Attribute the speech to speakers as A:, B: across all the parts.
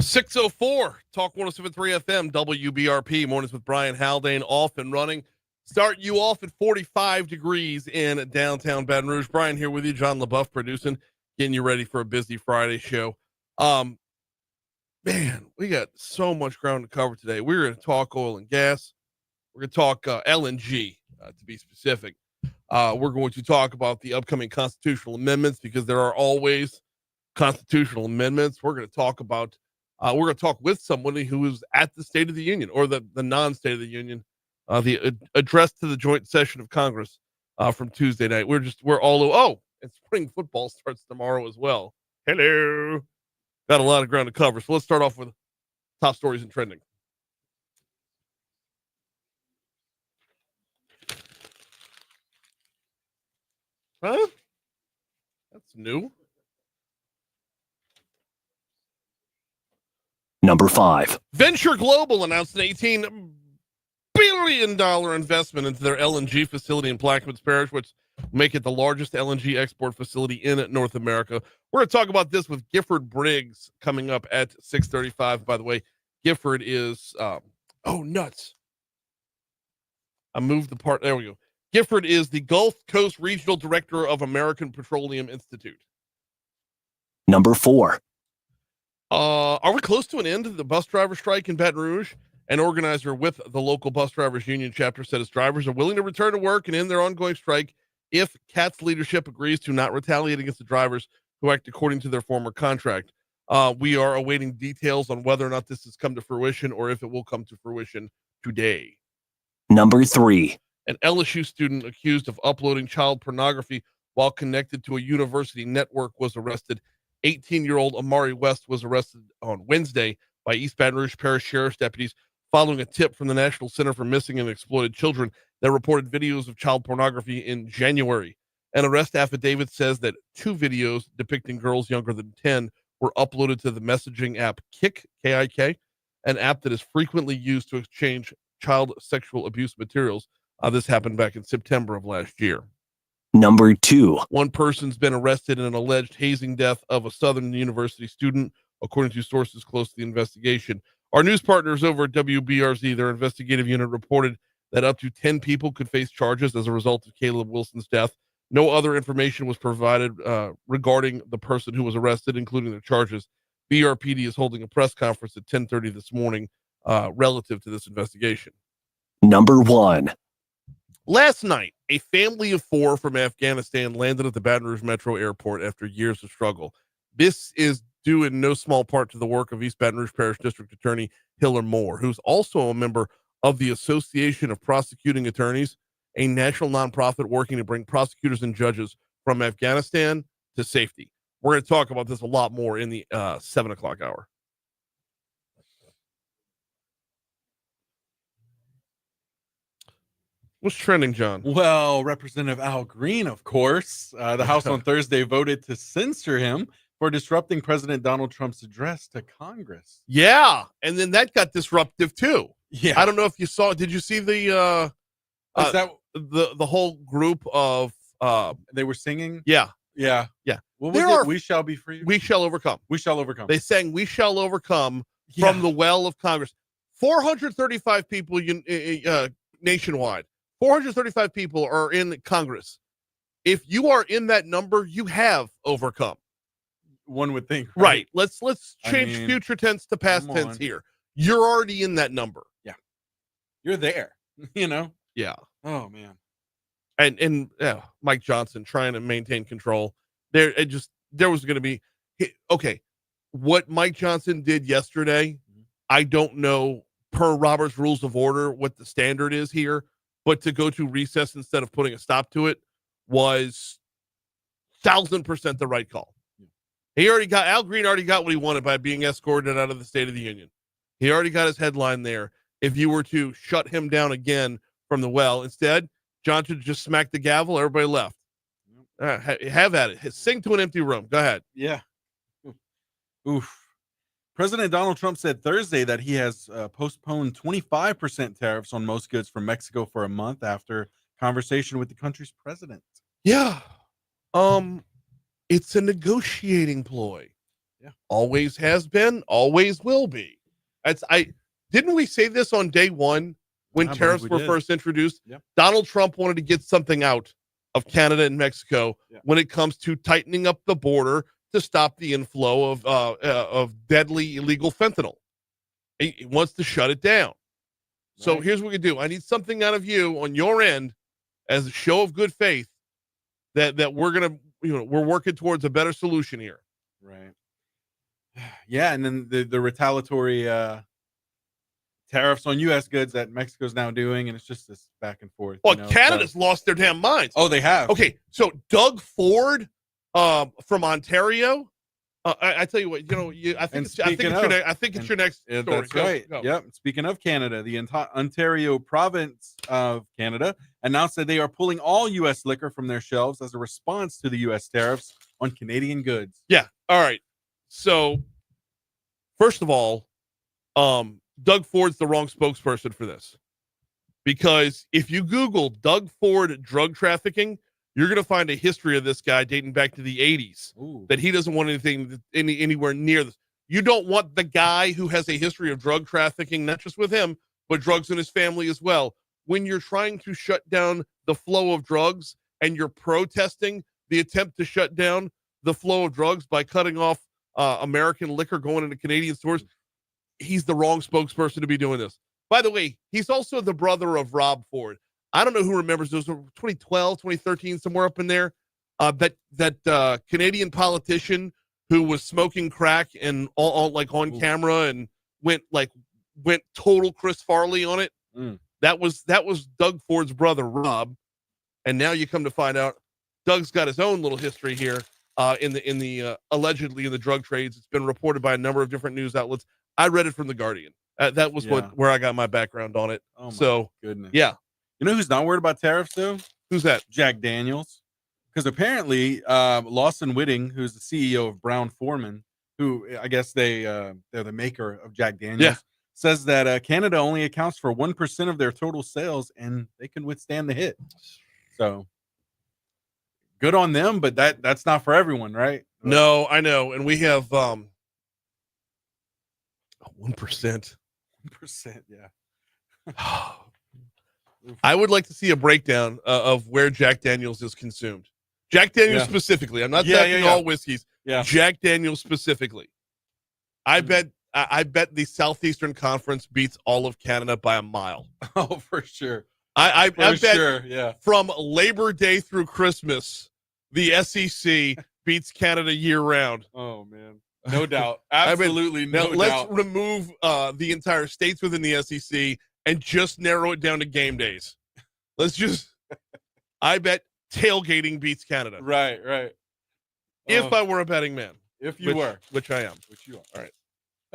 A: 6:04, Talk 107.3 FM, WBRP, mornings with Brian Haldane, off and running. Start you off at 45 degrees in downtown Baton Rouge. Brian here with you, John LaBeouf producing, getting you ready for a busy Friday show. Man, we got so much ground to cover today. We're going to talk oil and gas. We're going to talk LNG, to be specific. We're going to talk about the upcoming constitutional amendments because there are always constitutional amendments. We're going to talk with somebody who was at the State of the Union or the non-State of the Union, the address to the joint session of Congress from Tuesday night. We're all and spring football starts tomorrow as well. Hello, got a lot of ground to cover. So let's start off with top stories and trending. Huh? That's new.
B: Number 5.
A: Venture Global announced an $18 billion investment into their LNG facility in Plaquemines Parish, which will make it the largest LNG export facility in North America. We're going to talk about this with Gifford Briggs coming up at 6:35. By the way, Gifford is, nuts. I moved the part. There we go. Gifford is the Gulf Coast Regional Director of American Petroleum Institute.
B: Number 4.
A: Are we close to an end of the bus driver strike in Baton Rouge? An organizer with the local bus drivers union chapter said its drivers are willing to return to work and end their ongoing strike if CAT's leadership agrees to not retaliate against the drivers who act according to their former contract. We are awaiting details on whether or not this has come to fruition or if it will come to fruition today.
B: Number 3.
A: An LSU student accused of uploading child pornography while connected to a university network was arrested. 18-year-old Amari West was arrested on Wednesday by East Baton Rouge Parish Sheriff's deputies following a tip from the National Center for Missing and Exploited Children that reported videos of child pornography in January. An arrest affidavit says that 2 videos depicting girls younger than 10 were uploaded to the messaging app Kik, K-I-K, an app that is frequently used to exchange child sexual abuse materials. This happened back in September of last year.
B: Number 2.
A: One person's been arrested in an alleged hazing death of a Southern University student, according to sources close to the investigation. Our news partners over at WBRZ, their investigative unit, reported that up to 10 people could face charges as a result of Caleb Wilson's death. No other information was provided regarding the person who was arrested, including the charges. BRPD is holding a press conference at 10:30 this morning relative to this investigation.
B: Number 1.
A: Last night, a family of 4 from Afghanistan landed at the Baton Rouge Metro Airport after years of struggle. This is due in no small part to the work of East Baton Rouge Parish District Attorney Hiller Moore, who's also a member of the Association of Prosecuting Attorneys, a national nonprofit working to bring prosecutors and judges from Afghanistan to safety. We're going to talk about this a lot more in the 7 o'clock hour. What's trending, John?
C: Well, Representative Al Green, of course. The House on Thursday voted to censor him for disrupting President Donald Trump's address to Congress.
A: Yeah, and then that got disruptive too.
C: Yeah,
A: I don't know if you saw. Did you see the the whole group of
C: they were singing?
A: Yeah.
C: What was it? We shall be free.
A: We shall overcome.
C: We shall overcome.
A: They sang "We shall overcome" from the well of Congress. 435 people nationwide. 435 people are in Congress. If you are in that number, you have overcome.
C: One would think.
A: Right. Let's change future tense to past tense here. You're already in that number.
C: Yeah. You're there.
A: Yeah.
C: Oh man.
A: And Mike Johnson trying to maintain control. There was going to be what Mike Johnson did yesterday. I don't know per Robert's Rules of Order what the standard is here. But to go to recess instead of putting a stop to it was 1,000% the right call. Al Green already got what he wanted by being escorted out of the State of the Union. He already got his headline there. If you were to shut him down again from the well, instead, Johnson just smacked the gavel. Everybody left. Have at it. Sing to an empty room. Go ahead.
C: Yeah. Oof. President Donald Trump said Thursday that he has postponed 25% tariffs on most goods from Mexico for a month after conversation with the country's president.
A: Yeah. It's a negotiating ploy.
C: Yeah.
A: Always has been, always will be. Didn't we say this on day one when
C: I believe
A: tariffs
C: we
A: were
C: did.
A: first introduced?
C: Yep.
A: Donald Trump wanted to get something out of Canada and Mexico when it comes to tightening up the border to stop the inflow of deadly illegal fentanyl. He wants to shut it down. So
C: Right.
A: here's what we do. I need something out of you on your end as a show of good faith that we're gonna, we're working towards a better solution here.
C: Right. Yeah, and then the retaliatory tariffs on U.S. goods that Mexico's now doing, and it's just this back and forth.
A: Well, Canada's lost their damn minds.
C: Oh, they have.
A: Okay, so Doug Ford from Ontario. I tell you what, I think it's your next story.
C: That's right.
A: Go.
C: Yep. Speaking of Canada, the Ontario province of Canada announced that they are pulling all U.S. liquor from their shelves as a response to the U.S. tariffs on Canadian goods.
A: Yeah. All right. So, first of all, Doug Ford's the wrong spokesperson for this, because if you Google Doug Ford drug trafficking, you're going to find a history of this guy dating back to the 80s.
C: Ooh.
A: That he doesn't want anything anywhere near this. You don't want the guy who has a history of drug trafficking, not just with him, but drugs in his family as well. When you're trying to shut down the flow of drugs and you're protesting the attempt to shut down the flow of drugs by cutting off American liquor going into Canadian stores, he's the wrong spokesperson to be doing this. By the way, he's also the brother of Rob Ford. I don't know who remembers those, 2012, 2013, somewhere up in there. That Canadian politician who was smoking crack and all like on camera and went total Chris Farley on it. That was Doug Ford's brother, Rob. And now you come to find out Doug's got his own little history here in the allegedly in the drug trades. It's been reported by a number of different news outlets. I read it from The Guardian. That was where I got my background on it.
C: Oh my goodness.
A: Yeah.
C: You know who's not worried about tariffs though?
A: Who's that?
C: Jack Daniels. Because apparently Lawson Whiting, who's the CEO of Brown Forman, who I guess they're the maker of Jack Daniels, says that Canada only accounts for 1% of their total sales and they can withstand the hit. So good on them, but that's not for everyone, right?
A: No, I know. And we have 1%.
C: 1%, yeah.
A: I would like to see a breakdown of where Jack Daniels is consumed. Jack Daniels specifically. I'm not talking all whiskeys.
C: Yeah.
A: Jack Daniels specifically. I bet the Southeastern Conference beats all of Canada by a mile.
C: Oh, for sure.
A: I bet
C: sure,
A: from Labor Day through Christmas, the SEC beats Canada year round.
C: Oh man. No doubt. Absolutely no doubt.
A: Let's remove the entire states within the SEC and just narrow it down to game days. I bet tailgating beats Canada.
C: Right.
A: If I were a betting man.
C: If you were.
A: Which I am.
C: Which you are.
A: All right.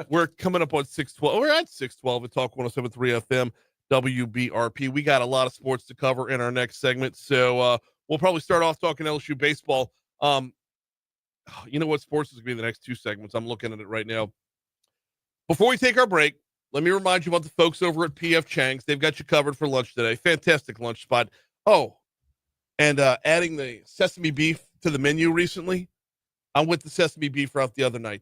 A: We're coming up on 612. We're at 612 at Talk 107.3 FM, WBRP. We got a lot of sports to cover in our next segment. So we'll probably start off talking LSU baseball. You know what? Sports is going to be the next two segments. I'm looking at it right now. Before we take our break, let me remind you about the folks over at P.F. Chang's. They've got you covered for lunch today. Fantastic lunch spot. Oh, and adding the sesame beef to the menu recently. I'm with the sesame beef route the other night.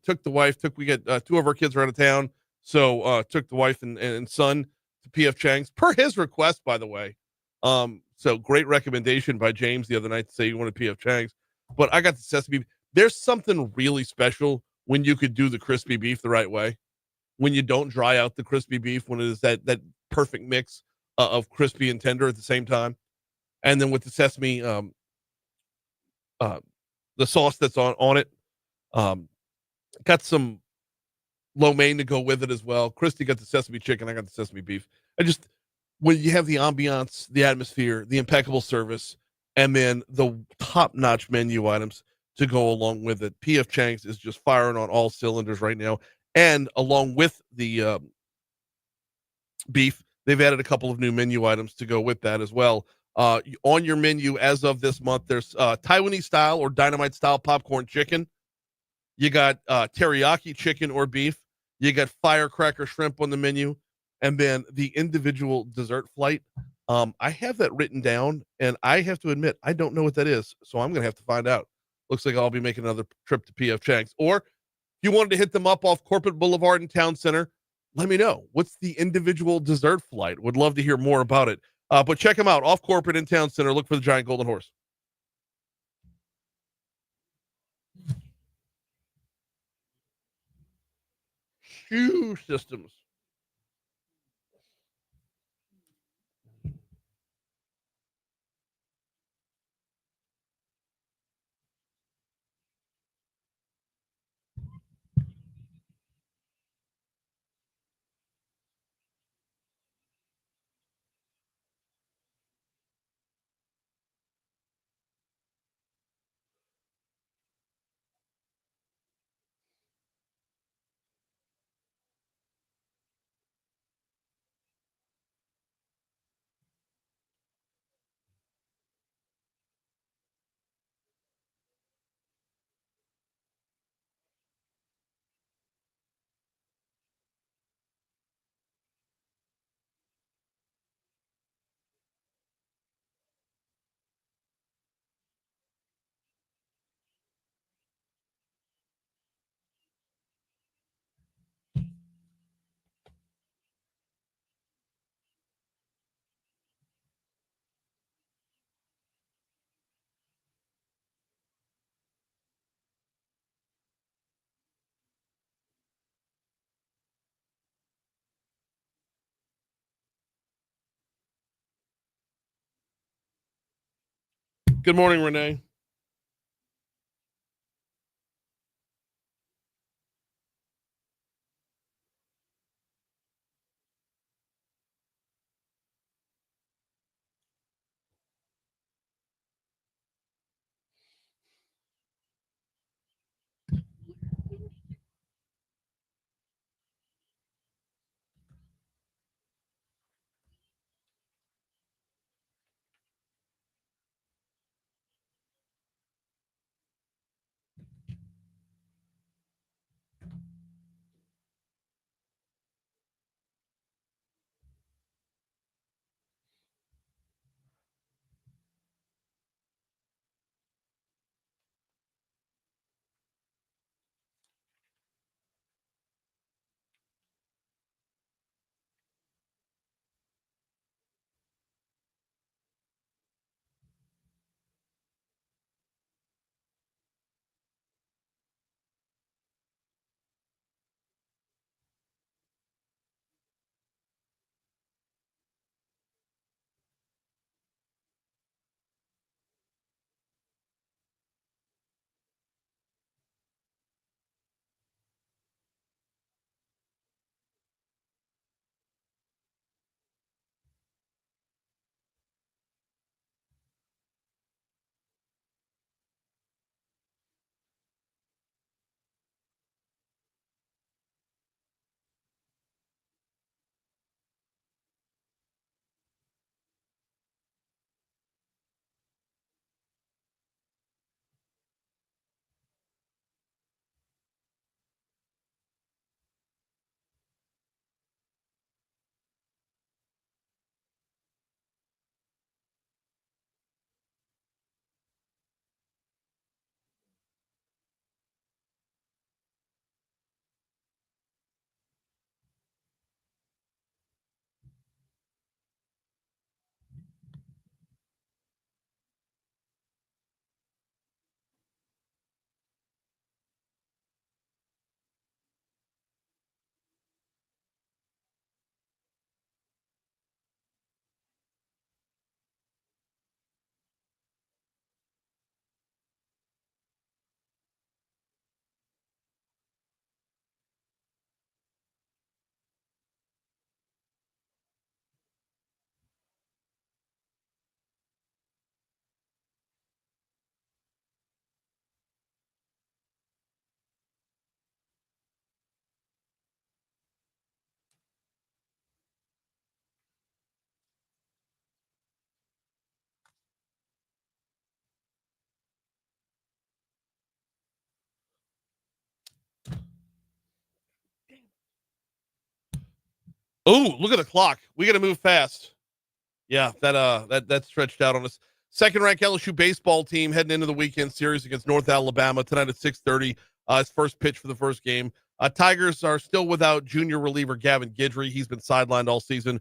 A: We got two of our kids are out of town. So took the wife and son to P.F. Chang's per his request, by the way. So great recommendation by James the other night to say you wanted P.F. Chang's. But I got the sesame beef. There's something really special when you could do the crispy beef the right way. When you don't dry out the crispy beef, when it is that perfect mix of crispy and tender at the same time. And then with the sesame, the sauce that's on it, got some lo mein to go with it as well. Christy got the sesame chicken. I got the sesame beef. When you have the ambiance, the atmosphere, the impeccable service, and then the top-notch menu items to go along with it, P.F. Chang's is just firing on all cylinders right now. And along with the beef, they've added a couple of new menu items to go with that as well. On your menu as of this month, there's Taiwanese style or dynamite style popcorn chicken. You got teriyaki chicken or beef. You got firecracker shrimp on the menu. And then the individual dessert flight. I have that written down, and I have to admit, I don't know what that is. So I'm going to have to find out. Looks like I'll be making another trip to P.F. Chang's. Or you wanted to hit them up off Corporate Boulevard in Town Center, let me know. What's the individual dessert flight? Would love to hear more about it. But check them out off Corporate in Town Center. Look for the Giant Golden Horse. Shoe Systems. Good morning, Renee. Oh, look at the clock. We got to move fast. Yeah, that stretched out on us. Second ranked LSU baseball team heading into the weekend series against North Alabama tonight at 6:30. his first pitch for the first game. Tigers are still without junior reliever Gavin Guidry. He's been sidelined all season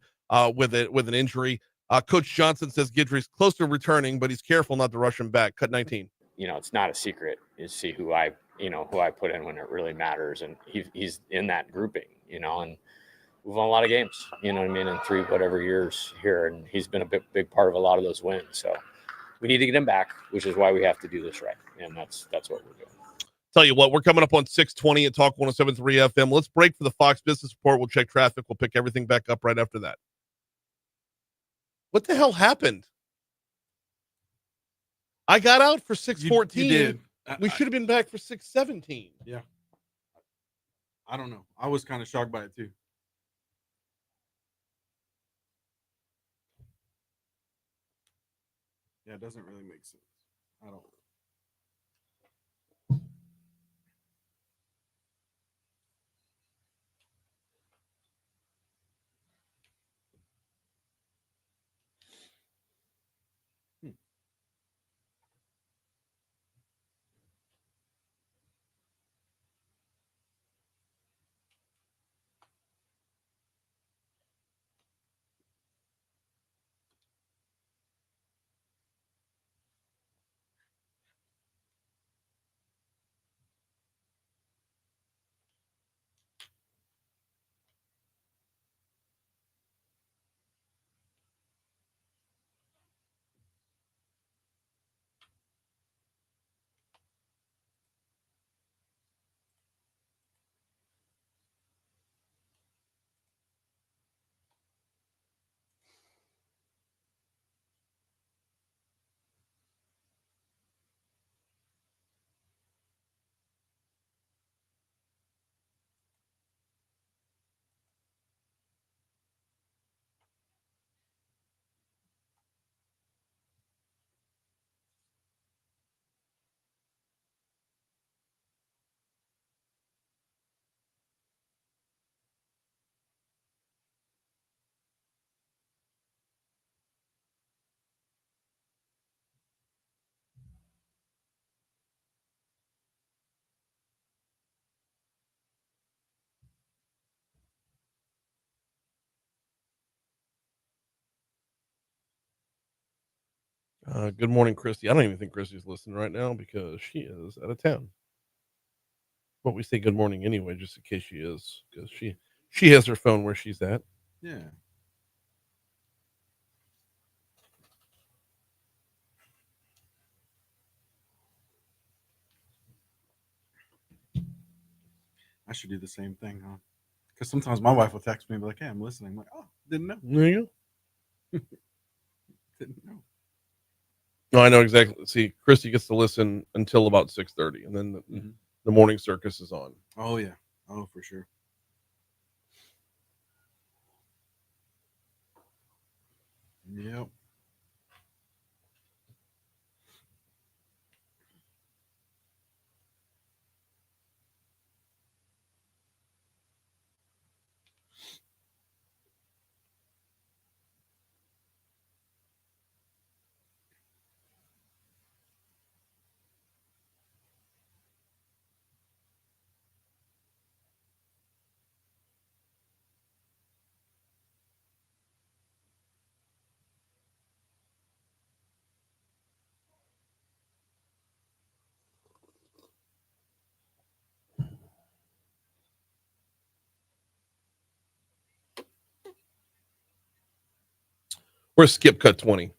A: with an injury. Coach Johnson says Guidry's close to returning, but he's careful not to rush him back. Cut 19.
D: It's not a secret is see who I put in when it really matters. And he's in that grouping, and we've won a lot of games, in 3 whatever years here. And he's been a big part of a lot of those wins. So we need to get him back, which is why we have to do this right. And that's what we're doing.
A: Tell you what, we're coming up on 620 at Talk 107.3 FM. Let's break for the Fox Business Report. We'll check traffic. We'll pick everything back up right after that. What the hell happened? I got out for 6:14.
C: You did.
A: We should have been back for 6:17.
C: Yeah. I don't know. I was kind of shocked by it too. Yeah, it doesn't really make sense. I don't.
A: Good morning, Christy. I don't even think Christy's listening right now because she is out of town. But we say good morning anyway, just in case she is, because she has her phone where she's at.
C: Yeah. I should do the same thing, huh? Because sometimes my wife will text me and be like, "Hey, I'm listening." I'm like, "Oh, didn't know."
A: There you go.
C: Didn't know.
A: No, I know exactly. See, Christy gets to listen until about 6:30, and then the morning circus is on.
C: Oh yeah. Oh, for sure. Yep.
A: We're skip cut 20.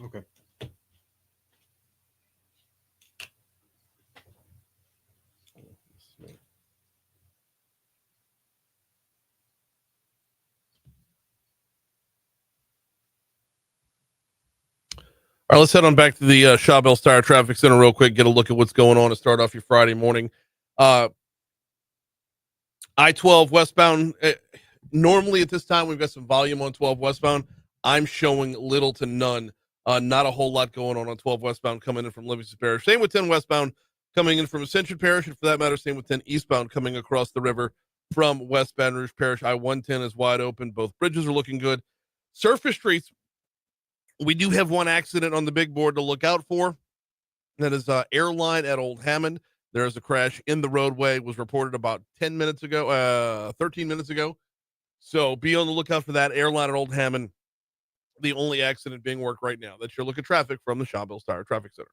C: Okay.
A: All right, let's head on back to the Shawbell Star Traffic Center real quick. Get a look at what's going on to start off your Friday morning. I-12 westbound. Normally at this time we've got some volume on 12 westbound. I'm showing little to none. Not a whole lot going on 12 westbound coming in from Livingston Parish. Same with 10 westbound coming in from Ascension Parish, and for that matter, same with 10 eastbound coming across the river from West Baton Rouge Parish. I-110 is wide open. Both bridges are looking good. Surface streets, we do have one accident on the big board to look out for. That is Airline at Old Hammond. There is a crash in the roadway. Was reported about 13 minutes ago. So be on the lookout for that. Airline at Old Hammond, the only accident being worked right now. That's your look at traffic from the Shawbills Tire Traffic Center.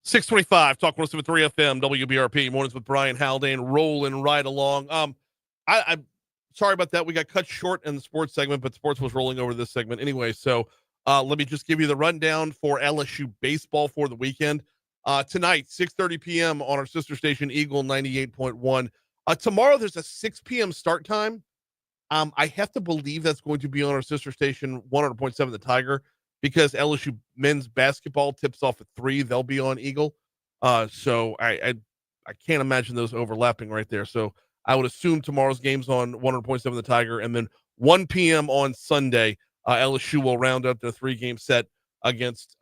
A: .625 Talk 107.3 FM WBRP mornings with Brian Haldane rolling right along. I'm sorry about that. We got cut short in the sports segment, but sports was rolling over this segment anyway. So let me just give you the rundown for LSU baseball for the weekend. Tonight, 6:30 p.m. on our sister station Eagle 98.1. Tomorrow there's a 6 p.m. start time. I have to believe that's going to be on our sister station 100.7 The Tiger, because LSU men's basketball tips off at 3. They'll be on Eagle. So I can't imagine those overlapping right there. So I would assume tomorrow's game's on 100.7 The Tiger, and then 1 p.m. on Sunday, LSU will round up their 3-game set against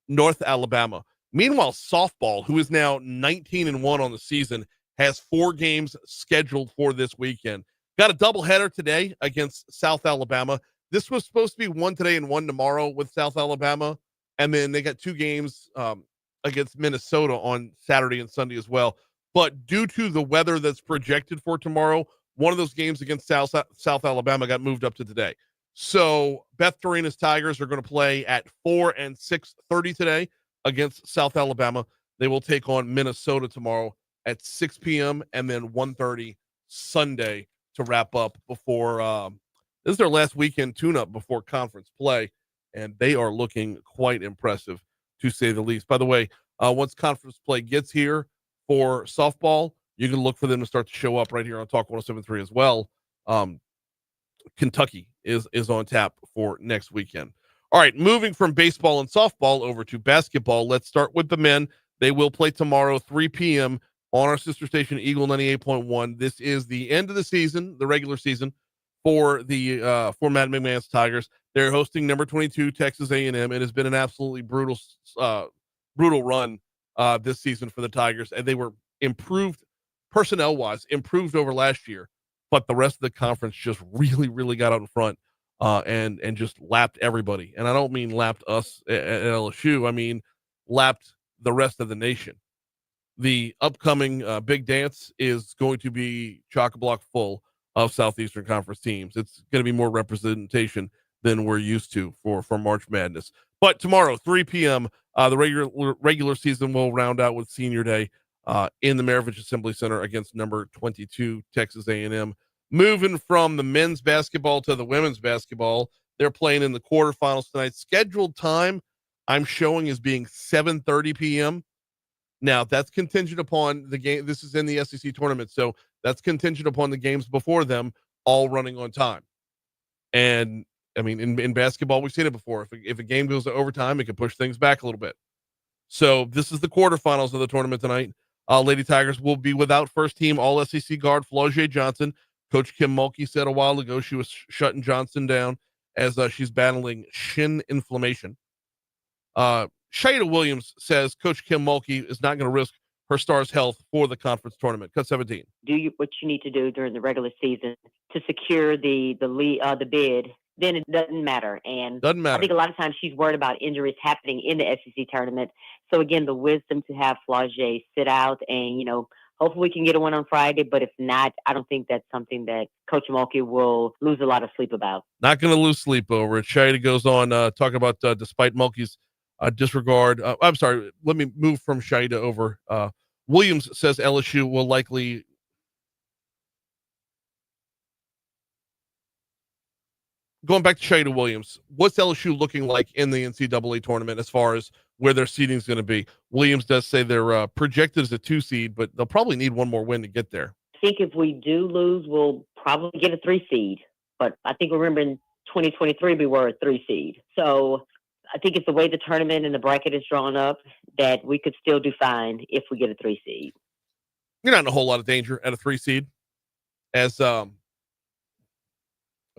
A: North Alabama. Meanwhile, softball, who is now 19-1 on the season, has 4 games scheduled for this weekend. Got a doubleheader today against South Alabama. This was supposed to be 1 today and 1 tomorrow with South Alabama. And then they got 2 games against Minnesota on Saturday and Sunday as well. But due to the weather that's projected for tomorrow, one of those games against South Alabama got moved up to today. So Beth Torina's Tigers are going to play at 4 and 6:30 today against South Alabama. They will take on Minnesota tomorrow at 6 p.m. and then 1:30 Sunday to wrap up before this is their last weekend tune-up before conference play, and they are looking quite impressive, to say the least. By the way, once conference play gets here for softball, you can look for them to start to show up right here on Talk 107.3 as well. Kentucky is on tap for next weekend. All right, moving from baseball and softball over to basketball, let's start with the men. They will play tomorrow, 3 p.m. on our sister station, Eagle 98.1. This is the end of the season, the regular season, for the for Matt McMahon's Tigers. They're hosting number 22 Texas A&M. It has been an absolutely brutal run this season for the Tigers, and they were improved personnel-wise, improved over last year, but the rest of the conference just really got out in front and just lapped everybody. And I don't mean lapped us at LSU. I mean lapped the rest of the nation. The upcoming big dance is going to be chock-a-block full of Southeastern Conference teams. It's going to be more representation than we're used to for March Madness. But tomorrow, 3 p.m., the regular season will round out with Senior Day in the Maravich Assembly Center against number 22 Texas A&M. Moving from the men's basketball to the women's basketball, they're playing in the quarterfinals tonight. Scheduled time, I'm showing as being 7:30 p.m. Now, that's contingent upon the game. This is in the SEC tournament, so that's contingent upon the games before them all running on time. And, I mean, in basketball, we've seen it before. If a game goes to overtime, it can push things back a little bit. So this is the quarterfinals of the tournament tonight. Lady Tigers will be without first-team All-SEC guard Flau'jae Johnson. Coach Kim Mulkey said a while ago she was shutting Johnson down as she's battling shin inflammation. Shaida Williams says Coach Kim Mulkey is not going to risk her star's health for the conference tournament. Cut 17.
E: Do what you need to do during the regular season to secure the bid. Then it doesn't matter. And
A: doesn't matter.
E: I think a lot of times she's worried about injuries happening in the SEC tournament. So again, the wisdom to have Flau'jae sit out and, hopefully we can get a win on Friday. But if not, I don't think that's something that Coach Mulkey will lose a lot of sleep about.
A: Not going to lose sleep over it. Shaida goes on talking about despite Mulkey's disregard. I'm sorry. Let me move from Shaida over. Williams says LSU will likely. Going back to Shaida Williams, what's LSU looking like in the NCAA tournament as far as where their seeding is going to be? Williams does say they're projected as a 2 seed, but they'll probably need one more win to get there.
E: I think if we do lose, we'll probably get a 3 seed. But I think remember in 2023 we were a 3 seed. So I think it's the way the tournament and the bracket is drawn up that we could still do fine if we get a 3 seed.
A: You're not in a whole lot of danger at a 3 seed, as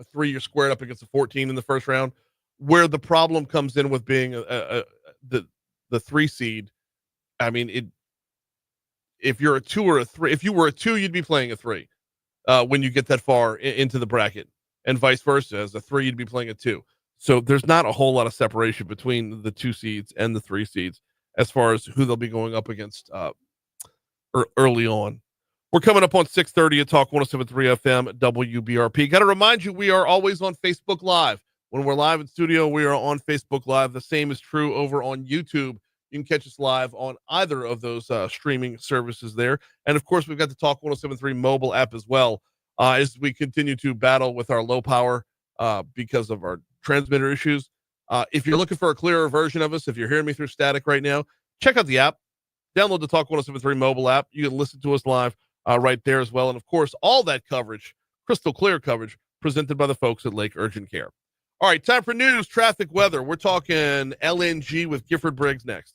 A: a 3, you're squared up against a 14 in the first round. Where the problem comes in with being the 3 seed, I mean, if you're a 2 or a 3, if you were a 2, you'd be playing a 3 when you get that far into the bracket, and vice versa. As a 3, you'd be playing a 2. So there's not a whole lot of separation between the 2 seeds and the 3 seeds as far as who they'll be going up against early on. We're coming up on 6:30 at Talk 107.3 FM WBRP. Got to remind you, we are always on Facebook Live. When we're live in studio, we are on Facebook Live. The same is true over on YouTube. You can catch us live on either of those streaming services there. And of course, we've got the Talk 107.3 mobile app as well, as we continue to battle with our low power because of our transmitter issues. If you're looking for a clearer version of us, if you're hearing me through static right now, check out the app. Download the Talk 107.3 mobile app. You can listen to us live right there as well. And of course, all that coverage, crystal clear coverage, presented by the folks at Lake Urgent Care. All right, time for news, traffic, weather. We're talking LNG with Gifford Briggs next.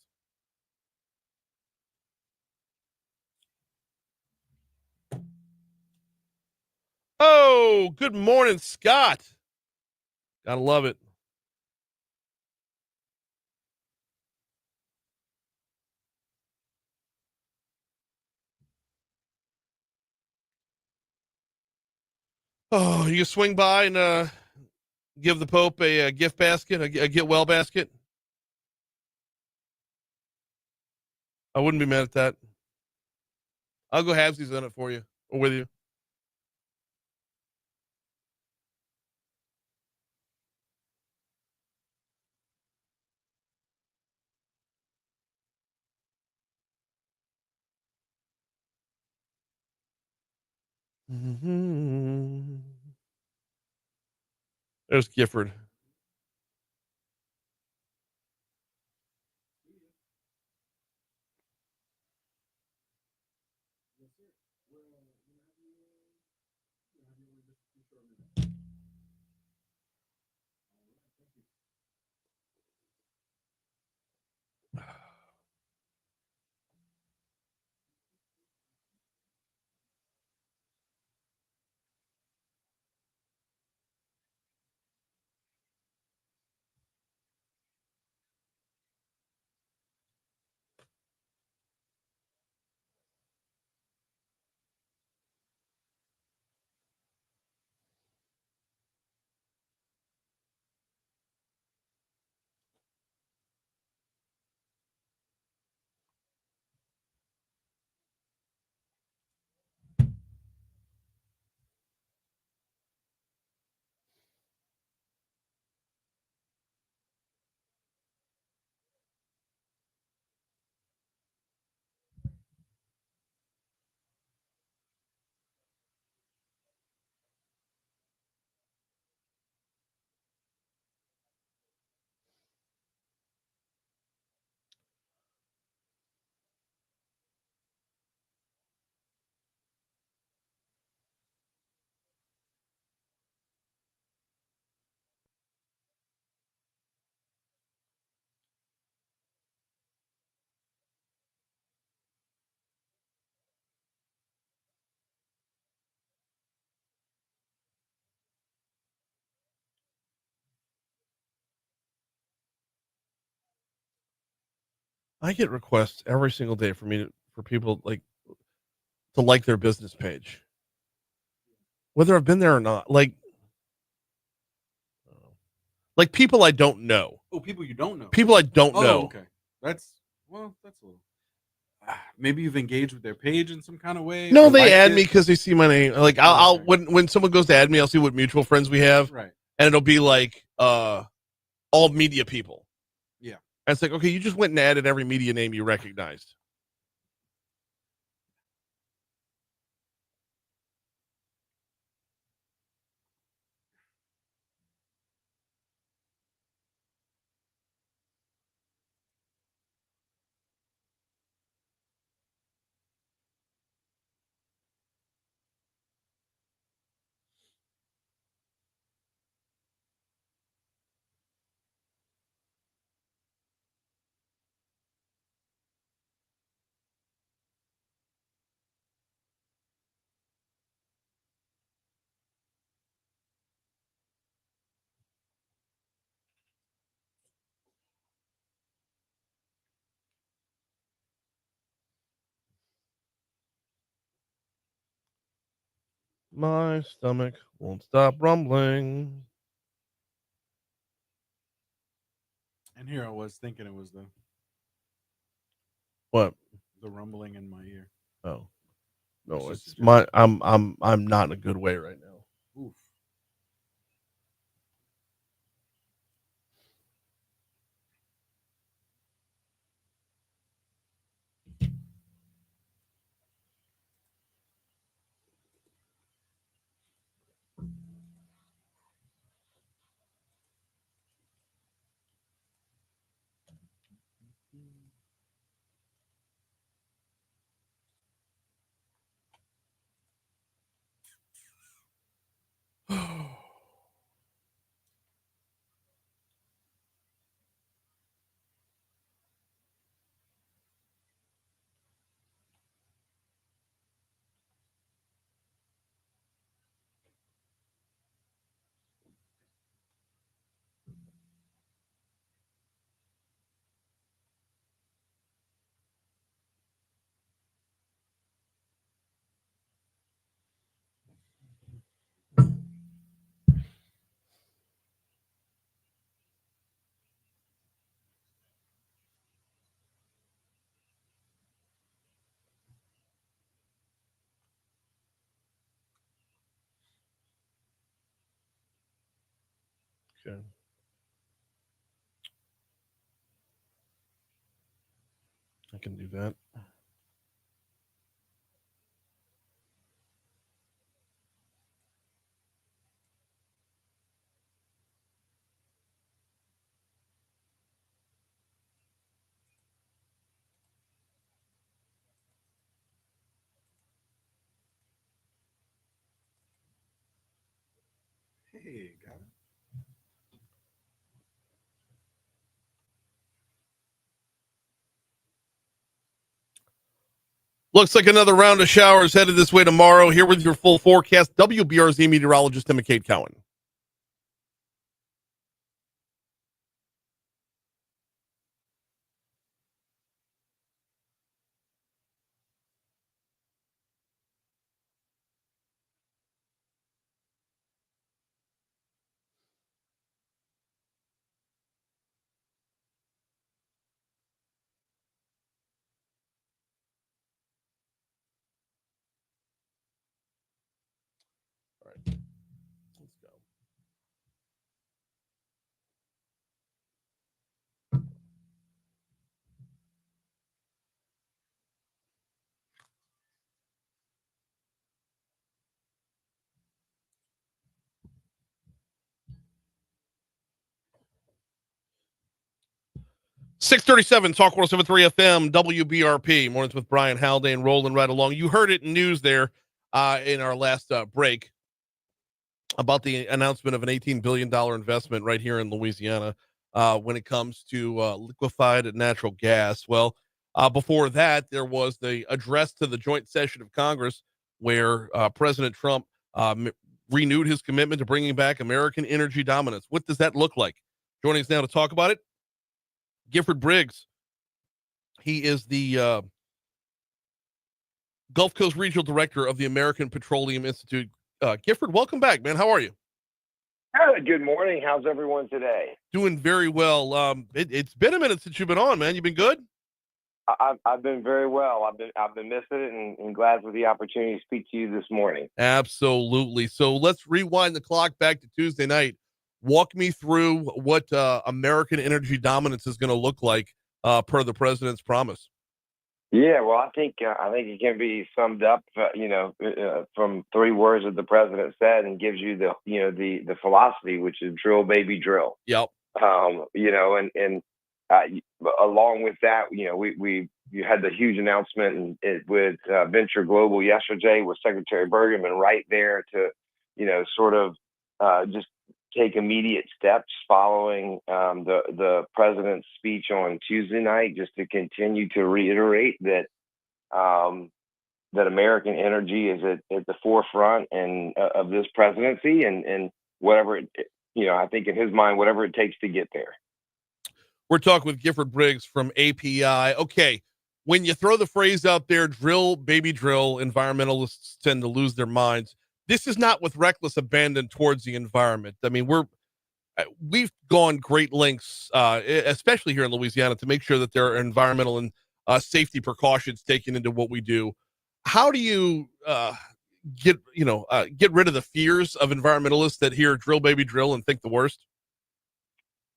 A: Oh, good morning, Scott. Gotta love it. Oh, you swing by and give the Pope a gift basket, a get well basket? I wouldn't be mad at that. I'll go halvesies on it for you, or with you. Mm-hmm. There's Gifford. I get requests every single day for people to like their business page, whether I've been there or not. Like people I don't know.
C: Oh, people you don't know.
A: People I don't
C: Oh,
A: know.
C: okay. That's a little. Maybe you've engaged with their page in some kind of way.
A: No,
C: or
A: they
C: liked
A: add
C: it.
A: me because they see my name. Like I'll when someone goes to add me, I'll see what mutual friends we have,
C: Right.
A: and it'll be like all media people.
C: Yeah.
A: And it's like, okay, you just went and added every media name you recognized. My stomach won't stop rumbling.
C: And here I was thinking it was the
A: What?
C: rumbling in my ear.
A: Oh, no,
C: It's just
A: it's
C: a
A: my. I'm not in a good way right now.
C: Oof.
A: Okay. I can do that.
C: Hey, got it.
A: Looks like another round of showers headed this way tomorrow. Here with your full forecast, WBRZ meteorologist Tim McCade Cowan. All right, let's go. 637 Talk 1073 FM, WBRP. Mornings with Brian Haldane rolling right along. You heard it in news there in our last break about the announcement of an $18 billion investment right here in Louisiana when it comes to liquefied natural gas. Well, before that, there was the address to the joint session of Congress where President Trump renewed his commitment to bringing back American energy dominance. What does that look like? Joining us now to talk about it, Gifford Briggs. He is the Gulf Coast Regional Director of the American Petroleum Institute. Gifford, welcome back, man. How are you?
F: Good morning. How's everyone today?
A: Doing very well. It's been a minute since you've been on, man. You been good?
F: I've been very well. I've been missing it and glad for the opportunity to speak to you this morning.
A: Absolutely. So let's rewind the clock back to Tuesday night. Walk me through what American energy dominance is going to look like per the president's promise.
F: Yeah, well, I think it can be summed up, from three words that the president said, and gives you the philosophy, which is drill, baby, drill.
A: Yep.
F: And along with that, you had the huge announcement with Venture Global yesterday with Secretary Bergman right there to, sort of just take immediate steps following the president's speech on Tuesday night, just to continue to reiterate that that American energy is at the forefront and of this presidency, and whatever I think in his mind, whatever it takes to get there.
A: We're talking with Gifford Briggs from API. Okay, when you throw the phrase out there, drill, baby, drill, environmentalists tend to lose their minds. this is not with reckless abandon towards the environment. I mean, we've gone great lengths, especially here in Louisiana, to make sure that there are environmental and safety precautions taken into what we do. How do you get rid of the fears of environmentalists that hear drill baby drill and think the worst?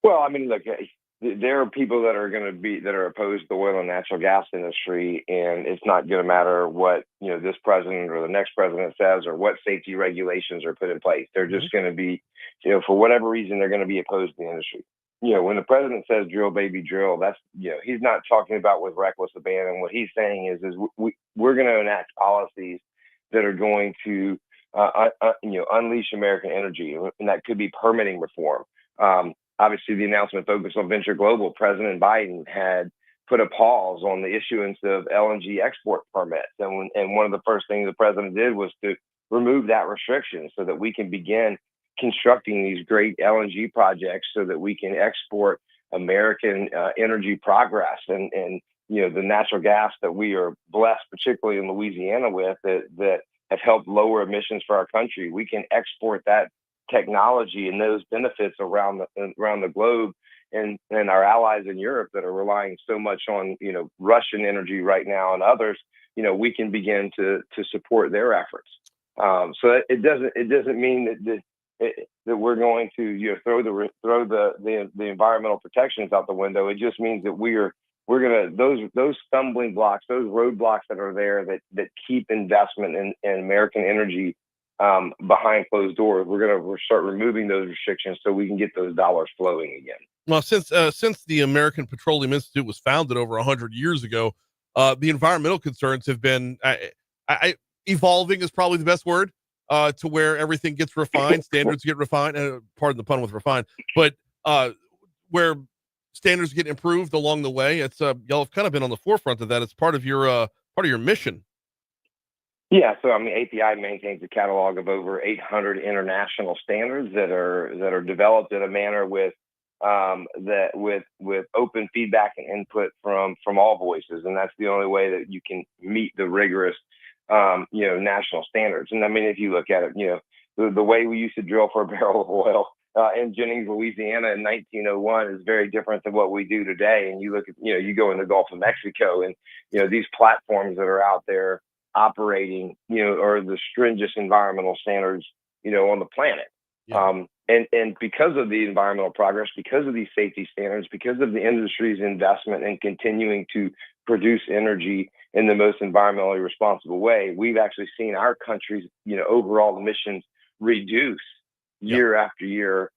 F: Well, I mean, look, there are people that are opposed to the oil and natural gas industry, and it's not going to matter what this president or the next president says or what safety regulations are put in place. They're just going to be, for whatever reason, they're going to be opposed to the industry. When the president says drill baby drill, that's he's not talking about with reckless abandon. What he's saying is we're going to enact policies that are going to unleash American energy, and that could be permitting reform. Obviously, the announcement focused on Venture Global. President Biden had put a pause on the issuance of LNG export permits. And one of the first things the president did was to remove that restriction so that we can begin constructing these great LNG projects so that we can export American energy progress and the natural gas that we are blessed, particularly in Louisiana, with that have helped lower emissions for our country. We can export that technology and those benefits around the globe, and our allies in Europe that are relying so much on Russian energy right now and others. We can begin to support their efforts. So it doesn't mean that we're going to throw the environmental protections out the window. It just means that we're gonna those stumbling blocks, those roadblocks that are there that keep investment in American energy behind closed doors. We're going to start removing those restrictions so we can get those dollars flowing again.
A: Well, since the American Petroleum Institute was founded over 100 years ago, the environmental concerns have been evolving is probably the best word, to where everything gets refined, standards get refined, pardon the pun with refined, but where standards get improved along the way. It's y'all have kind of been on the forefront of that. It's part of your mission.
F: Yeah, so I mean, API maintains a catalog of over 800 international standards that are developed in a manner with open feedback and input from all voices, and that's the only way that you can meet the rigorous national standards. And I mean, if you look at it, the way we used to drill for a barrel of oil in Jennings, Louisiana in 1901 is very different than what we do today. And you look at you go in the Gulf of Mexico, and these platforms that are out there operating, are the stringent environmental standards, on the planet. Yeah. And because of the environmental progress, because of these safety standards, because of the industry's investment in continuing to produce energy in the most environmentally responsible way, we've actually seen our country's, overall emissions reduce year after year,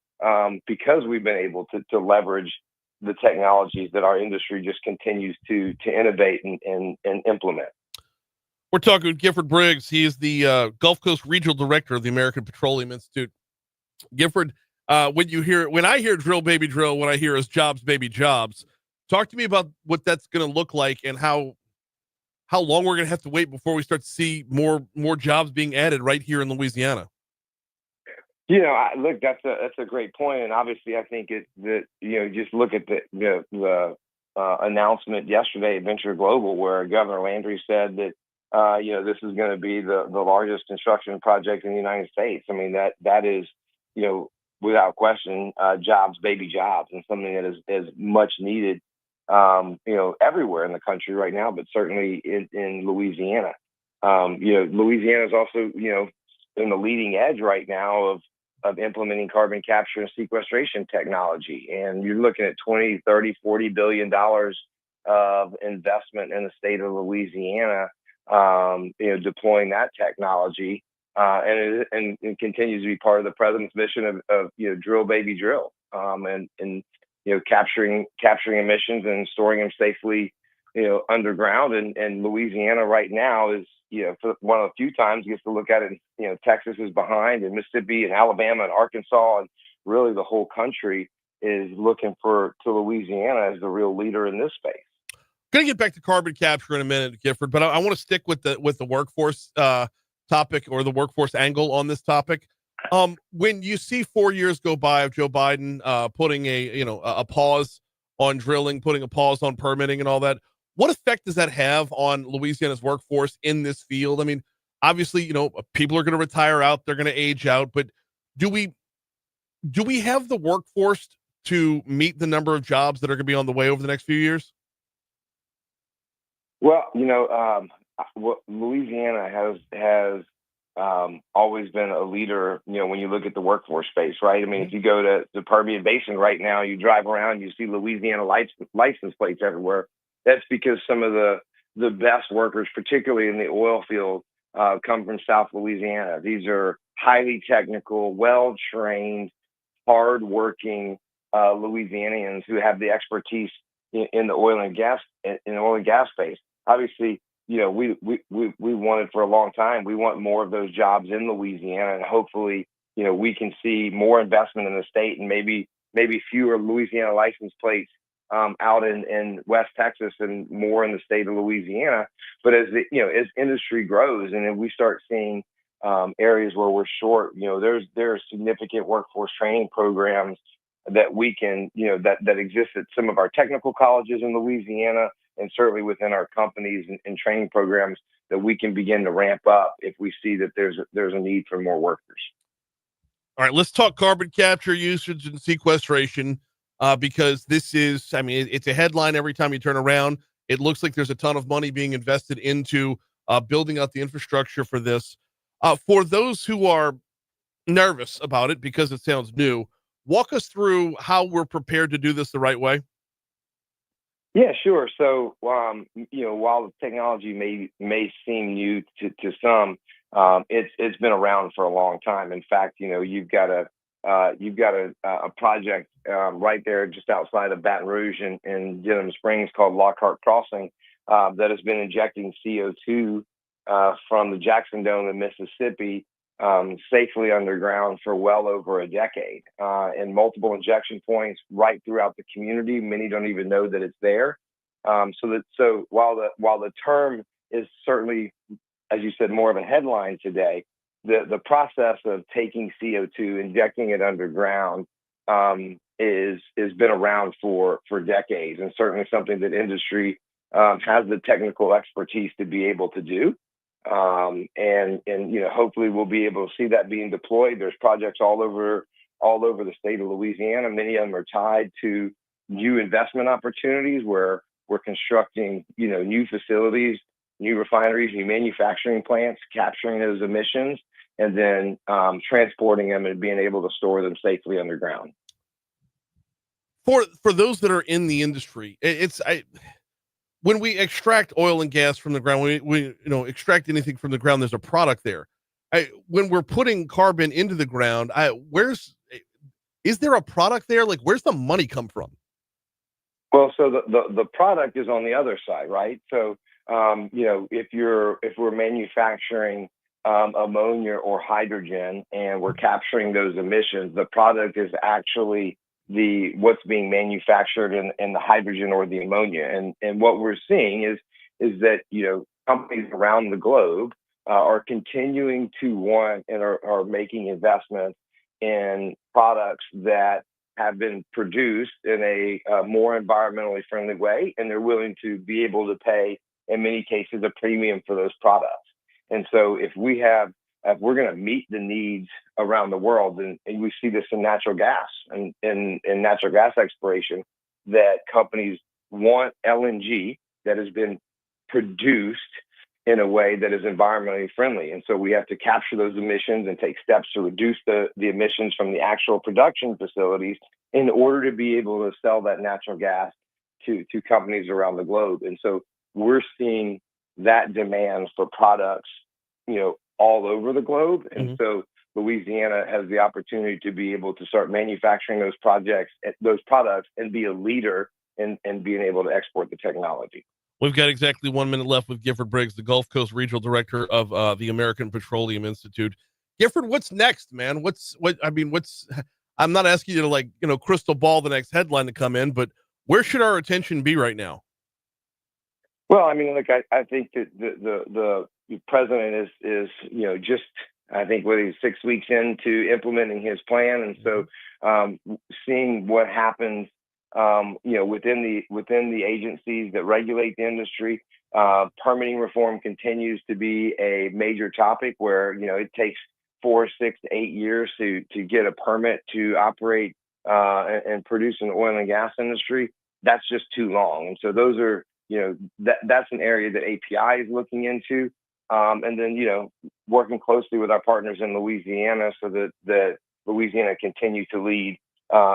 F: because we've been able to leverage the technologies that our industry just continues to innovate and implement.
A: We're talking with Gifford Briggs. He is the Gulf Coast Regional Director of the American Petroleum Institute. Gifford, when I hear drill baby drill, what I hear is jobs baby jobs. Talk to me about what that's going to look like and how long we're going to have to wait before we start to see more jobs being added right here in Louisiana.
F: Look, that's a great point, and obviously, I think just look at the announcement yesterday at Venture Global, where Governor Landry said that this is going to be the largest construction project in the United States. I mean, that is, without question, jobs, baby jobs, and something that is much needed, everywhere in the country right now, but certainly in Louisiana. Louisiana is also, in the leading edge right now of implementing carbon capture and sequestration technology. And you're looking at 20, 30, $40 billion of investment in the state of Louisiana, deploying that technology, and it continues to be part of the president's mission of drill baby drill, and capturing emissions and storing them safely, underground. And Louisiana right now is, for one of the few times gets to look at it. Texas is behind, and Mississippi and Alabama and Arkansas, and really the whole country is looking to Louisiana as the real leader in this space.
A: Going to get back to carbon capture in a minute, Gifford, but I want to stick with the workforce topic, or the workforce angle on this topic. When you see 4 years go by of Joe Biden putting a pause on drilling, putting a pause on permitting and all that, what effect does that have on Louisiana's workforce in this field? I mean, obviously, people are going to retire out, they're going to age out, but do we have the workforce to meet the number of jobs that are going to be on the way over the next few years?
F: Well, Louisiana has always been a leader, when you look at the workforce space, right? I mean, if you go to the Permian Basin right now, you drive around, you see Louisiana license plates everywhere. That's because some of the best workers, particularly in the oil field, come from South Louisiana. These are highly technical, well-trained, hard-working Louisianians who have the expertise in the oil and gas space. Obviously, we wanted for a long time. We want more of those jobs in Louisiana, and hopefully, we can see more investment in the state and maybe fewer Louisiana license plates out in West Texas and more in the state of Louisiana. But as industry grows and then we start seeing areas where we're short, there's significant workforce training programs that we can, that exist at some of our technical colleges in Louisiana, and certainly within our companies and training programs that we can begin to ramp up if we see that there's a need for more workers.
A: All right, let's talk carbon capture, usage, and sequestration, because this is, it's a headline every time you turn around. It looks like there's a ton of money being invested into building out the infrastructure for this. For those who are nervous about it because it sounds new, walk us through how we're prepared to do this the right way.
F: Yeah, sure. So, while the technology may seem new to some, it's been around for a long time. In fact, you've got a project right there just outside of Baton Rouge in Denham Springs called Lockhart Crossing that has been injecting CO2 from the Jackson Dome in Mississippi safely underground for well over a decade, and multiple injection points right throughout the community. Many don't even know that it's there. So while the term is certainly, as you said, more of a headline today, the process of taking CO2, injecting it underground, is been around for decades, and certainly something that industry has the technical expertise to be able to do. And hopefully we'll be able to see that being deployed. There's projects all over the state of Louisiana. Many of them are tied to new investment opportunities where we're constructing, new facilities, new refineries, new manufacturing plants, capturing those emissions, and then transporting them and being able to store them safely underground.
A: For those that are in the industry, when we extract oil and gas from the ground, we extract anything from the ground, there's a product there. When we're putting carbon into the ground, is there a product there? Like, where's the money come from?
F: Well, so the product is on the other side, right? So, if we're manufacturing ammonia or hydrogen and we're capturing those emissions, the product is actually what's being manufactured in the hydrogen or the ammonia. And what we're seeing is that, companies around the globe are continuing to want and are making investments in products that have been produced in a more environmentally friendly way, and they're willing to be able to pay, in many cases, a premium for those products. And so if we're going to meet the needs around the world, and we see this in natural gas and in natural gas exploration, that companies want LNG that has been produced in a way that is environmentally friendly. And so we have to capture those emissions and take steps to reduce the emissions from the actual production facilities in order to be able to sell that natural gas to companies around the globe. And so we're seeing that demand for products, all over the globe. And so Louisiana has the opportunity to be able to start manufacturing those products and be a leader in being able to export the technology.
A: We've got exactly 1 minute left with Gifford Briggs, the Gulf Coast Regional Director of the American Petroleum Institute. Gifford, what's next, man? I'm not asking you to crystal ball the next headline to come in, but where should our attention be right now?
F: Well, I think that the president is just, I think, he's 6 weeks into implementing his plan. And so seeing what happens, within the agencies that regulate the industry, Permitting reform continues to be a major topic where, it takes 4, 6 to 8 years to get a permit to operate and produce an oil and gas industry. That's just too long. And so those are, that's an area that API is looking into. And then, working closely with our partners in Louisiana so that Louisiana continue to lead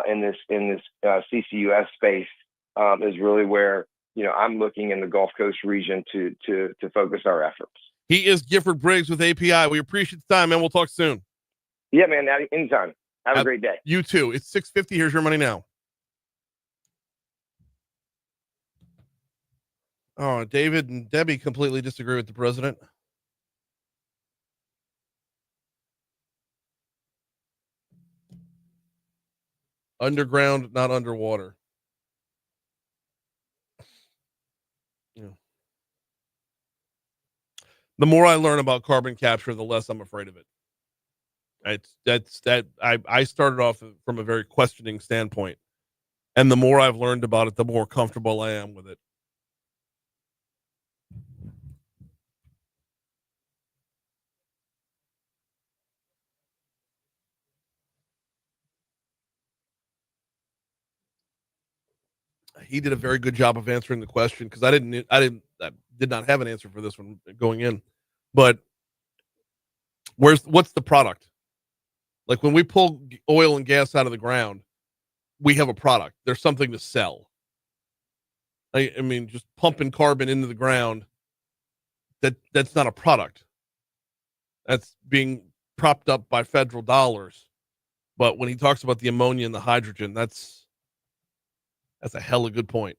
F: in this CCUS space is really where, I'm looking in the Gulf Coast region to focus our efforts.
A: He is Gifford Briggs with API. We appreciate the time, man. We'll talk soon.
F: Yeah, man. Anytime. Have a great day.
A: You too. It's 6:50. Here's your money now. Oh, David and Debbie completely disagree with the president. Underground, not underwater. Yeah. The more I learn about carbon capture, the less I'm afraid of it. I started off from a very questioning standpoint, and the more I've learned about it, the more comfortable I am with it. He did a very good job of answering the question because I did not have an answer for this one going in. But what's the product? Like when we pull oil and gas out of the ground, we have a product. There's something to sell. I mean, just pumping carbon into the ground, that's not a product. That's being propped up by federal dollars. But when he talks about the ammonia and the hydrogen, that's a hella good point.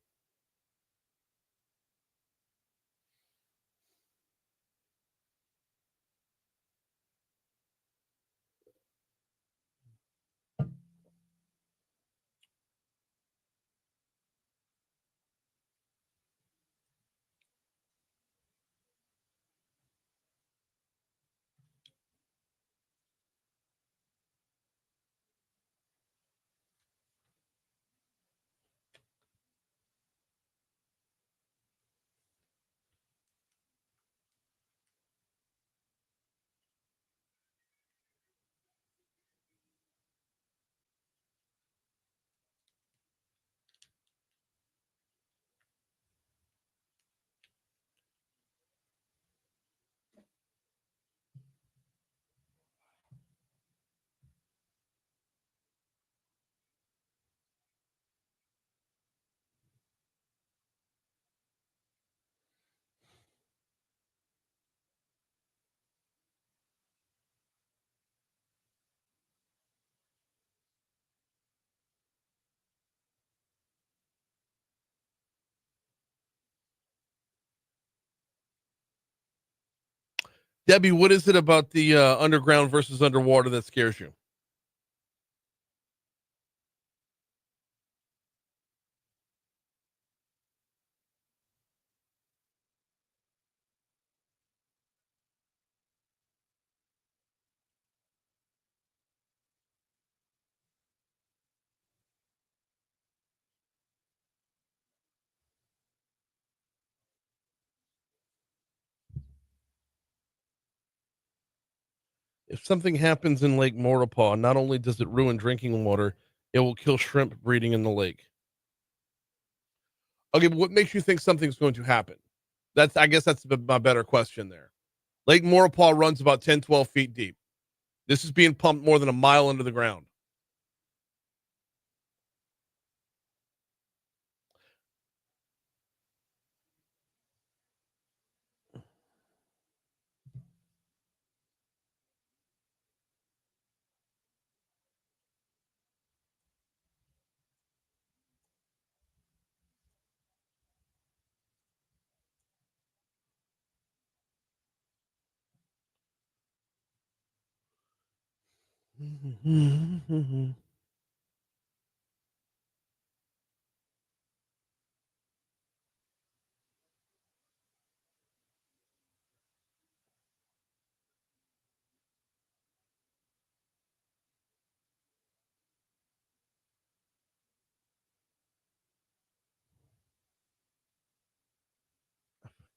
A: Debbie, what is it about the underground versus underwater that scares you? If something happens in Lake Maurepas, not only does it ruin drinking water, it will kill shrimp breeding in the lake. Okay, but what makes you think something's going to happen? I guess that's my better question there. Lake Maurepas runs about 10, 12 feet deep. This is being pumped more than a mile under the ground.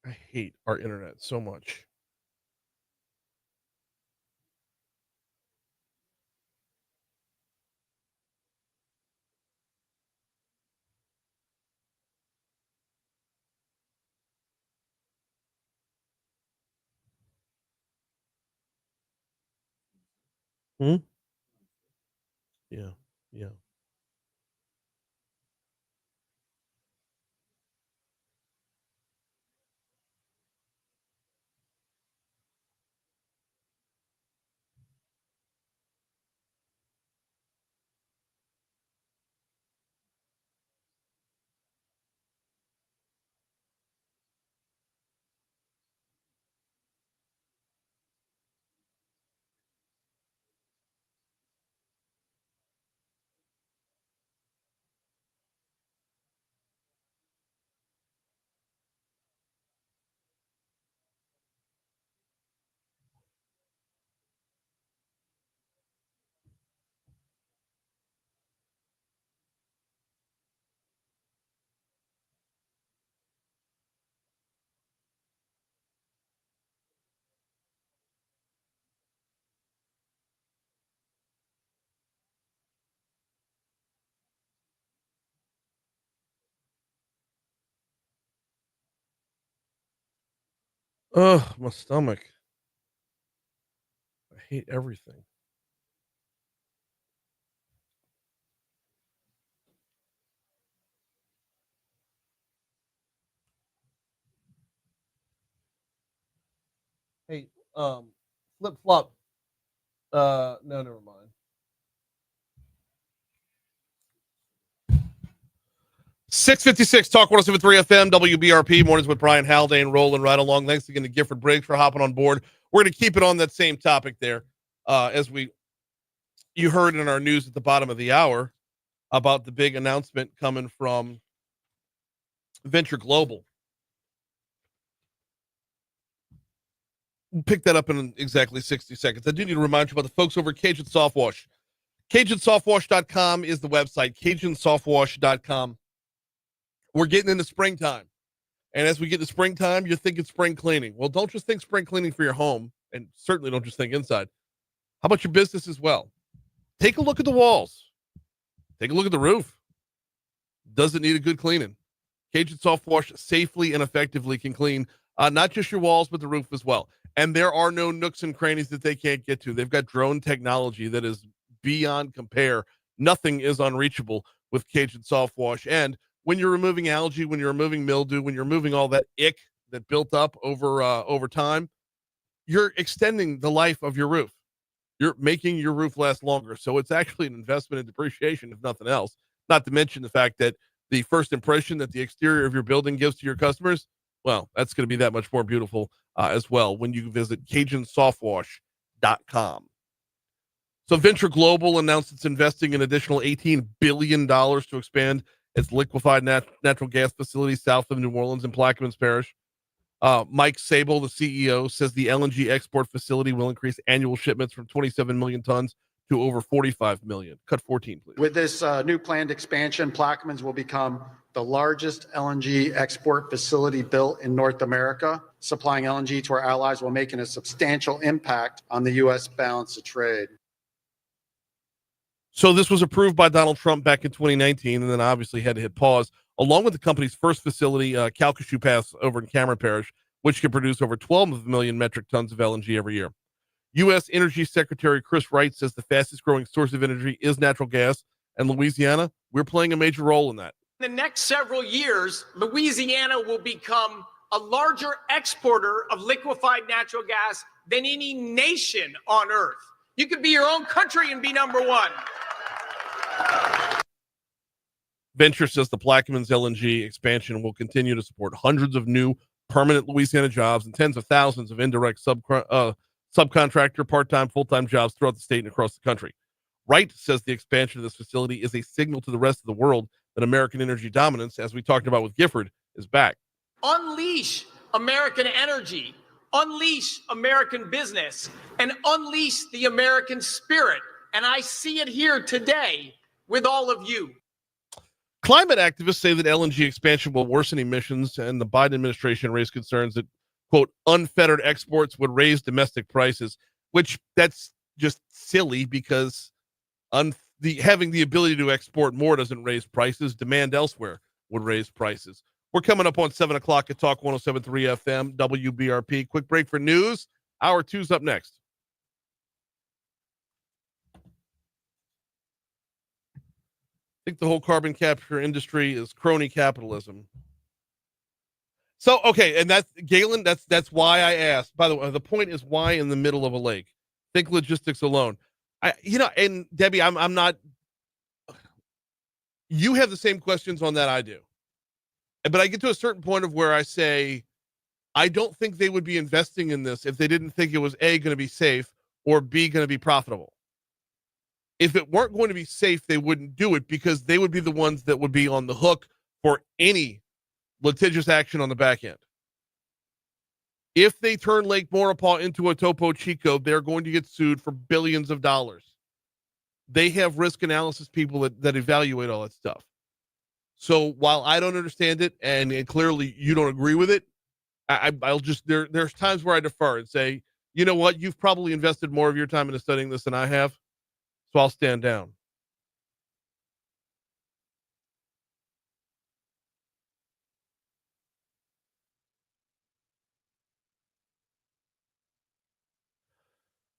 A: I hate our internet so much. Hmm? Yeah. Yeah. Ugh, my stomach. I hate everything. Hey, flip flop. No, never mind. 656 Talk 1073 FM, WBRP, mornings with Brian Haldane rolling right along. Thanks again to Gifford Briggs for hopping on board. We're going to keep it on that same topic there. As you heard in our news at the bottom of the hour about the big announcement coming from Venture Global. We'll pick that up in exactly 60 seconds. I do need to remind you about the folks over at Cajun Soft Wash. CajunSoftWash.com is the website. CajunSoftWash.com. We're getting into springtime. And as we get to springtime, you're thinking spring cleaning. Well, don't just think spring cleaning for your home, and certainly don't just think inside. How about your business as well? Take a look at the walls. Take a look at the roof. Does it need a good cleaning? Cajun Soft Wash safely and effectively can clean not just your walls, but the roof as well. And there are no nooks and crannies that they can't get to. They've got drone technology that is beyond compare. Nothing is unreachable with Cajun Soft Wash. And when you're removing algae, when you're removing mildew, when you're removing all that ick that built up over time, you're extending the life of your roof. You're making your roof last longer. So it's actually an investment in depreciation, if nothing else. Not to mention the fact that the first impression that the exterior of your building gives to your customers, well, that's going to be that much more beautiful as well when you visit CajunSoftWash.com. So Venture Global announced it's investing an additional $18 billion to expand its liquefied natural gas facility south of New Orleans in Plaquemines Parish. Mike Sable, the CEO, says the LNG export facility will increase annual shipments from 27 million tons to over 45 million. Cut 14, please.
G: With this new planned expansion, Plaquemines will become the largest LNG export facility built in North America. Supplying LNG to our allies while making a substantial impact on the U.S. balance of trade.
A: So this was approved by Donald Trump back in 2019, and then obviously had to hit pause, along with the company's first facility, Calcasieu Pass over in Cameron Parish, which can produce over 12 million metric tons of LNG every year. U.S. Energy Secretary Chris Wright says the fastest growing source of energy is natural gas, and Louisiana, we're playing a major role in that.
H: In the next several years, Louisiana will become a larger exporter of liquefied natural gas than any nation on earth. You could be your own country and be number one.
A: Venture says the Plaquemines LNG expansion will continue to support hundreds of new permanent Louisiana jobs and tens of thousands of indirect subcontractor, part-time, full-time jobs throughout the state and across the country. Wright says the expansion of this facility is a signal to the rest of the world that American energy dominance, as we talked about with Gifford, is back.
H: Unleash American energy, unleash American business, and unleash the American spirit. And I see it here today with all of you.
A: Climate activists say that LNG expansion will worsen emissions, and the Biden administration raised concerns that, quote, unfettered exports would raise domestic prices, which that's just silly because having the ability to export more doesn't raise prices. Demand elsewhere would raise prices. We're coming up on 7 o'clock at Talk 107.3 FM, WBRP. Quick break for news. Hour two's up next. I think the whole carbon capture industry is crony capitalism. So, okay, and that's Galen, that's why I asked. By the way, the point is why in the middle of a lake? Think logistics alone. And Debbie, I'm not, you have the same questions on that I do. But I get to a certain point of where I say, I don't think they would be investing in this if they didn't think it was A, going to be safe, or B, going to be profitable. If it weren't going to be safe, they wouldn't do it because they would be the ones that would be on the hook for any litigious action on the back end. If they turn Lake Maurepas into a Topo Chico, they're going to get sued for billions of dollars. They have risk analysis people that evaluate all that stuff. So while I don't understand it, and clearly you don't agree with it, I'll just, there's times where I defer and say, you know what, you've probably invested more of your time into studying this than I have, so I'll stand down.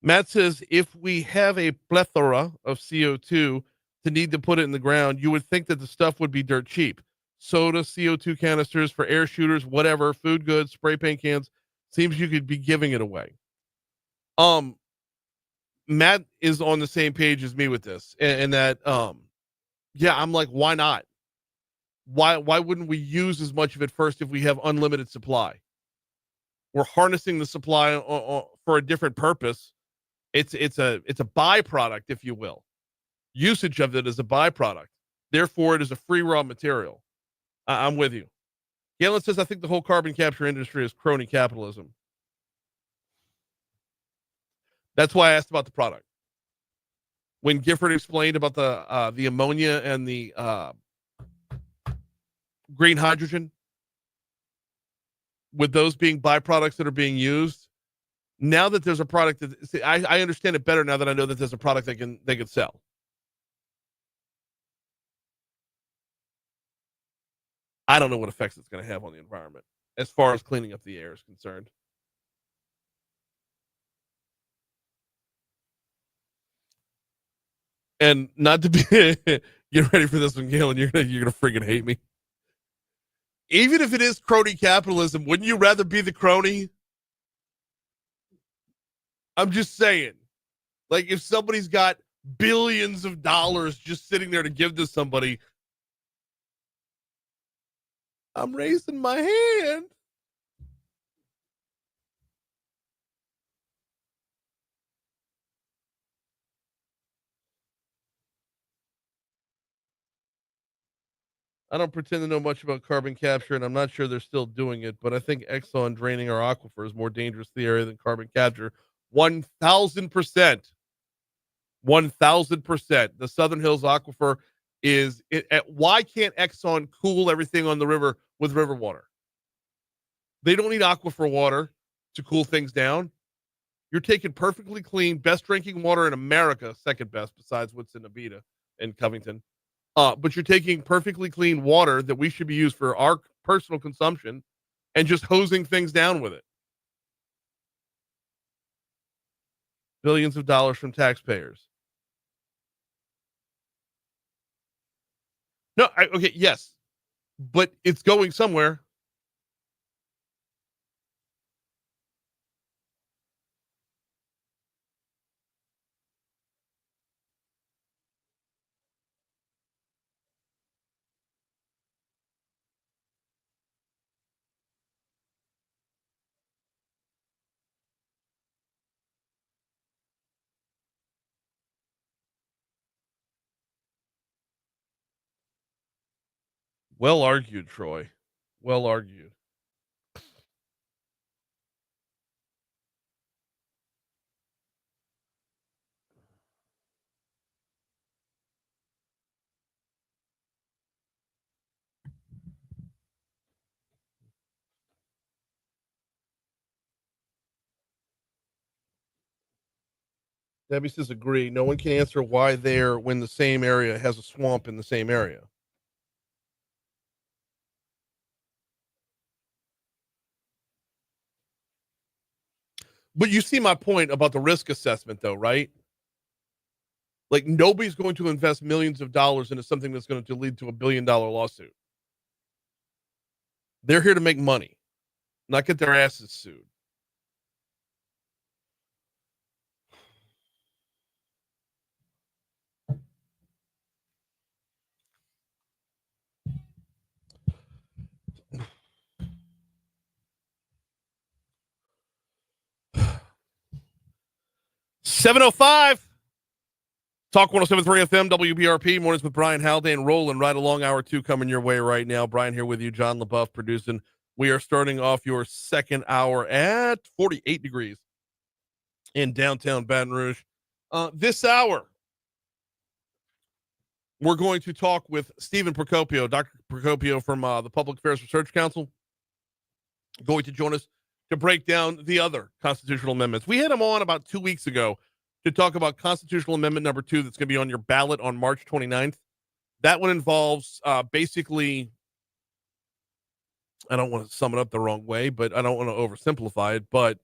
A: Matt says, if we have a plethora of CO2 to need to put it in the ground, you would think that the stuff would be dirt cheap. Soda, CO2 canisters for air shooters, whatever, food goods, spray paint cans. Seems you could be giving it away. Matt is on the same page as me with this, and that, yeah, I'm like, why not? Why wouldn't we use as much of it first if we have unlimited supply? We're harnessing the supply for a different purpose. It's a byproduct, if you will. Usage of it is a byproduct. Therefore, it is a free raw material. I'm with you. Galen says, I think the whole carbon capture industry is crony capitalism. That's why I asked about the product. When Gifford explained about the ammonia and the green hydrogen, with those being byproducts that are being used, now that there's a product that, see, I understand it better now that I know that there's a product they can sell. I don't know what effects it's going to have on the environment as far as cleaning up the air is concerned. And not to be, get ready for this one, Galen. You're gonna freaking hate me. Even if it is crony capitalism, wouldn't you rather be the crony? I'm just saying. Like, if somebody's got billions of dollars just sitting there to give to somebody, I'm raising my hand. I don't pretend to know much about carbon capture, and I'm not sure they're still doing it, but I think Exxon draining our aquifer is more dangerous to the area than carbon capture. 1,000%. 1,000%. The Southern Hills Aquifer is it. Why can't Exxon cool everything on the river with river water? They don't need aquifer water to cool things down. You're taking perfectly clean, best drinking water in America, second best besides what's in Abita and Covington. But you're taking perfectly clean water that we should be used for our personal consumption and just hosing things down with it. Billions of dollars from taxpayers. No, okay, yes, but it's going somewhere. Well argued, Troy. Well argued. Debbie says agree. No one can answer why there when the same area has a swamp in the same area. But you see my point about the risk assessment, though, right? Like, nobody's going to invest millions of dollars into something that's going to lead to $1 billion lawsuit. They're here to make money, not get their asses sued. $7:05. Talk 107.3 FM, WBRP, mornings with Brian Haldane, rolling right along hour 2 coming your way right now. Brian here with you, John LaBeouf producing. We are starting off your second hour at 48 degrees in downtown Baton Rouge. This hour, we're going to talk with Stephen Procopio, Dr. Procopio from the Public Affairs Research Council, going to join us to break down the other constitutional amendments. We had him on about 2 weeks ago to talk about constitutional amendment number 2 that's going to be on your ballot on March 29th. That one involves basically, I don't want to sum it up the wrong way, but I don't want to oversimplify it, but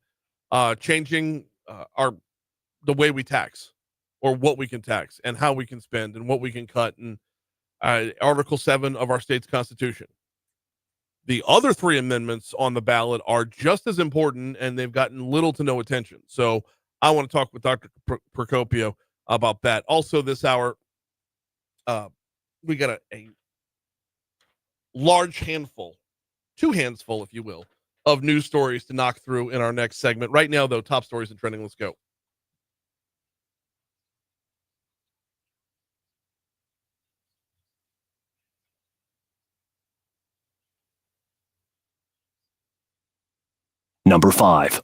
A: changing the way we tax, or what we can tax and how we can spend and what we can cut, and Article 7 of our state's constitution. The other 3 amendments on the ballot are just as important, and they've gotten little to no attention. So I want to talk with Dr. Procopio about that. Also this hour, we got a large handful, 2 hands full, if you will, of news stories to knock through in our next segment. Right now, though, top stories and trending. Let's go.
B: Number 5.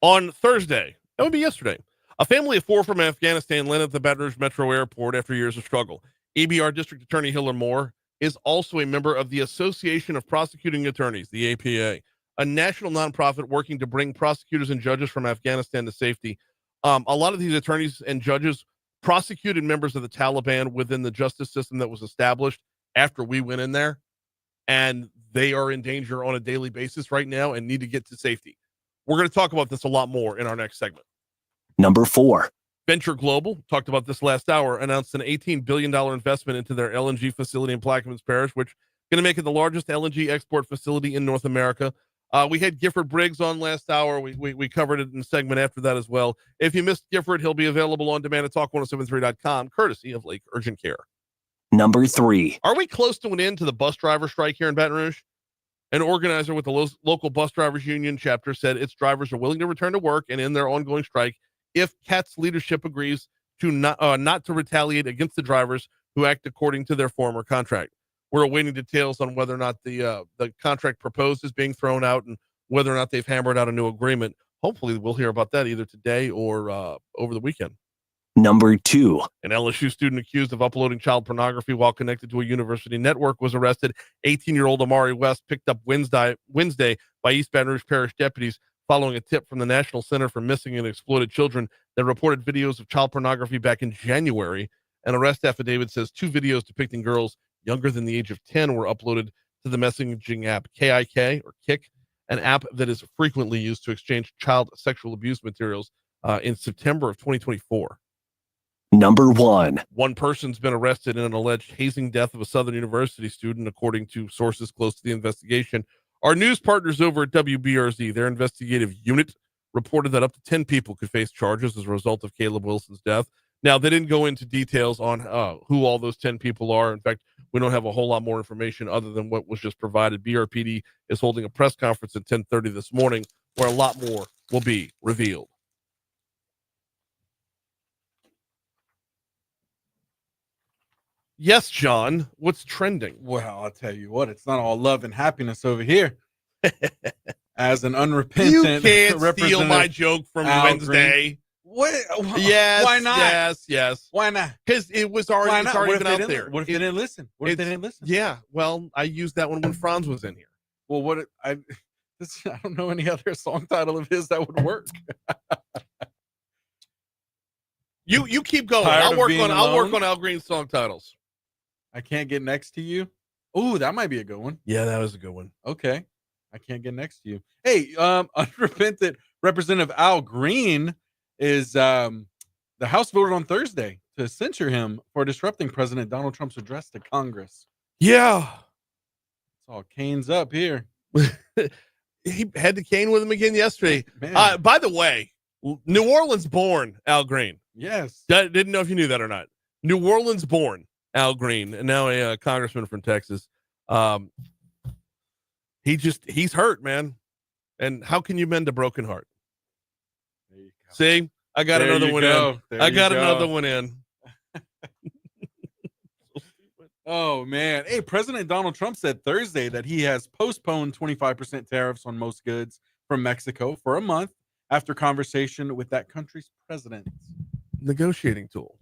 A: On Thursday, that would be yesterday, a family of 4 from Afghanistan landed at the Baton Rouge Metro Airport after years of struggle. ABR District Attorney Hiller Moore is also a member of the Association of Prosecuting Attorneys, the APA, a national nonprofit working to bring prosecutors and judges from Afghanistan to safety. A lot of these attorneys and judges prosecuted members of the Taliban within the justice system that was established after we went in there, and they are in danger on a daily basis right now and need to get to safety. We're going to talk about this a lot more in our next segment.
B: Number 4.
A: Venture Global, talked about this last hour, announced an $18 billion investment into their LNG facility in Plaquemines Parish, which is going to make it the largest LNG export facility in North America. We had Gifford Briggs on last hour. We covered it in the segment after that as well. If you missed Gifford, he'll be available on demand at talk1073.com, courtesy of Lake Urgent Care.
B: Number 3.
A: Are we close to an end to the bus driver strike here in Baton Rouge? An organizer with the local bus drivers union chapter said its drivers are willing to return to work and in their ongoing strike if CAT's leadership agrees to not to retaliate against the drivers who act according to their former contract. We're awaiting details on whether or not the contract proposed is being thrown out and whether or not they've hammered out a new agreement. Hopefully we'll hear about that either today or over the weekend.
B: Number 2.
A: An LSU student accused of uploading child pornography while connected to a university network was arrested. 18-year-old Amari West picked up Wednesday by East Baton Rouge Parish deputies following a tip from the National Center for Missing and Exploited Children that reported videos of child pornography back in January. An arrest affidavit says 2 videos depicting girls younger than the age of 10 were uploaded to the messaging app KIK, or Kik, an app that is frequently used to exchange child sexual abuse materials, in September of 2024.
B: Number 1.
A: One person's been arrested in an alleged hazing death of a Southern University student, according to sources close to the investigation. Our news partners over at WBRZ, their investigative unit, reported that up to 10 people could face charges as a result of Caleb Wilson's death. Now, they didn't go into details on who all those 10 people are. In fact, we don't have a whole lot more information other than what was just provided. BRPD is holding a press conference at 10:30 this morning where a lot more will be revealed. Yes, John, what's trending?
C: Well, I'll tell you what, it's not all love and happiness over here. As an
A: You
C: unrepentant
A: can't steal my joke from
C: Al
A: Wednesday.
C: What?
A: Yes.
C: Why not?
A: Yes.
C: Why not?
A: Because it was already,
C: Why not?
A: it's already
C: What if
A: been
C: they
A: out
C: didn't-
A: there.
C: What if they didn't listen? What if they didn't listen?
A: Yeah, well, I used that one when Franz was in here.
C: Well, I don't know any other song title of his that would work.
A: You keep going.
C: Tired
A: I'll
C: of
A: work
C: being
A: on
C: alone?
A: Al Green's song titles.
C: I Can't Get Next to You. Oh, that might be a good one.
A: Yeah, that was a good one.
C: Okay. I Can't Get Next to You. Hey, unrepentant Representative Al Green is the House voted on Thursday to censure him for disrupting President Donald Trump's address to Congress.
A: Yeah.
C: It's all canes up here.
A: He had the cane with him again yesterday.
C: Man.
A: By the way, New Orleans born Al Green.
C: Yes.
A: Didn't know if you knew that or not. New Orleans born Al Green, and now a congressman from Texas. He's hurt, man. And how can you mend a broken heart?
C: There you go.
A: See, I got
C: There
A: another
C: you
A: one
C: go.
A: in.
C: There
A: I
C: you
A: got
C: go.
A: another one in.
C: Oh, man. Hey, President Donald Trump said Thursday that he has postponed 25% tariffs on most goods from Mexico for a month after conversation with that country's president.
A: Negotiating tool.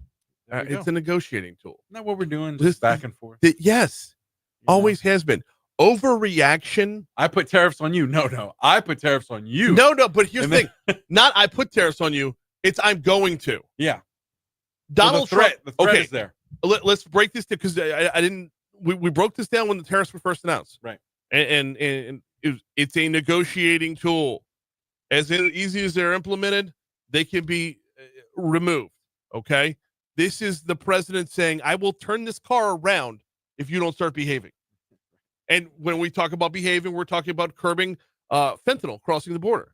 C: There we
A: It's
C: go.
A: a negotiating tool.
C: Isn't that what we're doing?
A: This-
C: Just back and forth.
A: Yes,
C: You know?
A: always has been. Overreaction.
C: I put tariffs on you. No. I put tariffs on you.
A: No, but here's
C: And
A: the thing. Not I put tariffs on you. It's I'm going to.
C: Yeah.
A: Donald
C: So the threat,
A: Trump.
C: The threat
A: Okay,
C: is there.
A: let's break this down because I didn't. We broke this down when the tariffs were first announced.
C: Right.
A: And it's a negotiating tool. As easy as they're implemented, they can be removed. Okay. This is the president saying, I will turn this car around if you don't start behaving. And when we talk about behaving, we're talking about curbing fentanyl crossing the border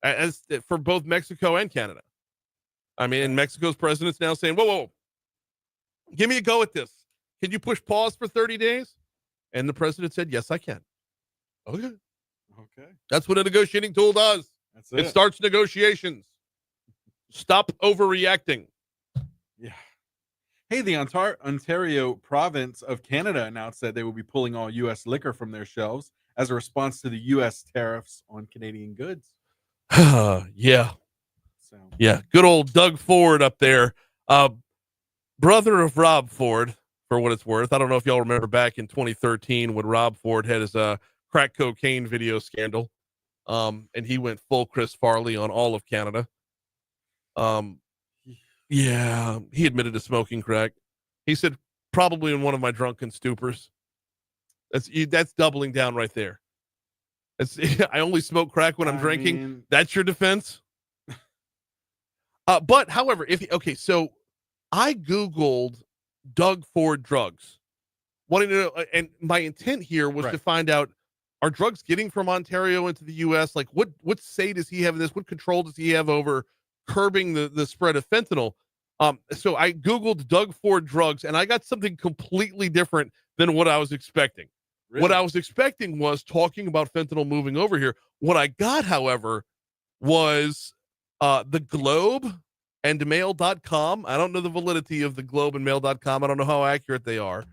A: as for both Mexico and Canada. I mean, and Mexico's president's now saying, whoa, give me a go at this. Can you push pause for 30 days? And the president said, yes, I can. Okay. That's what a negotiating tool does.
C: That's
A: It starts negotiations. Stop overreacting.
C: Yeah. Hey, the Ontario province of Canada announced that they will be pulling all U.S. liquor from their shelves as a response to the U.S. tariffs on Canadian goods.
A: Yeah.
C: So
A: Yeah. Good old Doug Ford up there. Brother of Rob Ford, for what it's worth. I don't know if y'all remember back in 2013 when Rob Ford had his crack cocaine video scandal. And he went full Chris Farley on all of Canada. Yeah, he admitted to smoking crack. He said, probably in one of my drunken stupors. That's doubling down right there. I only smoke crack when I'm drinking. That's your defense. But however, so I Googled Doug Ford drugs, wanting to know, and my intent here was to find out, are drugs getting from Ontario into the U.S.? Like, what say does he have in this? What control does he have over curbing the spread of fentanyl? So I Googled Doug Ford drugs, and I got something completely different than what I was expecting.
C: Really?
A: What I was expecting was talking about fentanyl moving over here. What I got, however, was the Globe and Mail.com. I don't know the validity of the Globe and Mail.com. I don't know how accurate they are.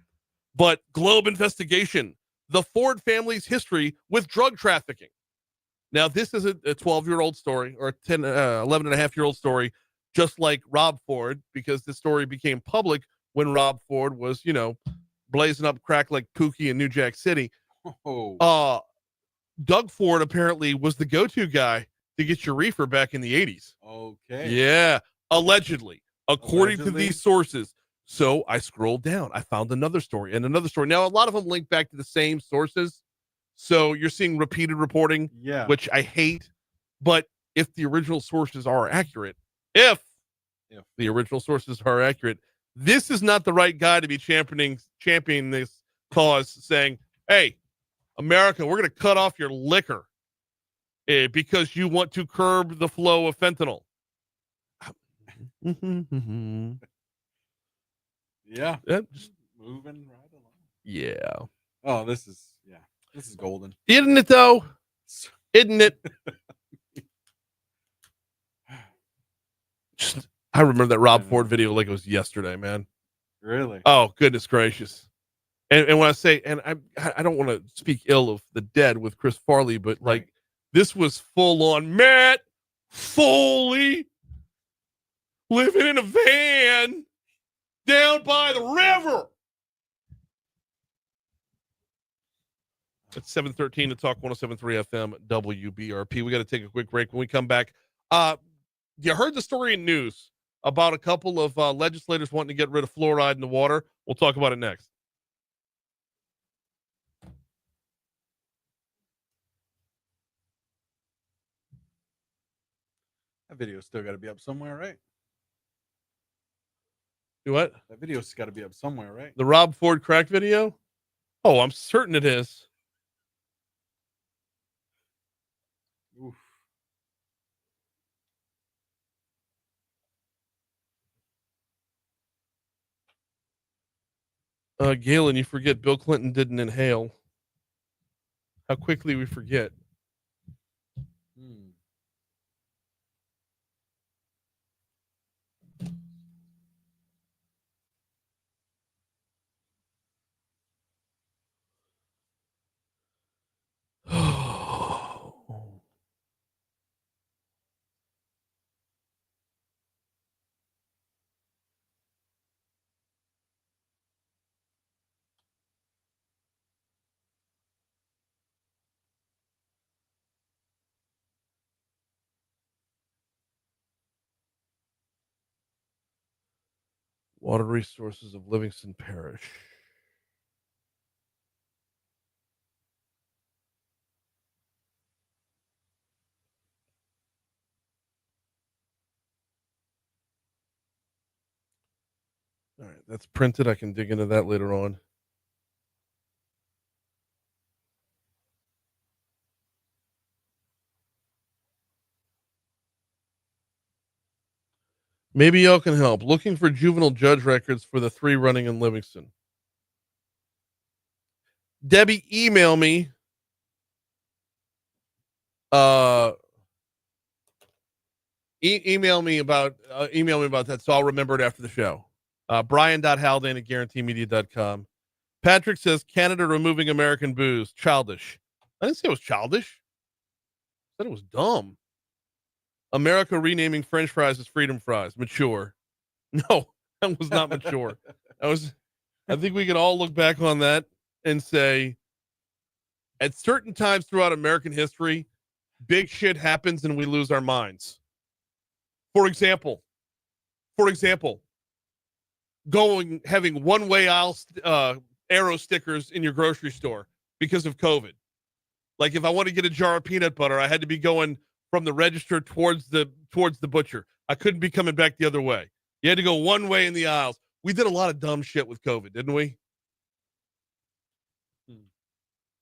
A: But Globe investigation, the Ford family's history with drug trafficking. Now, this is a 12-year-old story or a 11 and a half-year-old story, just like Rob Ford, because the story became public when Rob Ford was, blazing up crack like Pookie in New Jack City.
C: Oh.
A: Doug Ford apparently was the go-to guy to get your reefer back in the 80s.
C: Okay.
A: Yeah, allegedly, according to
C: Allegedly?
A: these sources. So I scrolled down. I found another story and another story. Now, a lot of them link back to the same sources. So you're seeing repeated reporting,
C: Yeah.
A: which I hate. But if the original sources are accurate, if the original sources are accurate, this is not the right guy to be championing this cause, saying, hey, America, we're going to cut off your liquor because you want to curb the flow of fentanyl.
C: Yeah.
A: Just
C: Moving right along.
A: Yeah.
C: Oh, this is golden.
A: Isn't it, though? Isn't it? I remember that Rob Ford video like it was yesterday, man.
C: Really?
A: Oh, goodness gracious. And when I say, and I don't want to speak ill of the dead with Chris Farley, but like this was full on Matt Foley living in a van down by the river. It's 7:13 to talk 107.3 FM WBRP. We got to take a quick break. When we come back, you heard the story in news about a couple of legislators wanting to get rid of fluoride in the water. We'll talk about it next.
C: That video's still got to be up somewhere, right?
A: Do what?
C: That video's got to be up somewhere, right?
A: The Rob Ford crack video? Oh, I'm certain it is.
C: Oof.
A: Galen, you forget Bill Clinton didn't inhale. How quickly we forget. Water resources of Livingston Parish. All right, that's printed. I can dig into that later on. Maybe y'all can help. Looking for juvenile judge records for the 3 running in Livingston. Debbie, email me. Email me about that, so I'll remember it after the show. Brian.Haldane@guaranteemedia.com. Patrick says Canada removing American booze. Childish. I didn't say it was childish. I said it was dumb. America renaming French fries as freedom fries. Mature. No, that was not mature. I think we can all look back on that and say, at certain times throughout American history, big shit happens and we lose our minds. For example, having one-way aisle arrow stickers in your grocery store because of COVID. Like if I want to get a jar of peanut butter, I had to be going from the register towards the butcher. I couldn't be coming back the other way. You had to go one way in the aisles. We did a lot of dumb shit with COVID, didn't we?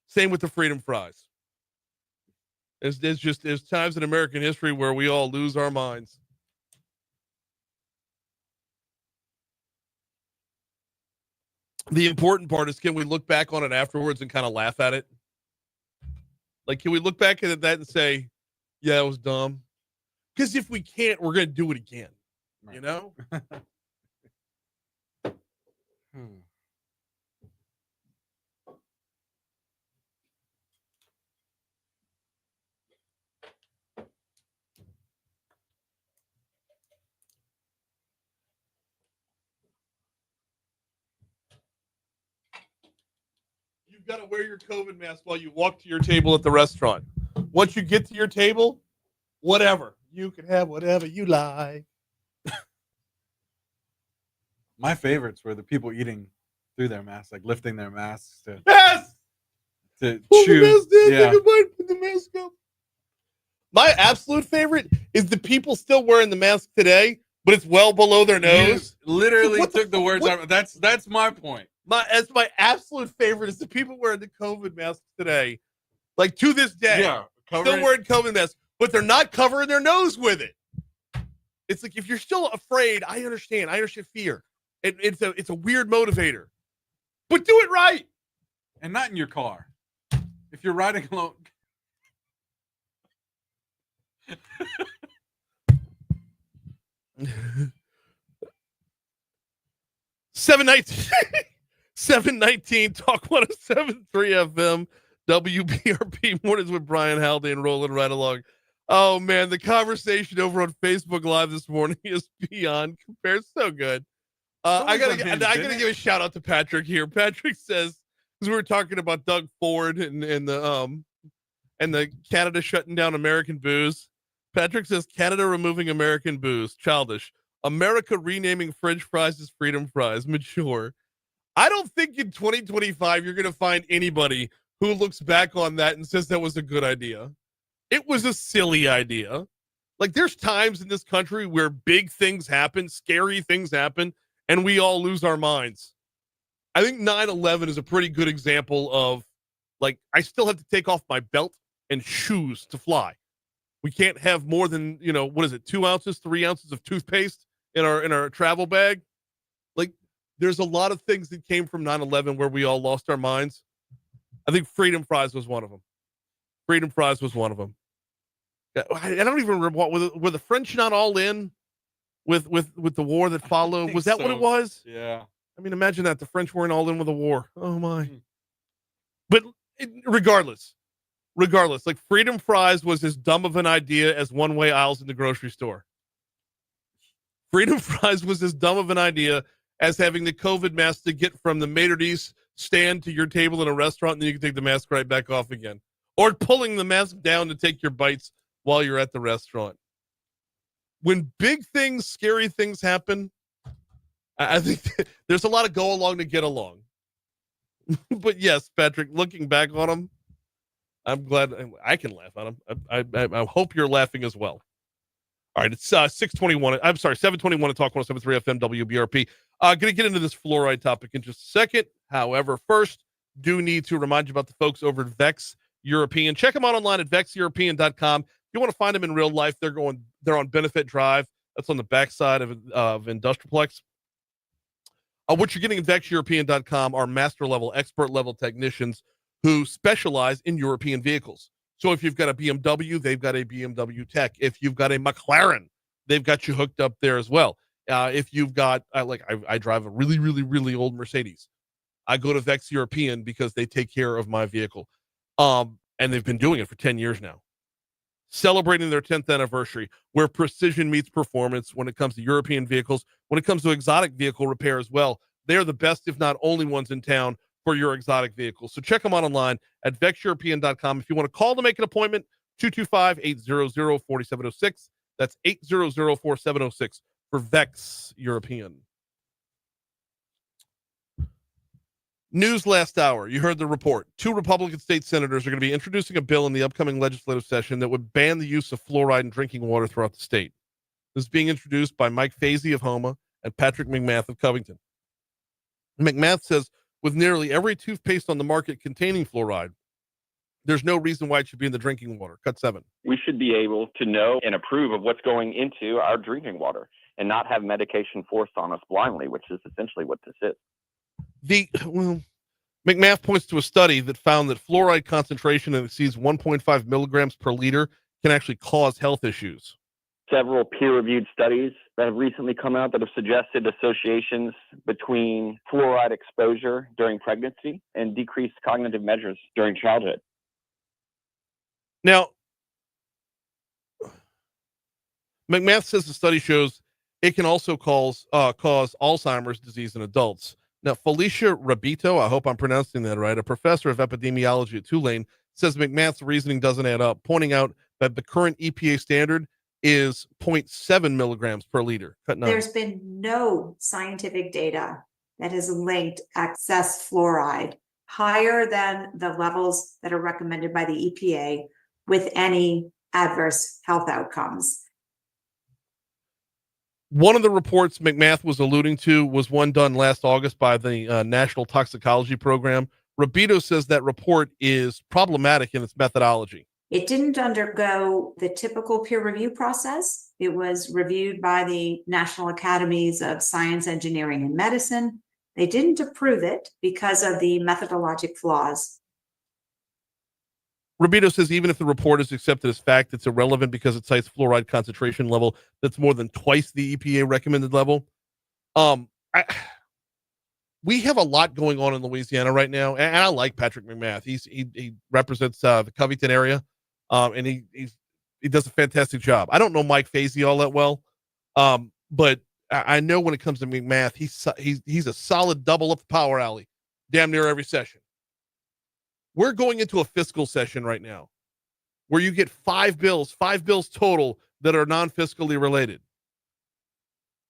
A: Same with the freedom fries. There's times in American history where we all lose our minds. The important part is, can we look back on it afterwards and kind of laugh at it? Like, can we look back at that and say, yeah, it was dumb? Because if we can't, we're going to do it again. Right. You know? You've got to wear your COVID mask while you walk to your table at the restaurant. Once you get to your table, whatever. You can have whatever you like.
C: My favorites were the people eating through their masks, like lifting their masks to
A: chew.
C: Yeah.
A: Put the mask up. My absolute favorite is the people still wearing the mask today, but it's well below their nose.
C: You literally took the words out. That's my point.
A: That's my absolute favorite is the people wearing the COVID masks today. Like to this day.
C: Yeah.
A: Still wearing COVID masks, but they're not covering their nose with it. It's like, if you're still afraid, I understand fear. It's a weird motivator, but do it right.
C: And not in your car. If you're riding alone.
A: 719 Talk 107.3 FM WBRP Mornings with Brian Haldane rolling right along. Oh man, the conversation over on Facebook Live this morning is beyond compare. So good. I gotta give a shout out to Patrick here. Patrick says, because we were talking about Doug Ford and the Canada shutting down American booze. Patrick says Canada removing American booze. Childish. America renaming French fries as freedom fries. Mature. I don't think in 2025 you're going to find anybody who looks back on that and says that was a good idea. It was a silly idea. Like, there's times in this country where big things happen, scary things happen, and we all lose our minds. I think 9/11 is a pretty good example of, like, I still have to take off my belt and shoes to fly. We can't have more than, 2 ounces, 3 ounces of toothpaste in our travel bag. Like, there's a lot of things that came from 9/11 where we all lost our minds. I think freedom fries was one of them. Freedom fries was one of them. I don't even remember were the French not all in with the war that followed. Was that what it was?
C: Yeah.
A: I mean, imagine that the French weren't all in with a war. Oh my! But regardless, like, freedom fries was as dumb of an idea as one-way aisles in the grocery store. Freedom fries was as dumb of an idea as having the COVID mask to get from the maitre d's stand to your table in a restaurant, and then you can take the mask right back off again, or pulling the mask down to take your bites while you're at the restaurant. When big things, scary things happen, I think there's a lot of go along to get along. But yes, Patrick, looking back on them, I'm glad I can laugh at them. I hope you're laughing as well. All right, it's 721 at Talk 107.3 FM WBRP. Going to get into this fluoride topic in just a second. However, first, do need to remind you about the folks over at Vex European. Check them out online at vexeuropean.com. If you want to find them in real life, they're on Benefit Drive. That's on the backside of Industrialplex. What you're getting at vexeuropean.com are master level, expert level technicians who specialize in European vehicles. So if you've got a BMW, they've got a BMW tech. If you've got a McLaren, they've got you hooked up there as well. If you've got, I drive a really, really, really old Mercedes. I go to Vex European because they take care of my vehicle. And they've been doing it for 10 years now. Celebrating their 10th anniversary, where precision meets performance when it comes to European vehicles, when it comes to exotic vehicle repair as well. They're the best, if not only ones in town for your exotic vehicles. So check them out online at vexeuropean.com. If you want to call to make an appointment, 225-800-4706. That's 800-4706 for Vex European. News last hour. You heard the report. 2 Republican state senators are going to be introducing a bill in the upcoming legislative session that would ban the use of fluoride in drinking water throughout the state. This is being introduced by Mike Fazee of Homa and Patrick McMath of Covington. McMath says, with nearly every toothpaste on the market containing fluoride, there's no reason why it should be in the drinking water. Cut 7.
I: We should be able to know and approve of what's going into our drinking water and not have medication forced on us blindly, which is essentially what this is.
A: McMath points to a study that found that fluoride concentration that exceeds 1.5 milligrams per liter can actually cause health issues.
I: Several peer-reviewed studies that have recently come out that have suggested associations between fluoride exposure during pregnancy and decreased cognitive measures during childhood.
A: Now, McMath says the study shows it can also cause Alzheimer's disease in adults. Now, Felicia Rabito, I hope I'm pronouncing that right, a professor of epidemiology at Tulane, says McMath's reasoning doesn't add up, pointing out that the current EPA standard is 0.7 milligrams per liter. Cut 9.
J: There's been no scientific data that has linked excess fluoride higher than the levels that are recommended by the EPA with any adverse health outcomes.
A: One of the reports McMath was alluding to was one done last August by the National Toxicology Program. Rabito says that report is problematic in its methodology.
J: It didn't undergo the typical peer review process. It was reviewed by the National Academies of Science, Engineering, and Medicine. They didn't approve it because of the methodologic flaws.
A: Rabito says even if the report is accepted as fact, it's irrelevant because it cites fluoride concentration level that's more than twice the EPA recommended level. We have a lot going on in Louisiana right now, and I like Patrick McMath. He represents the Covington area, and he does a fantastic job. I don't know Mike Fazee all that well, but I know when it comes to McMath, he's a solid double up the power alley, damn near every session. We're going into a fiscal session right now where you get 5 bills total that are non-fiscally related.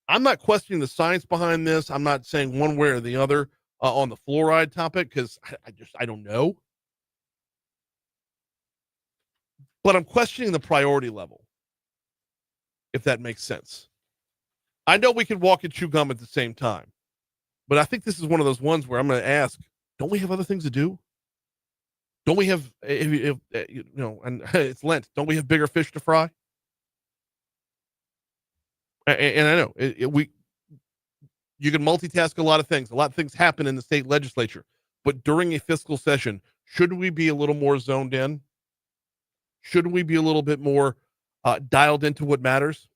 A: I'm not questioning the science behind this. I'm not saying one way or the other on the fluoride topic because I don't know. But I'm questioning the priority level, if that makes sense. I know we can walk and chew gum at the same time, but I think this is one of those ones where I'm going to ask, don't we have other things to do? Don't we have, and it's Lent, don't we have bigger fish to fry? And I know you can multitask a lot of things. A lot of things happen in the state legislature, but during a fiscal session, shouldn't we be a little more zoned in? Shouldn't we be a little bit more dialed into what matters?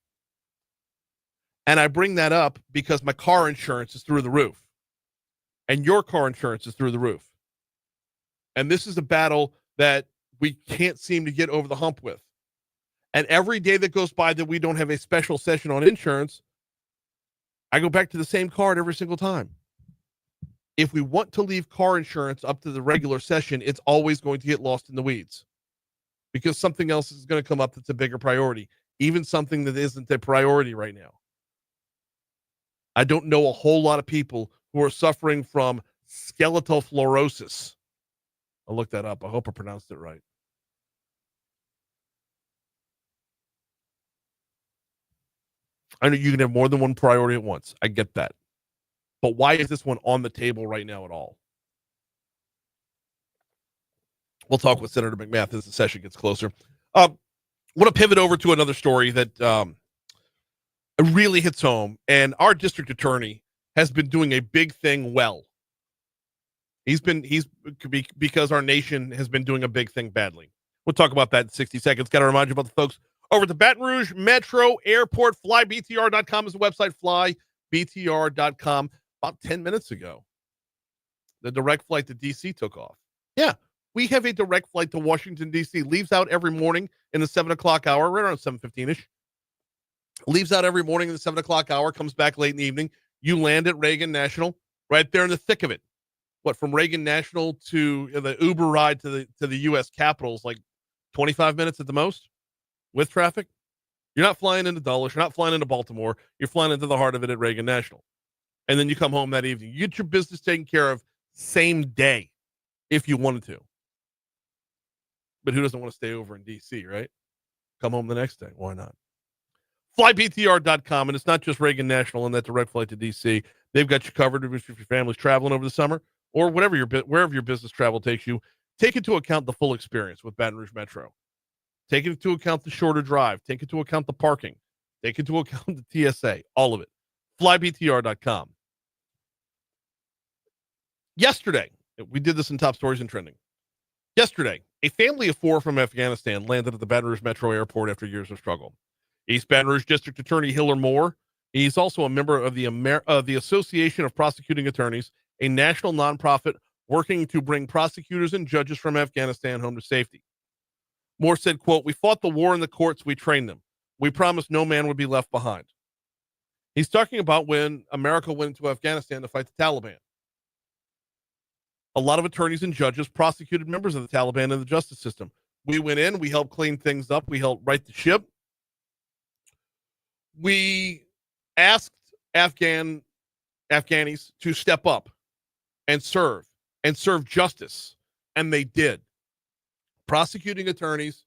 A: And I bring that up because my car insurance is through the roof, and your car insurance is through the roof. And this is a battle that we can't seem to get over the hump with. And every day that goes by that we don't have a special session on insurance, I go back to the same card every single time. If we want to leave car insurance up to the regular session, it's always going to get lost in the weeds because something else is going to come up that's a bigger priority, even something that isn't a priority right now. I don't know a whole lot of people who are suffering from skeletal fluorosis. I'll look that up. I hope I pronounced it right. I know you can have more than one priority at once. I get that. But why is this one on the table right now at all? We'll talk with Senator McMath as the session gets closer. I want to pivot over to another story that really hits home. And our district attorney has been doing a big thing well. Because our nation has been doing a big thing badly. We'll talk about that in 60 seconds. Got to remind you about the folks over at the Baton Rouge Metro Airport. FlyBTR.com is the website. FlyBTR.com. About 10 minutes ago, the direct flight to D.C. took off. Yeah, we have a direct flight to Washington, D.C. Leaves out every morning in the 7 o'clock hour, right around 7:15-ish. Leaves out every morning in the 7 o'clock hour, comes back late in the evening. You land at Reagan National, right there in the thick of it. From Reagan National to the Uber ride to the U.S. Capitol is like 25 minutes at the most with traffic. You're not flying into Dulles. You're not flying into Baltimore. You're flying into the heart of it at Reagan National. And then you come home that evening. You get your business taken care of same day if you wanted to. But who doesn't want to stay over in D.C., right? Come home the next day. Why not? FlyBTR.com. And it's not just Reagan National and that direct flight to D.C. They've got you covered if your family's traveling over the summer or wherever your business travel takes you. Take into account the full experience with Baton Rouge Metro. Take into account the shorter drive. Take into account the parking. Take into account the TSA. All of it. FlyBTR.com. Yesterday, we did this in Top Stories and Trending. Yesterday, a family of 4 from Afghanistan landed at the Baton Rouge Metro Airport after years of struggle. East Baton Rouge District Attorney Hiller Moore, he's also a member of the Association of Prosecuting Attorneys, a national nonprofit working to bring prosecutors and judges from Afghanistan home to safety. Moore said, quote, "We fought the war in the courts. We trained them. We promised no man would be left behind." He's talking about when America went into Afghanistan to fight the Taliban. A lot of attorneys and judges prosecuted members of the Taliban in the justice system. We went in, we helped clean things up, we helped right the ship. We asked Afghanis to step up and serve justice, and they did. Prosecuting attorneys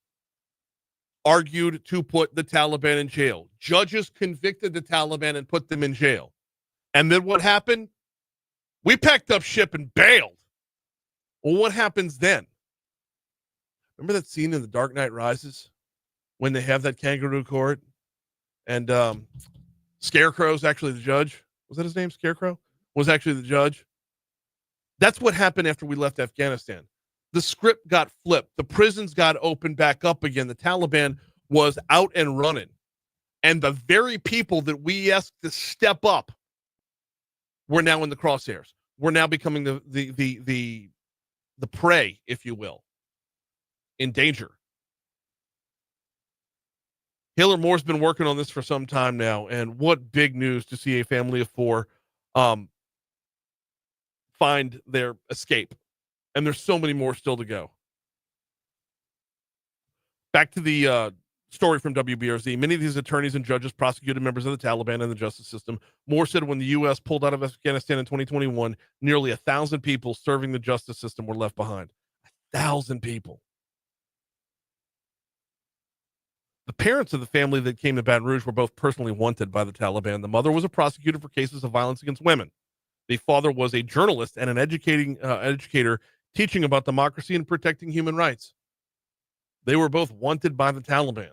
A: argued to put the Taliban in jail. Judges convicted the Taliban and put them in jail. And then what happened? We packed up ship and bailed. Well, what happens then? Remember that scene in The Dark Knight Rises when they have that kangaroo court and Scarecrow's actually the judge? Was that his name? Scarecrow was actually the judge. That's what happened after we left Afghanistan. The script got flipped. The prisons got opened back up again. The Taliban was out and running. And the very people that we asked to step up were now in the crosshairs. We're now becoming the prey, if you will, in danger. Hiller Moore's been working on this for some time now, and what big news to see a family of 4 find their escape. And there's so many more still to go. Back to the Story from WBRZ. Many of these attorneys and judges prosecuted members of the Taliban and the justice system. Moore said when the U.S. pulled out of Afghanistan in 2021, nearly 1,000 people serving the justice system were left behind. 1,000 people. The parents of the family that came to Baton Rouge were both personally wanted by the Taliban. The mother was a prosecutor for cases of violence against women. The father was a journalist and an educator teaching about democracy and protecting human rights. They were both wanted by the Taliban.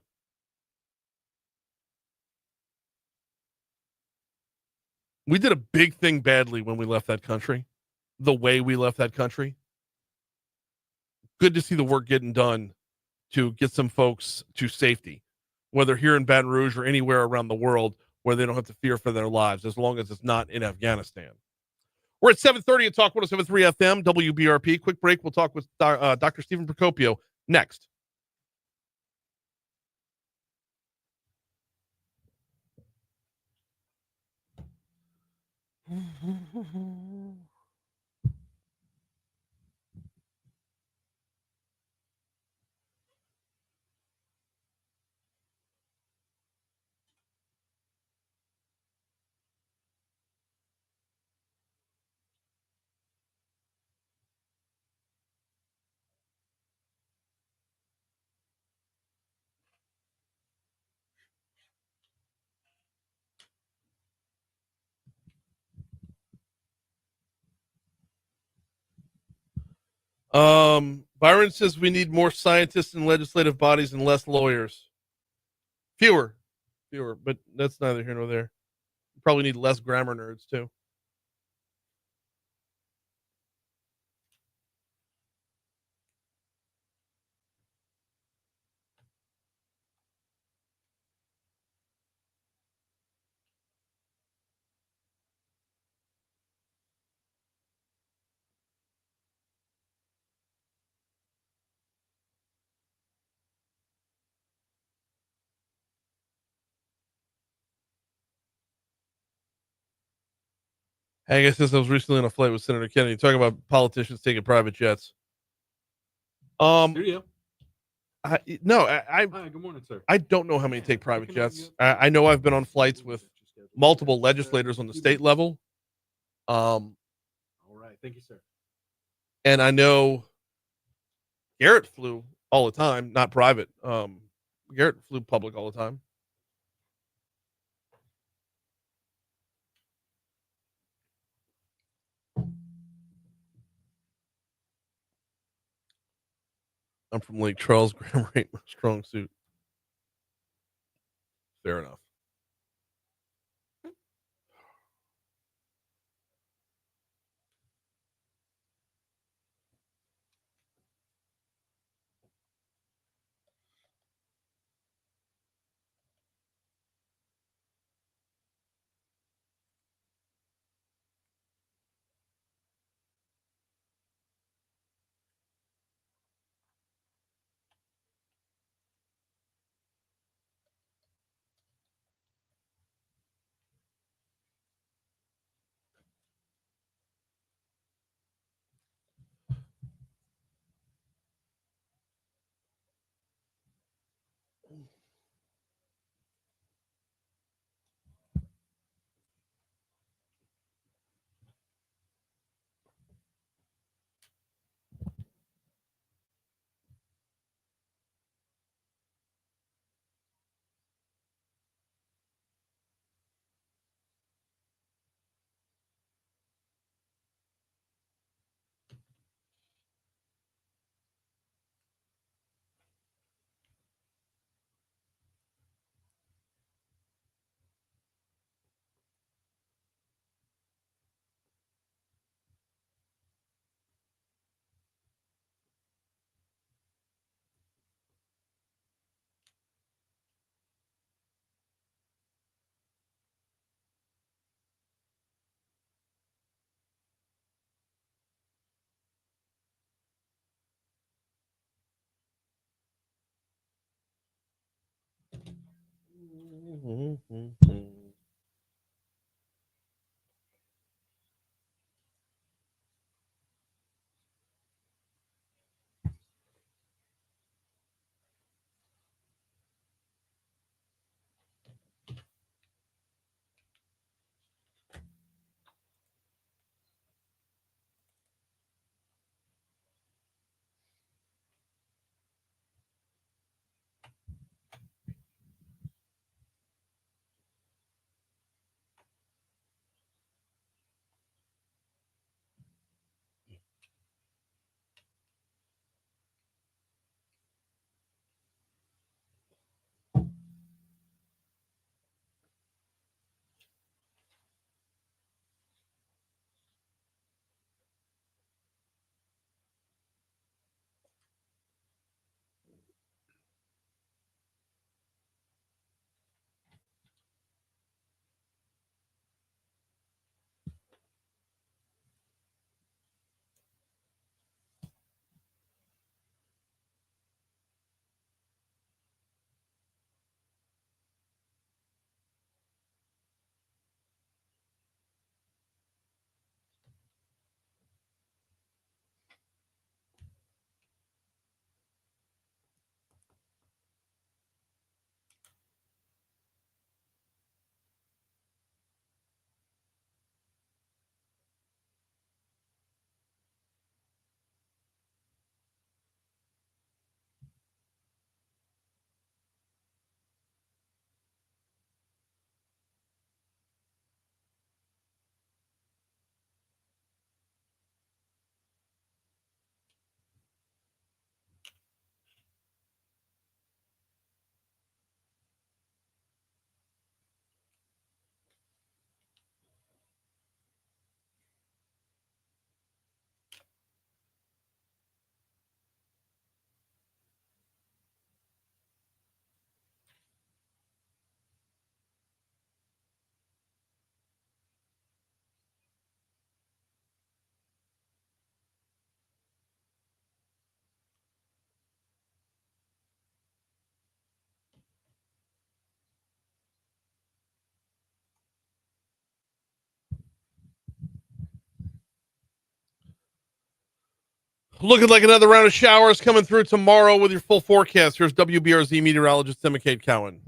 A: We did a big thing badly when we left that country, the way we left that country. Good to see the work getting done to get some folks to safety, whether here in Baton Rouge or anywhere around the world where they don't have to fear for their lives, as long as it's not in Afghanistan. We're at 7:30 at Talk 107.3 FM, WBRP. Quick break. We'll talk with Dr. Stephen Procopio next. Byron says we need more scientists in legislative bodies and less lawyers. Fewer, but that's neither here nor there. You probably need less grammar nerds too. I guess this I was recently on a flight with Senator Kennedy talking about politicians taking private jets.
C: Studio.
A: Hi, good
C: morning, sir.
A: I don't know how many take private jets. I know I've been on flights with multiple legislators on the state level.
C: All right. Thank you, sir.
A: And I know Garrett flew all the time, not private. Garrett flew public all the time. I'm from Lake Charles. Grammar ain't my strong suit. Fair enough. Looking like another round of showers coming through tomorrow with your full forecast. Here's WBRZ meteorologist Emma Kate Cowan.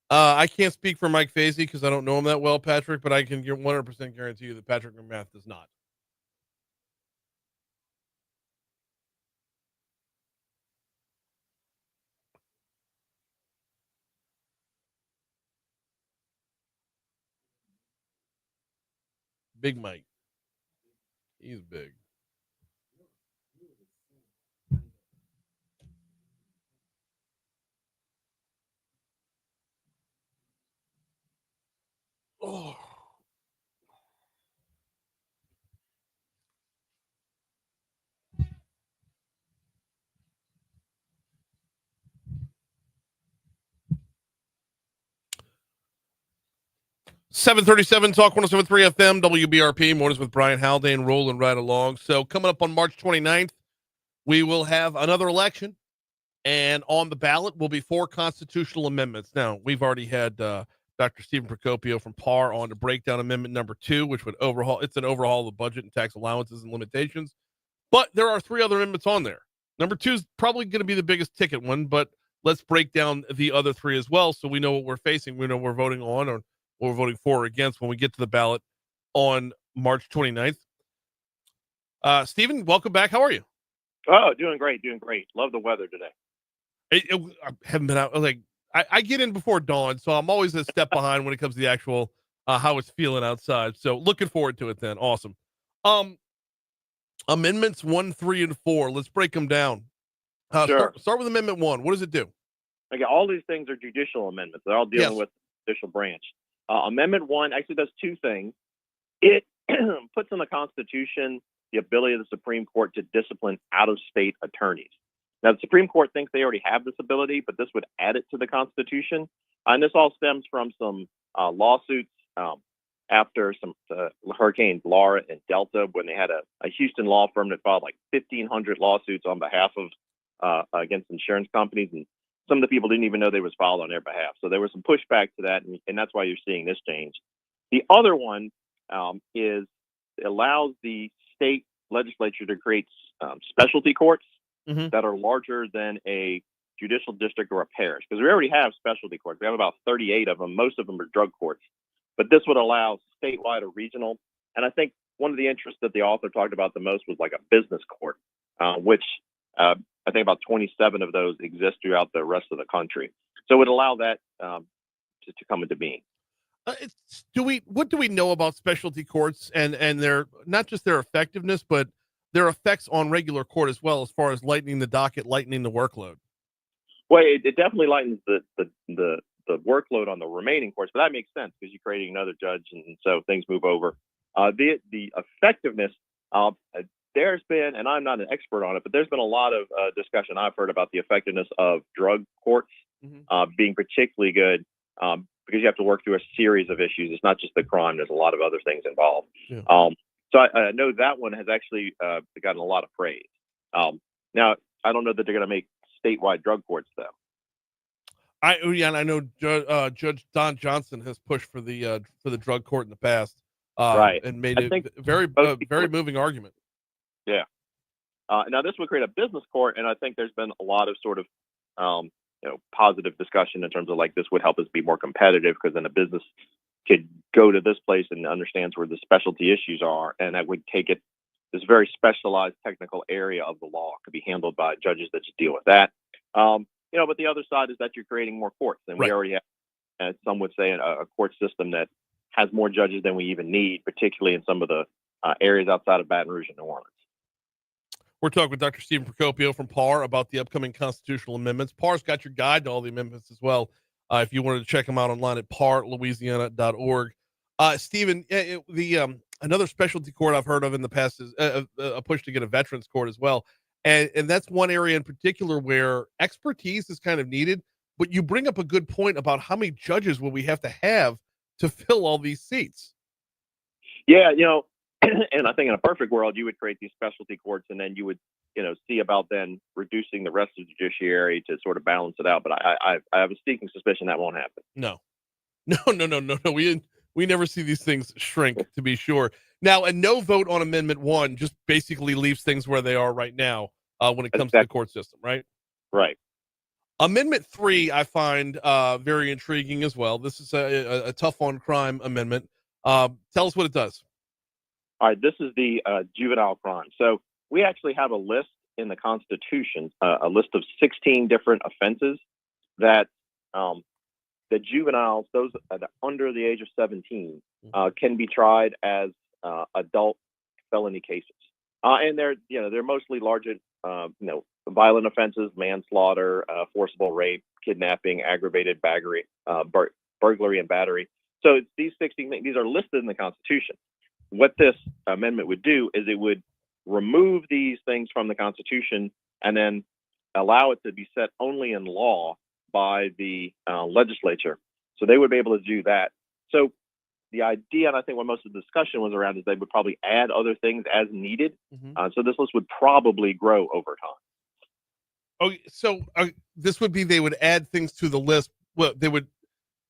A: I can't speak for Mike Fasey because I don't know him that well, Patrick, but I can 100% guarantee you that Patrick McMath does not. Big Mike. He's big. Oh. .737 Talk 107.3 FM, WBRP, Mornings with Brian Haldane, rolling right along. So coming up on March 29th, we will have another election, and on the ballot will be 4 constitutional amendments. Now, we've already had Dr. Stephen Procopio from PAR on to break down amendment number 2, which would overhaul of the budget and tax allowances and limitations. But there are 3 other amendments on there. Number 2 is probably going to be the biggest ticket one, but let's break down the other 3 as well so we know what we're facing. We know what we're voting on or what we're voting for or against when we get to the ballot on March 29th. Stephen, welcome back. How are you?
K: Oh, doing great. Love the weather today.
A: I haven't been out. Like I get in before dawn, so I'm always a step behind when it comes to the actual how it's feeling outside. So looking forward to it then. Awesome. Amendments 1, 3, and 4. Let's break them down.
K: Sure.
A: Start with Amendment 1. What does it do?
K: Okay, all these things are judicial amendments. They're all dealing with the judicial branch. Amendment 1 actually does 2 things. It puts in the Constitution the ability of the Supreme Court to discipline out-of-state attorneys. Now, the Supreme Court thinks they already have this ability, but this would add it to the Constitution. And this all stems from some lawsuits after some hurricanes Laura and Delta, when they had a Houston law firm that filed like 1,500 lawsuits on behalf of against insurance companies, and some of the people didn't even know they was filed on their behalf. So there was some pushback to that, and that's why you're seeing this change. The other one is it allows the state legislature to create specialty courts that are larger than a judicial district or a parish, because we already have specialty courts. We have about 38 of them. Most of them are drug courts. But this would allow statewide or regional. And I think one of the interests that the author talked about the most was like a business court, which I think about 27 of those exist throughout the rest of the country. So it would allow that to come into being.
A: What do we know about specialty courts and their, not just their effectiveness, but their effects on regular court as well, as far as lightening the docket, lightening the workload?
K: Well, it definitely lightens the workload on the remaining courts, but that makes sense because you're creating another judge, and so things move over. The effectiveness, there's been, and I'm not an expert on it, but there's been a lot of discussion I've heard about the effectiveness of drug courts being particularly good because you have to work through a series of issues. It's not just the crime. There's a lot of other things involved. Yeah. So I know that one has actually gotten a lot of praise. Now, I don't know that they're going to make statewide drug courts, though.
A: I know Judge Don Johnson has pushed for the drug court in the past,
K: right,
A: and made it very moving argument.
K: Yeah. Now this would create a business court, and I think there's been a lot of sort of positive discussion in terms of like this would help us be more competitive, because then a business could go to this place and understands where the specialty issues are, and that would take it, this very specialized technical area of the law could be handled by judges that just deal with that. But the other side is that you're creating more courts, and we already have, as some would say, a court system that has more judges than we even need, particularly in some of the areas outside of Baton Rouge and New Orleans.
A: We're talking with Dr. Stephen Procopio from PAR about the upcoming constitutional amendments. PAR's got your guide to all the amendments as well, if you wanted to check them out online at parlouisiana.org. Stephen, another specialty court I've heard of in the past is a push to get a veterans court as well. And that's one area in particular where expertise is kind of needed. But you bring up a good point about how many judges will we have to fill all these seats.
K: Yeah, and I think in a perfect world, you would create these specialty courts, and then you would, see about then reducing the rest of the judiciary to sort of balance it out. But I have a sneaking suspicion that won't happen.
A: No. we never see these things shrink, to be sure. Now, a no vote on Amendment 1 just basically leaves things where they are right now when it comes to the court system, right?
K: Right.
A: Amendment 3, I find very intriguing as well. This is a tough on crime amendment. Tell us what it does.
K: All right, this is the juvenile crime. So we actually have a list in the Constitution, a list of 16 different offenses that the juveniles, those that are under the age of 17, can be tried as adult felony cases. And they're mostly larger, violent offenses: manslaughter, forcible rape, kidnapping, aggravated burglary, and battery. So it's these 16 things. These are listed in the Constitution. What this amendment would do is it would remove these things from the Constitution and then allow it to be set only in law by the legislature. So they would be able to do that. So the idea, and I think what most of the discussion was around, is they would probably add other things as needed. So this list would probably grow over time.
A: Oh, so this would be, they would add things to the list. Well, they would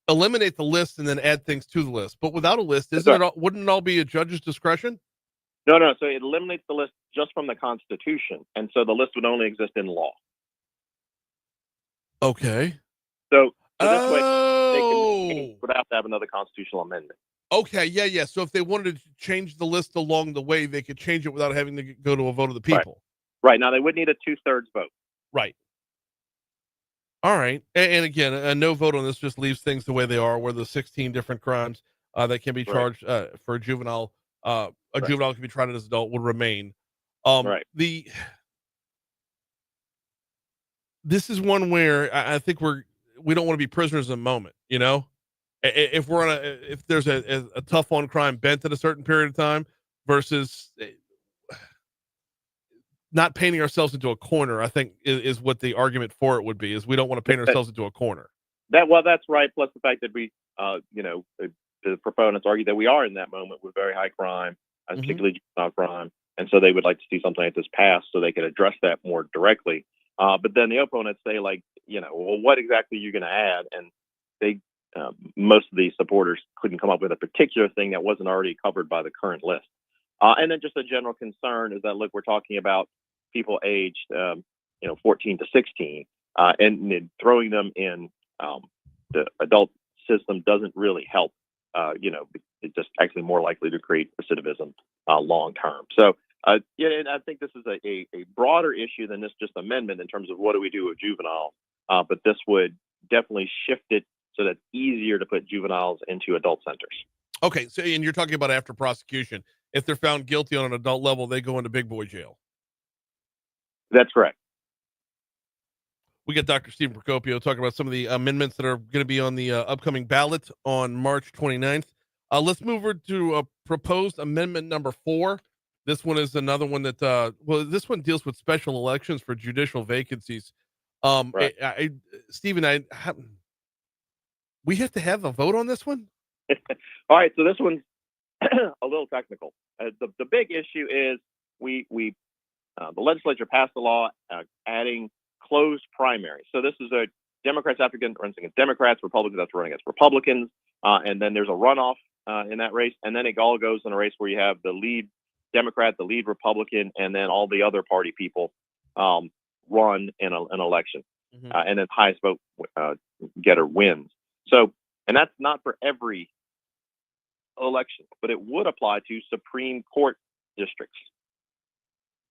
A: eliminate the list and then add things to the list. But without a list, wouldn't it all be a judge's discretion?
K: No. So it eliminates the list just from the Constitution, and so the list would only exist in law.
A: Okay.
K: So this way, they would have to have another constitutional amendment.
A: Okay, yeah. So if they wanted to change the list along the way, they could change it without having to go to a vote of the people.
K: Right. Now, they would need a 2/3 vote.
A: Right. All right. And again, a no vote on this just leaves things the way they are, where the 16 different crimes that can be charged for a juvenile, juvenile can be tried as an adult, would remain. This is one where I think we don't want to be prisoners of the moment, you know? If there's a tough on crime bent at a certain period of time versus not painting ourselves into a corner, I think is what the argument for it would be, is we don't want to paint ourselves into a corner.
K: That's right. Plus the fact that we, the proponents argue that we are in that moment with very high crime, particularly juvenile crime. And so they would like to see something like this passed so they could address that more directly. But then the opponents say, well, what exactly are you going to add? And they, most of the supporters couldn't come up with a particular thing that wasn't already covered by the current list. And then just a general concern is that, look, we're talking about people aged, 14 to 16, and throwing them in the adult system doesn't really help. It's just actually more likely to create recidivism long term. So, and I think this is a broader issue than this just amendment in terms of what do we do with juvenile. But this would definitely shift it so that it's easier to put juveniles into adult centers.
A: Okay, so and you're talking about after prosecution. If they're found guilty on an adult level, they go into big boy jail.
K: That's correct.
A: We got Dr. Stephen Procopio talking about some of the amendments that are going to be on the upcoming ballot on March 29th. Let's move over to proposed amendment number 4. This one is another one that, this one deals with special elections for judicial vacancies. Stephen, we have to have a vote on this one?
K: All right, so this one's a little technical. The big issue is the legislature passed a law adding closed primaries. So this is a Democrats running against Democrats, Republicans have to run against Republicans, and then there's a runoff in that race, and then it all goes in a race where you have the lead Democrat, the lead Republican, and then all the other party people run in an election, and then highest vote getter wins. So, and that's not for every election, but it would apply to Supreme Court districts.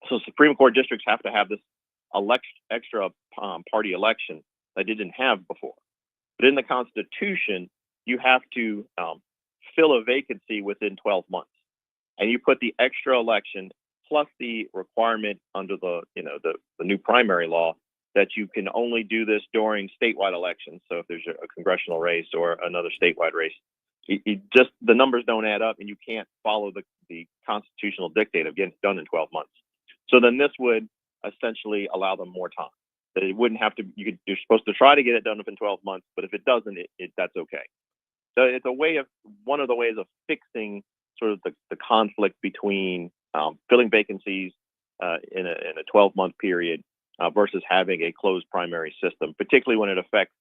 K: So Supreme Court districts have to have this extra party election that they didn't have before. But in the Constitution, you have to fill a vacancy within 12 months. And you put the extra election plus the requirement under the new primary law that you can only do this during statewide elections. So if there's a congressional race or another statewide race, the numbers don't add up, and you can't follow the constitutional dictate of getting it done in 12 months. So then this would essentially allow them more time. That it wouldn't have to. You're supposed to try to get it done within 12 months, but if it doesn't, that's okay. So it's one of the ways of fixing sort of the conflict between filling vacancies in a 12-month period versus having a closed primary system, particularly when it affects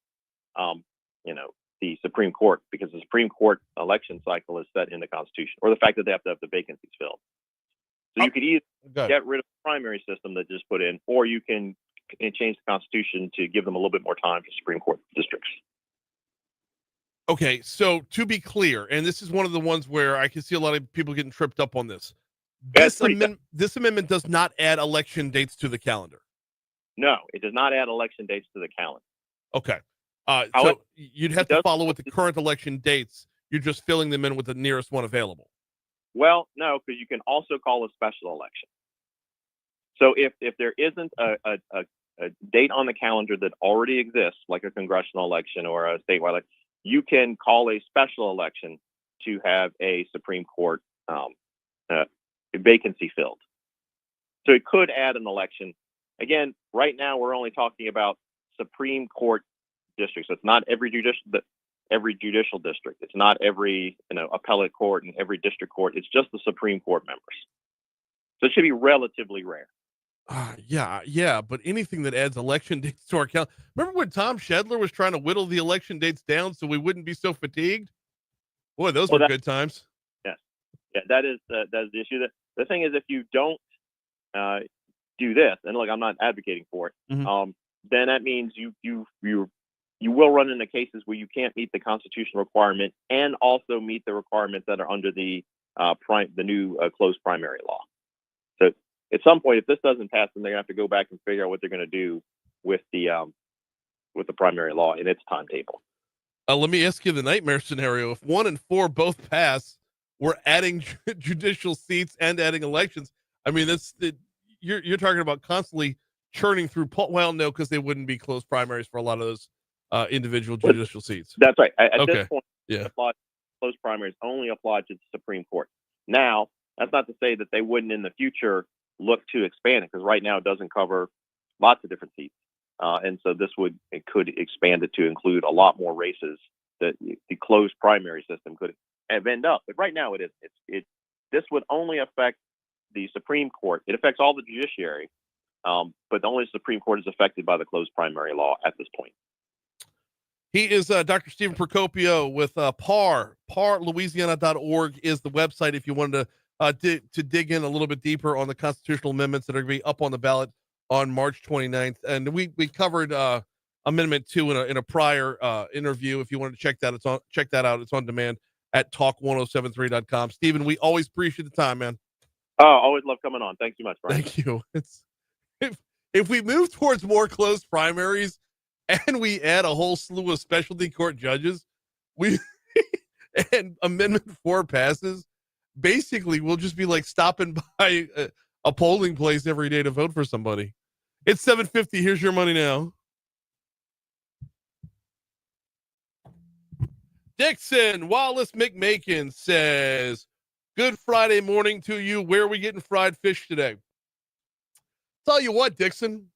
K: the Supreme Court, because the Supreme Court election cycle is set in the Constitution, or the fact that they have to have the vacancies filled. So you could either get rid of the primary system that just put in, or you can change the Constitution to give them a little bit more time for Supreme Court districts.
A: Okay, so to be clear, and this is one of the ones where I can see a lot of people getting tripped up on this. This amendment does not add election dates to the calendar.
K: No, it does not add election dates to the calendar.
A: Okay. So you'd have to follow with the current election dates. You're just filling them in with the nearest one available.
K: Well, no, because you can also call a special election. So if there isn't a date on the calendar that already exists, like a congressional election or a statewide election, you can call a special election to have a Supreme Court vacancy filled. So it could add an election. Again, right now we're only talking about Supreme Court districts. So it's not every judicial district. It's not every appellate court and every district court. It's just the Supreme Court members. So it should be relatively rare.
A: Yeah, but anything that adds election dates to our calendar. Remember when Tom Shedler was trying to whittle the election dates down so we wouldn't be so fatigued? Boy, those were good times.
K: Yes, yeah, that is the issue. The thing is, if you don't do this, and look, I'm not advocating for it, then that means you will run into cases where you can't meet the constitutional requirement and also meet the requirements that are under the new closed primary law. So at some point, if this doesn't pass, then they're gonna have to go back and figure out what they're gonna do with the primary law in its timetable.
A: Let me ask you the nightmare scenario. If 1 and 4 both pass, we're adding judicial seats and adding elections. I mean, you're talking about constantly churning through. Well, no, because they wouldn't be closed primaries for a lot of those individual judicial seats.
K: That's right. At this point,
A: yeah,
K: closed primaries only apply to the Supreme Court. Now, that's not to say that they wouldn't in the future look to expand it, because right now it doesn't cover lots of different seats. And so it could expand it to include a lot more races that the closed primary system could end up. But right now this would only affect the Supreme Court. It affects all the judiciary, but only the Supreme Court is affected by the closed primary law at this point.
A: He is Dr. Stephen Procopio with PAR. PARLouisiana.org is the website if you wanted to dig in a little bit deeper on the constitutional amendments that are going to be up on the ballot on March 29th. And we covered Amendment 2 in a prior interview. If you wanted to check that out, it's on demand at talk1073.com. Stephen, we always appreciate the time, man.
K: Oh, always love coming on. Thank you much, Brian.
A: Thank you. If we move towards more closed primaries and we add a whole slew of specialty court judges, and Amendment 4 passes, basically we'll just be like stopping by a polling place every day to vote for somebody. It's 7:50. Here's your money now. Dixon Wallace McMakin says, good Friday morning to you. Where are we getting fried fish today? Tell you what, Dixon,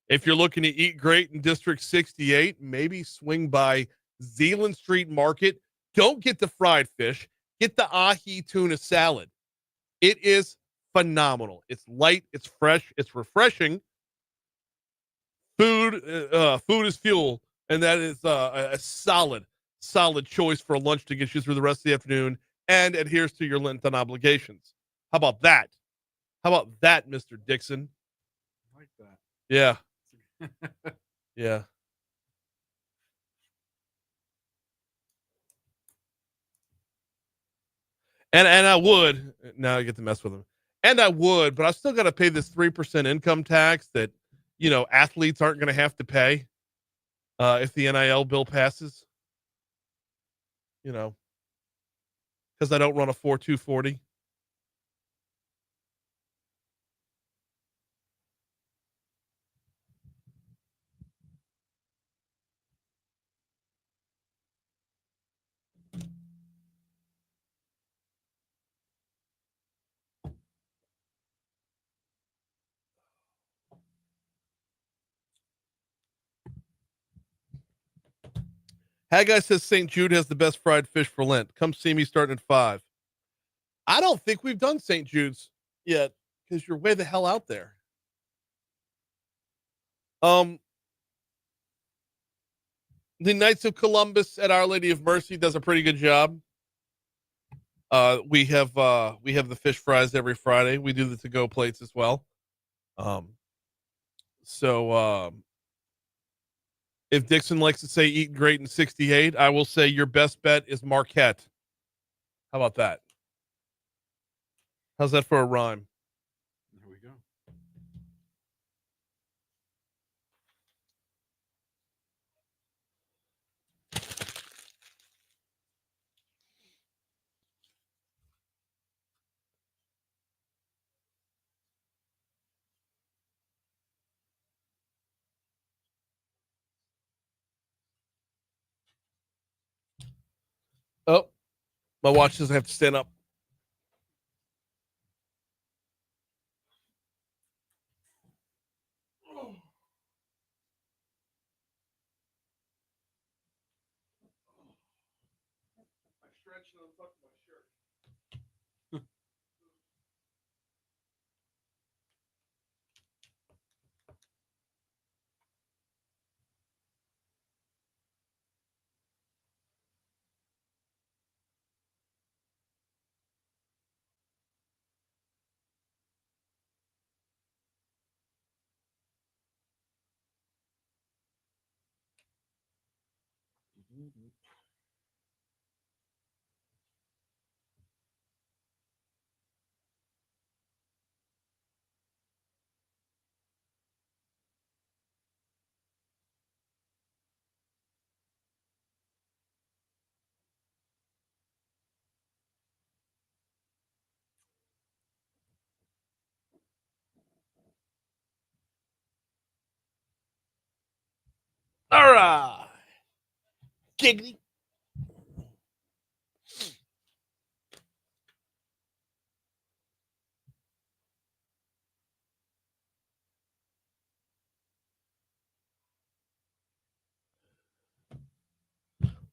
A: if you're looking to eat great in District 68, maybe swing by Zeeland Street Market. Don't get the fried fish. Get the ahi tuna salad. It is phenomenal. It's light. It's fresh. It's refreshing. Food is fuel, and that is a solid choice for a lunch to get you through the rest of the afternoon and adheres to your Lenten obligations. How about that? Mr. Dixon?
C: I like that.
A: Yeah. Yeah. And I would, now I get to mess with him. And I would, but I still got to pay this 3% income tax that, athletes aren't going to have to pay if the NIL bill passes. Because I don't run a 4.240. Haggai says St. Jude has the best fried fish for Lent. Come see me starting at 5. I don't think we've done St. Jude's yet because you're way the hell out there. The Knights of Columbus at Our Lady of Mercy does a pretty good job. We have the fish fries every Friday. We do the to-go plates as well. If Dixon likes to say eat great in 68, I will say your best bet is Marquette. How about that? How's that for a rhyme?
C: There we go.
A: Oh, my watch doesn't have to stand up. All right. Giggity.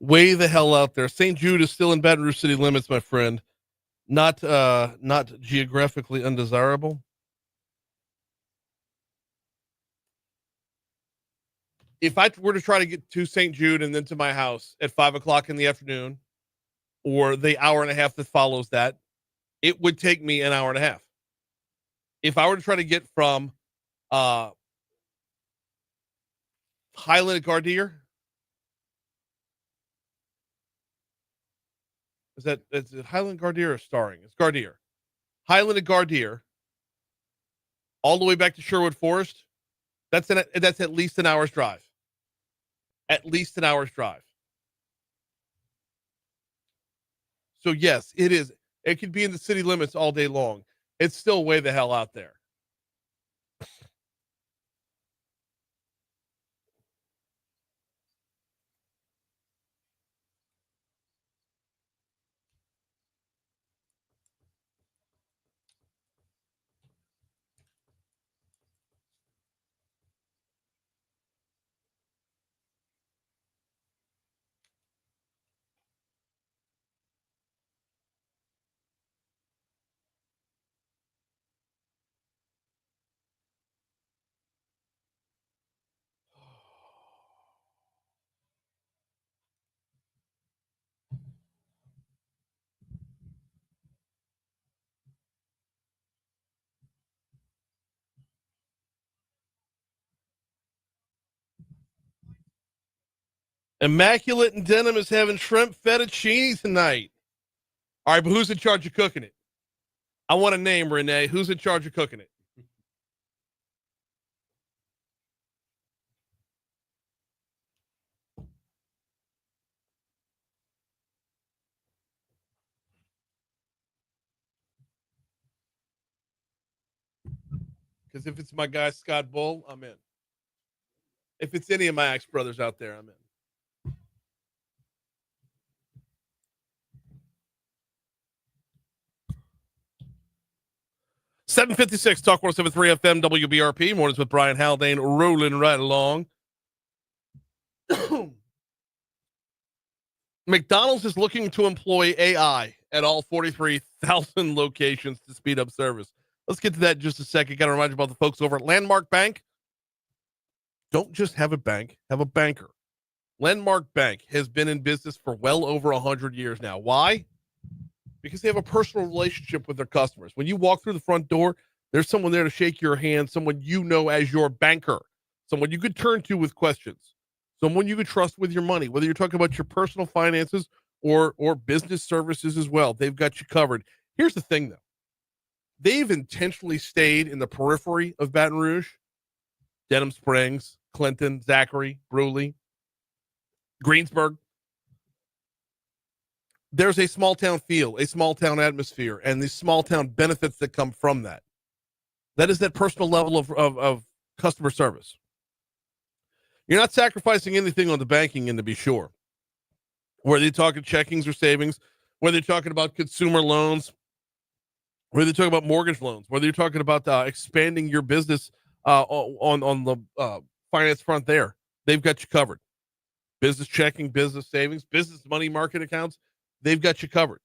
A: Way the hell out there. St. Jude is still in Baton Rouge city limits, my friend. Not geographically undesirable. If I were to try to get to St. Jude and then to my house at 5:00 in the afternoon, or the hour and a half that follows that, it would take me an hour and a half. If I were to try to get from Highland at Gardier, is it Highland Gardier or Starring? It's Gardier. Highland at Gardier, all the way back to Sherwood Forest. That's at least an hour's drive. At least an hour's drive. So yes, it is. It could be in the city limits all day long. It's still way the hell out there. Immaculate and Denim is having shrimp fettuccine tonight. All right, but who's in charge of cooking it? I want a name, Renee. Who's in charge of cooking it? Because if it's my guy Scott Bull, I'm in. If it's any of my ex brothers out there, I'm in. .756 Talk 107.3 FM WBRP. Mornings with Brian Haldane rolling right along. McDonald's is looking to employ AI at all 43,000 locations to speed up service. Let's get to that in just a second. Got to remind you about the folks over at Landmark Bank. Don't just have a bank, have a banker. Landmark Bank has been in business for well over 100 years now. Why? Because they have a personal relationship with their customers. When you walk through the front door, there's someone there to shake your hand, someone you know as your banker, someone you could turn to with questions, someone you could trust with your money, whether you're talking about your personal finances or business services as well. They've got you covered. Here's the thing, though. They've intentionally stayed in the periphery of Baton Rouge. Denham Springs, Clinton, Zachary, Brewley, Greensburg. There's a small town feel, a small town atmosphere, and the small town benefits that come from that. That is that personal level of customer service. You're not sacrificing anything on the banking end, to be sure. Whether you're talking checkings or savings, whether you're talking about consumer loans, whether you're talking about mortgage loans, whether you're talking about expanding your business on the finance front there, they've got you covered. Business checking, business savings, business money market accounts, they've got you covered.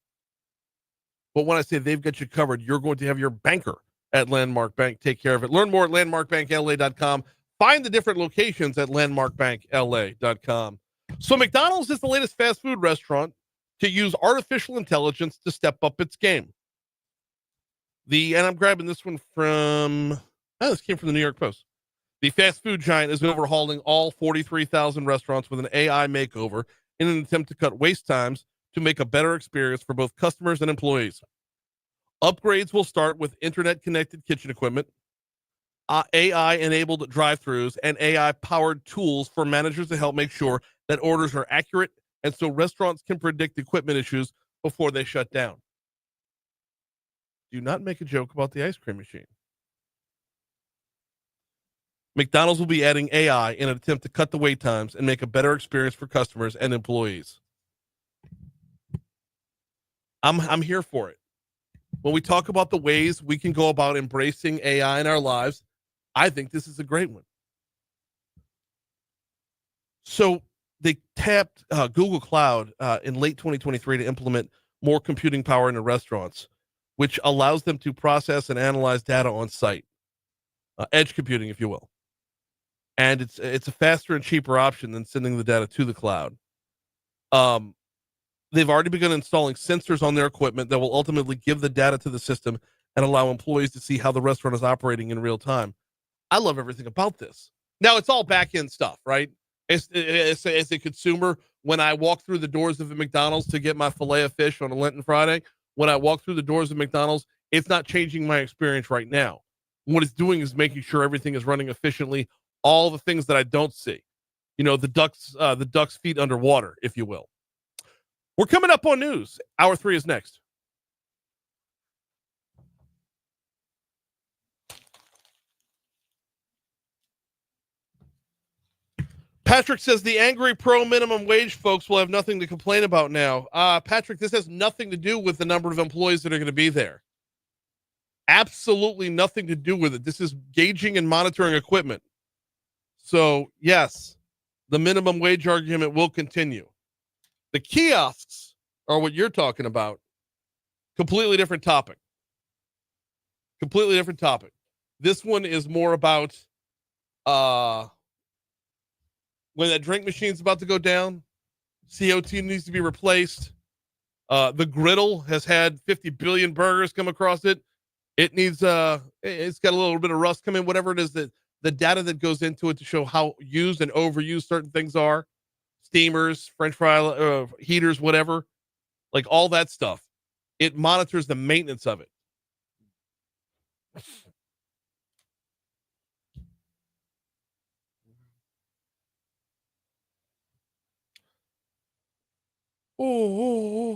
A: But when I say they've got you covered, you're going to have your banker at Landmark Bank take care of it. Learn more at landmarkbankla.com. Find the different locations at landmarkbankla.com. So McDonald's is the latest fast food restaurant to use artificial intelligence to step up its game. And I'm grabbing this one from, this came from the New York Post. The fast food giant is overhauling all 43,000 restaurants with an AI makeover in an attempt to cut waste times to make a better experience for both customers and employees. Upgrades will start with internet-connected kitchen equipment, AI-enabled drive-thrus, and AI-powered tools for managers to help make sure that orders are accurate and so restaurants can predict equipment issues before they shut down. Do not make a joke about the ice cream machine. McDonald's will be adding AI in an attempt to cut the wait times and make a better experience for customers and employees. I'm here for it. When we talk about the ways we can go about embracing AI in our lives, I think this is a great one. So they tapped Google Cloud in late 2023 to implement more computing power into restaurants, which allows them to process and analyze data on site, edge computing, if you will. And it's a faster and cheaper option than sending the data to the cloud. They've already begun installing sensors on their equipment that will ultimately give the data to the system and allow employees to see how the restaurant is operating in real time. I love everything about this. Now, it's all back-end stuff, right? As a consumer, when I walk through the doors of a McDonald's to get my filet of fish on a Lenten Friday, when I walk through the doors of McDonald's, it's not changing my experience right now. What it's doing is making sure everything is running efficiently, all the things that I don't see. You know, the duck's feet underwater, if you will. We're coming up on news. Hour 3 is next. Patrick says the angry pro minimum wage folks will have nothing to complain about now. Patrick, this has nothing to do with the number of employees that are going to be there. Absolutely nothing to do with it. This is gauging and monitoring equipment. So, yes, the minimum wage argument will continue. The kiosks are what you're talking about. Completely different topic. Completely different topic. This one is more about when that drink machine's about to go down, CO2 needs to be replaced. The griddle has had 50 billion burgers come across it. It needs it's got a little bit of rust come in, whatever it is, that the data that goes into it to show how used and overused certain things are. Steamers, French fry heaters, whatever, like all that stuff. It monitors the maintenance of it. Oh.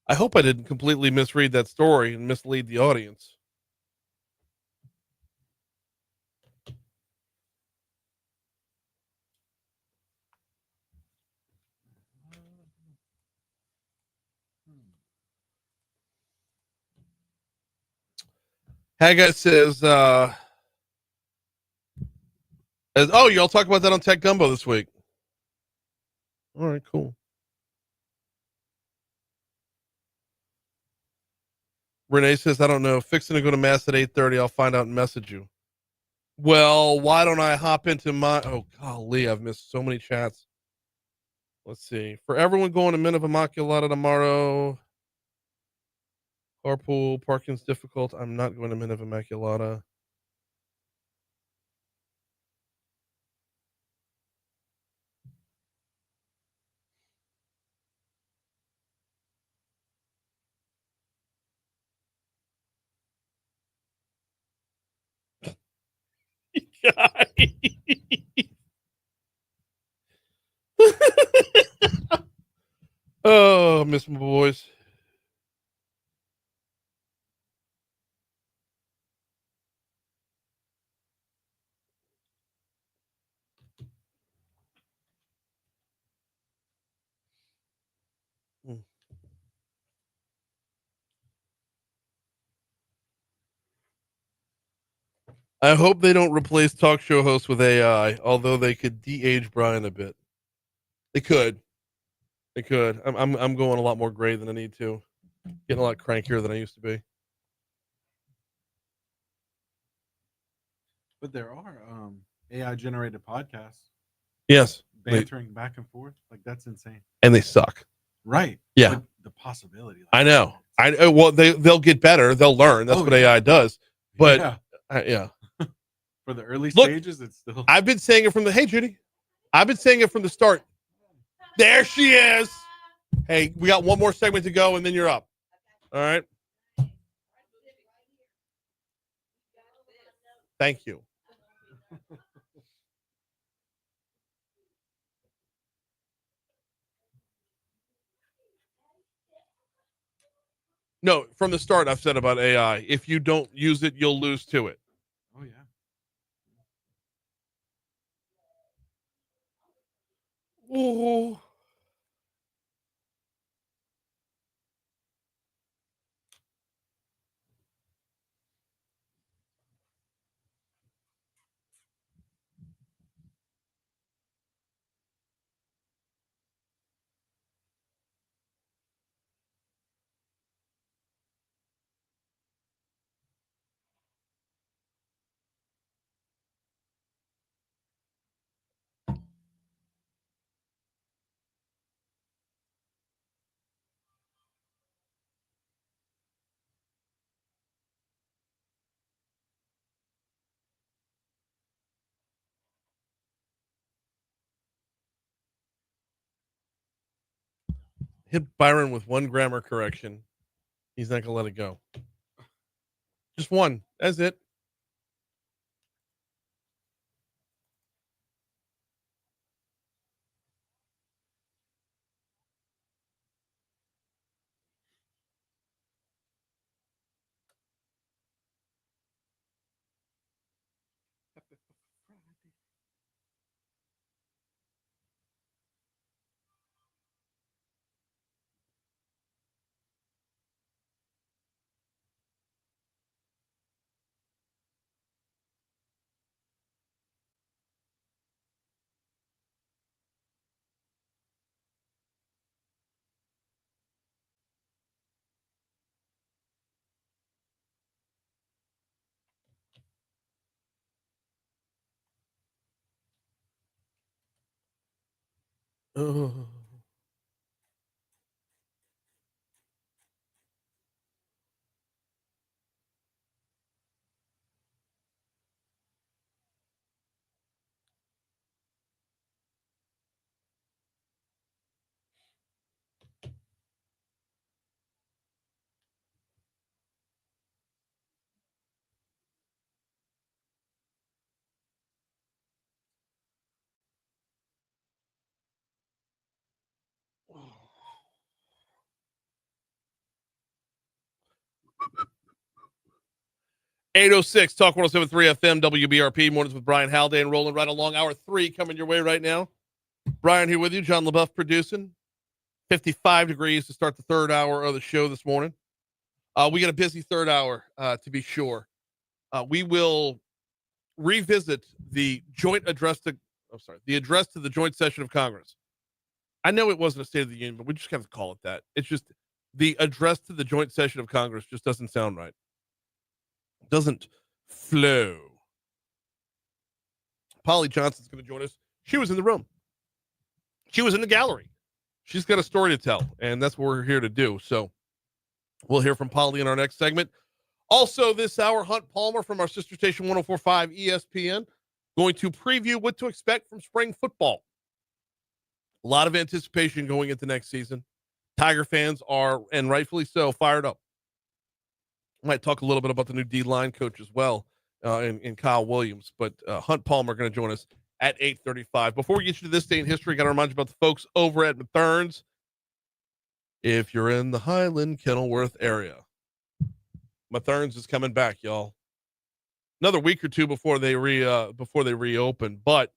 A: I hope I didn't completely misread that story and mislead the audience. Haggett says, y'all talk about that on Tech Gumbo this week. All right, cool. Renee says, I don't know. Fixing to go to mass at 8:30. I'll find out and message you. Well, why don't I hop into my... Oh, golly, I've missed so many chats. Let's see. For everyone going to Minerva Immaculata tomorrow, carpool, parking's difficult. I'm not going to Minerva Immaculata. Oh, miss my boys. I hope they don't replace talk show hosts with AI, although they could de-age Brian a bit. They could. They could. I'm going a lot more gray than I need to. Getting a lot crankier than I used to be.
C: But there are AI generated podcasts.
A: Yes.
C: Bantering back and forth. Like, that's insane.
A: And they suck.
C: Right.
A: Yeah.
C: But the possibility. Like,
A: I know. Well, they'll get better. They'll learn. That's what AI does. But yeah.
C: For the early stages, it's still.
A: I've been saying it from the... Hey, Judy. I've been saying it from the start. There she is. Hey, we got one more segment to go, and then you're up. All right. Thank you. No, from the start, I've said about AI, if you don't use it, you'll lose to it.
C: Oh, yeah.
A: Oh. Hit Byron with one grammar correction. He's not gonna let it go. Just one. That's it. Oh. .806 Talk 107.3 FM WBRP mornings with Brian Haldane rolling right along. Hour 3 coming your way right now. Brian here with you. John LaBeouf producing. 55 degrees to start the third hour of the show this morning. We got a busy third hour, to be sure. We will revisit the address to the joint session of Congress. I know it wasn't a State of the Union, but we just got to call it that. It's just the address to the joint session of Congress just doesn't sound right. Doesn't flow. Polly Johnson's going to join us. She was in the room. She was in the gallery. She's got a story to tell, and that's what we're here to do. So we'll hear from Polly in our next segment. Also this hour, Hunt Palmer from our sister station 104.5 ESPN going to preview what to expect from spring football. A lot of anticipation going into next season. Tiger fans are, and rightfully so, fired up. Might talk a little bit about the new D-line coach as well, in Kyle Williams. But Hunt Palmer going to join us at 8:35. Before we get you to this day in history, got to remind you about the folks over at Mathern's. If you're in the Highland, Kenilworth area, Mathern's is coming back, y'all. Another week or two before they reopen, but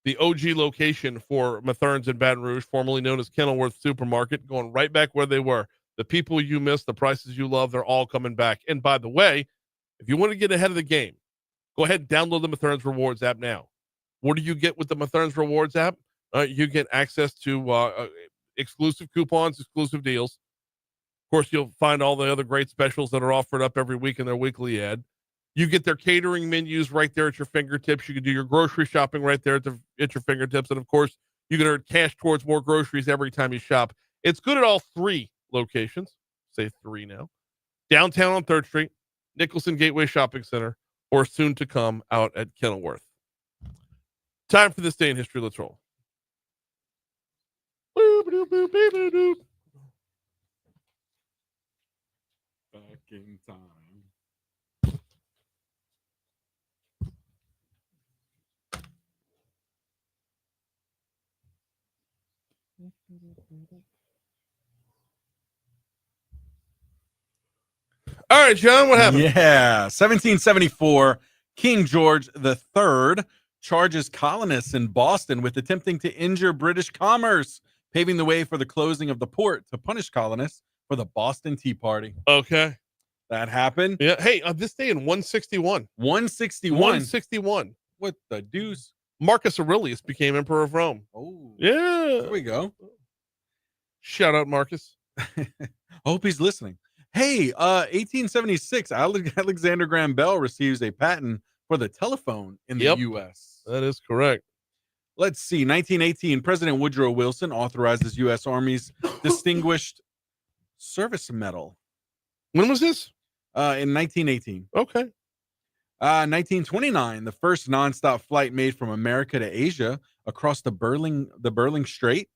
A: the OG location for Mathern's in Baton Rouge, formerly known as Kenilworth Supermarket, going right back where they were. The people you miss, the prices you love, they're all coming back. And by the way, if you want to get ahead of the game, go ahead and download the Mathern's Rewards app now. What do you get with the Mathern's Rewards app? You get access to exclusive coupons, exclusive deals. Of course, you'll find all the other great specials that are offered up every week in their weekly ad. You get their catering menus right there at your fingertips. You can do your grocery shopping right there at your fingertips. And, of course, you can earn cash towards more groceries every time you shop. It's good at all three locations. Say three now. Downtown on 3rd Street, Nicholson Gateway Shopping Center, or soon to come out at Kenilworth. Time for this day in history. Let's roll.
C: Back in time.
A: All right, John, what happened?
C: Yeah, 1774, King George III charges colonists in Boston with attempting to injure British commerce, paving the way for the closing of the port to punish colonists for the Boston Tea Party.
A: Okay.
C: That happened.
A: Yeah. Hey, this day in 161.
C: 161.
A: 161.
C: What the deuce?
A: Marcus Aurelius became emperor of Rome.
C: Oh,
A: yeah.
C: There we go.
A: Shout out, Marcus.
C: I hope he's listening. Hey, 1876, Alexander Graham Bell receives a patent for the telephone in the U.S.
A: That is correct.
C: Let's see. 1918, President Woodrow Wilson authorizes U.S. Army's Distinguished Service Medal.
A: When was this?
C: In 1918.
A: Okay.
C: 1929, the first nonstop flight made from America to Asia across the Bering Strait.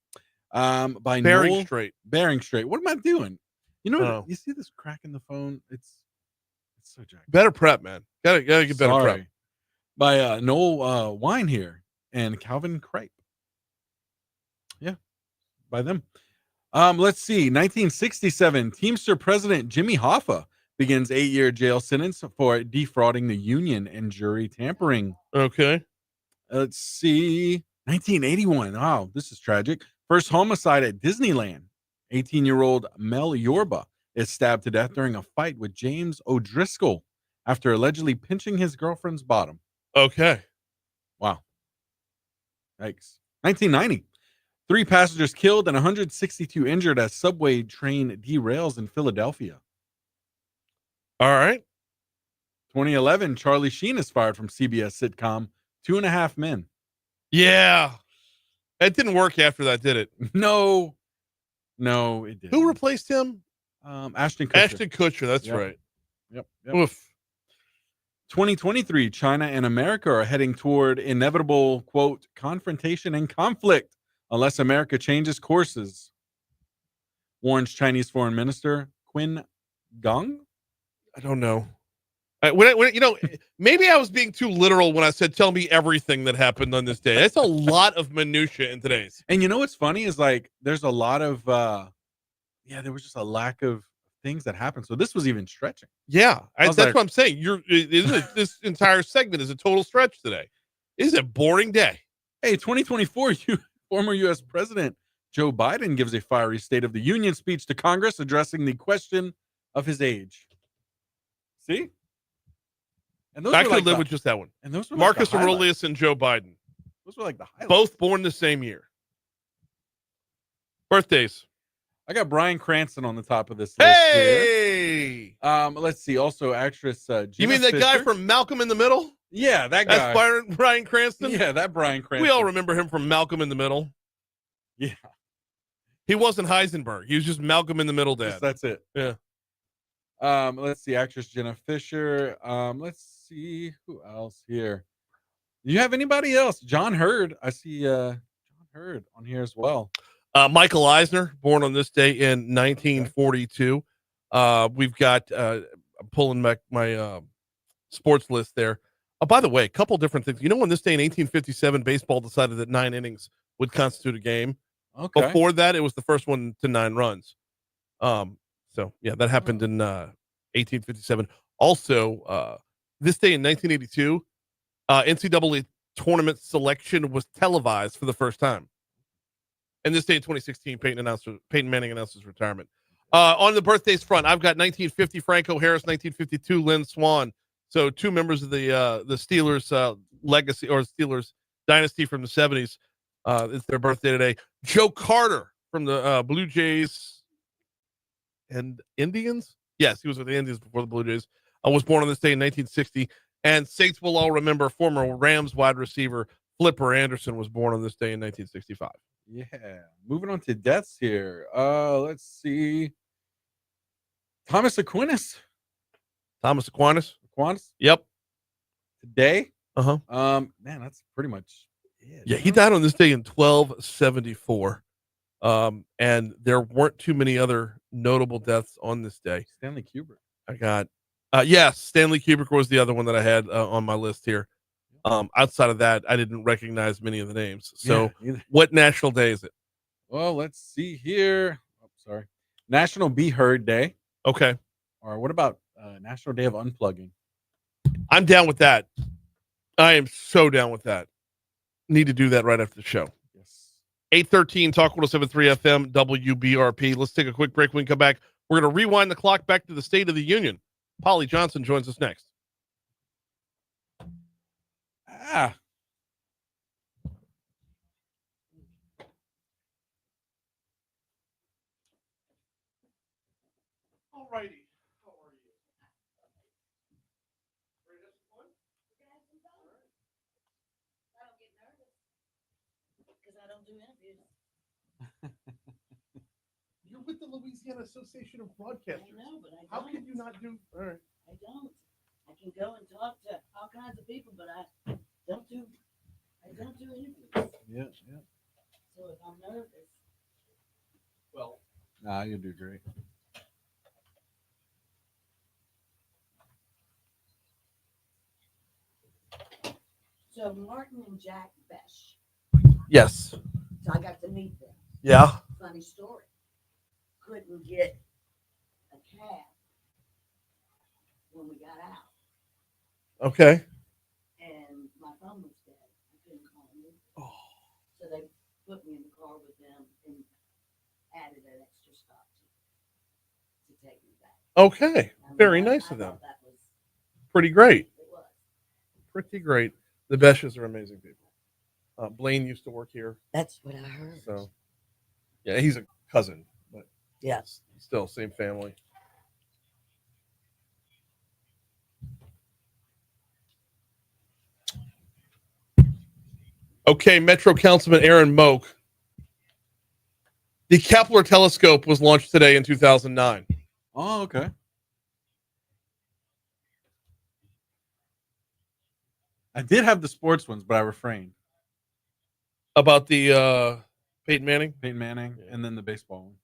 C: By
A: Bering Strait.
C: Bering Strait. What am I doing? You know, you see this crack in the phone? It's so jacked.
A: Better prep, man. Gotta get better prep.
C: By Noel Wine here and Calvin Cripe. Yeah, by them. Let's see. 1967, Teamster President Jimmy Hoffa begins 8-year jail sentence for defrauding the union and jury tampering.
A: Okay.
C: Let's see. 1981. Wow, this is tragic. First homicide at Disneyland. 18-year-old Mel Yorba is stabbed to death during a fight with James O'Driscoll after allegedly pinching his girlfriend's bottom.
A: Okay.
C: Wow. Yikes. 1990. 3 passengers killed and 162 injured as subway train derails in Philadelphia.
A: All right.
C: 2011. Charlie Sheen is fired from CBS sitcom 2.5 Men.
A: Yeah. It didn't work after that, did it?
C: No, it didn't.
A: Who replaced him?
C: Ashton Kutcher.
A: Ashton Kutcher, that's right.
C: Yep.
A: Oof.
C: 2023, China and America are heading toward inevitable, quote, confrontation and conflict unless America changes courses, warns Chinese Foreign Minister Qin Gang.
A: I don't know. Maybe I was being too literal when I said, tell me everything that happened on this day. That's a lot of minutia in today's.
C: And you know what's funny is like, there's a lot of, there was just a lack of things that happened. So this was even stretching.
A: Yeah. That's what I'm saying. This entire segment is a total stretch today. It is a boring day.
C: Hey, 2024, former U.S. President Joe Biden gives a fiery State of the Union speech to Congress addressing the question of his age. See? And
A: I could live with just that one.
C: And those were
A: Marcus Aurelius and Joe Biden.
C: Those were like the highlights.
A: Both born the same year. Birthdays.
C: I got Bryan Cranston on the top of this list here.
A: Hey!
C: Let's see. Also, actress Jenna
A: You mean that guy
C: Fisher.
A: from Malcolm in the Middle?
C: Yeah, that guy.
A: That's Bryan Cranston?
C: Yeah, that Bryan Cranston.
A: We all remember him from Malcolm in the Middle.
C: Yeah.
A: He wasn't Heisenberg. He was just Malcolm in the Middle dad.
C: That's it.
A: Yeah.
C: Let's see. Actress Jenna Fisher. Let's see who else here. Do you have anybody else? John Hurd. I see John Hurd on here as well.
A: Michael Eisner, born on this day in 1942. We've got I'm pulling back my sports list there. Oh, by the way, a couple different things. You know, on this day in 1857, baseball decided that 9 innings would constitute a game.
C: Okay.
A: Before that, it was the first one to 9 runs. So yeah, that happened in 1857. Also, this day in 1982, NCAA tournament selection was televised for the first time. And this day in 2016, Peyton Manning announced his retirement. On the birthdays front, I've got 1950 Franco Harris, 1952 Lynn Swann. So 2 members of the Steelers legacy or Steelers dynasty from the 70s. It's their birthday today. Joe Carter from the Blue Jays and Indians. Yes, he was with the Indians before the Blue Jays. Was born on this day in 1960. And Saints will all remember former Rams wide receiver Flipper Anderson was born on this day in 1965.
C: Yeah. Moving on to deaths here. Let's see. Thomas Aquinas.
A: Thomas Aquinas.
C: Aquinas?
A: Yep.
C: Today?
A: Uh-huh.
C: Man, that's pretty much it.
A: Yeah, he died on this day in 1274. And there weren't too many other notable deaths on this day.
C: Stanley Kubrick.
A: I got yes, Stanley Kubrick was the other one that I had on my list here. Outside of that, I didn't recognize many of the names. So what national day is it?
C: Well, let's see here. Oh, sorry. National Be Heard Day.
A: Okay.
C: Or what about National Day of Unplugging?
A: I'm down with that. I am so down with that. Need to do that right after the show.
C: Yes.
A: 813 Talk 107.3 FM WBRP. Let's take a quick break. When we come back, we're going to rewind the clock back to the State of the Union. Polly Johnson joins us next. All righty. How are you? Ready to have some fun?
L: I don't get nervous because I don't do interviews.
A: You're with the Louisiana Association of Broadcasters.
L: I know, but I don't.
A: How can you not do? All right.
L: I don't. I can go and talk to all kinds of people, but I don't do interviews.
C: Yeah, yeah.
L: So if I'm nervous,
A: well,
C: nah, you'll do great.
L: so Martin and Jack Besh.
A: Yes.
L: So I got to meet them.
A: Yeah.
L: Funny story. Couldn't get a cab when we got out.
A: Okay.
L: And my phone was dead. I couldn't call them. Oh. So they put me in the car with them and added an extra stop to take me back.
A: Okay. Very nice of them.
L: That was
A: pretty great.
L: It was.
A: Pretty great. The Beshes are amazing people. Blaine used to work here.
L: That's what I heard.
A: So, yeah, he's a cousin, but
L: yes,
A: still same family. Okay, Metro Councilman Aaron Moak. The Kepler telescope was launched today in 2009.
C: Oh, okay. I did have the sports ones, but I refrained.
A: About the Peyton Manning?
C: Peyton Manning, yeah. And then the baseball one.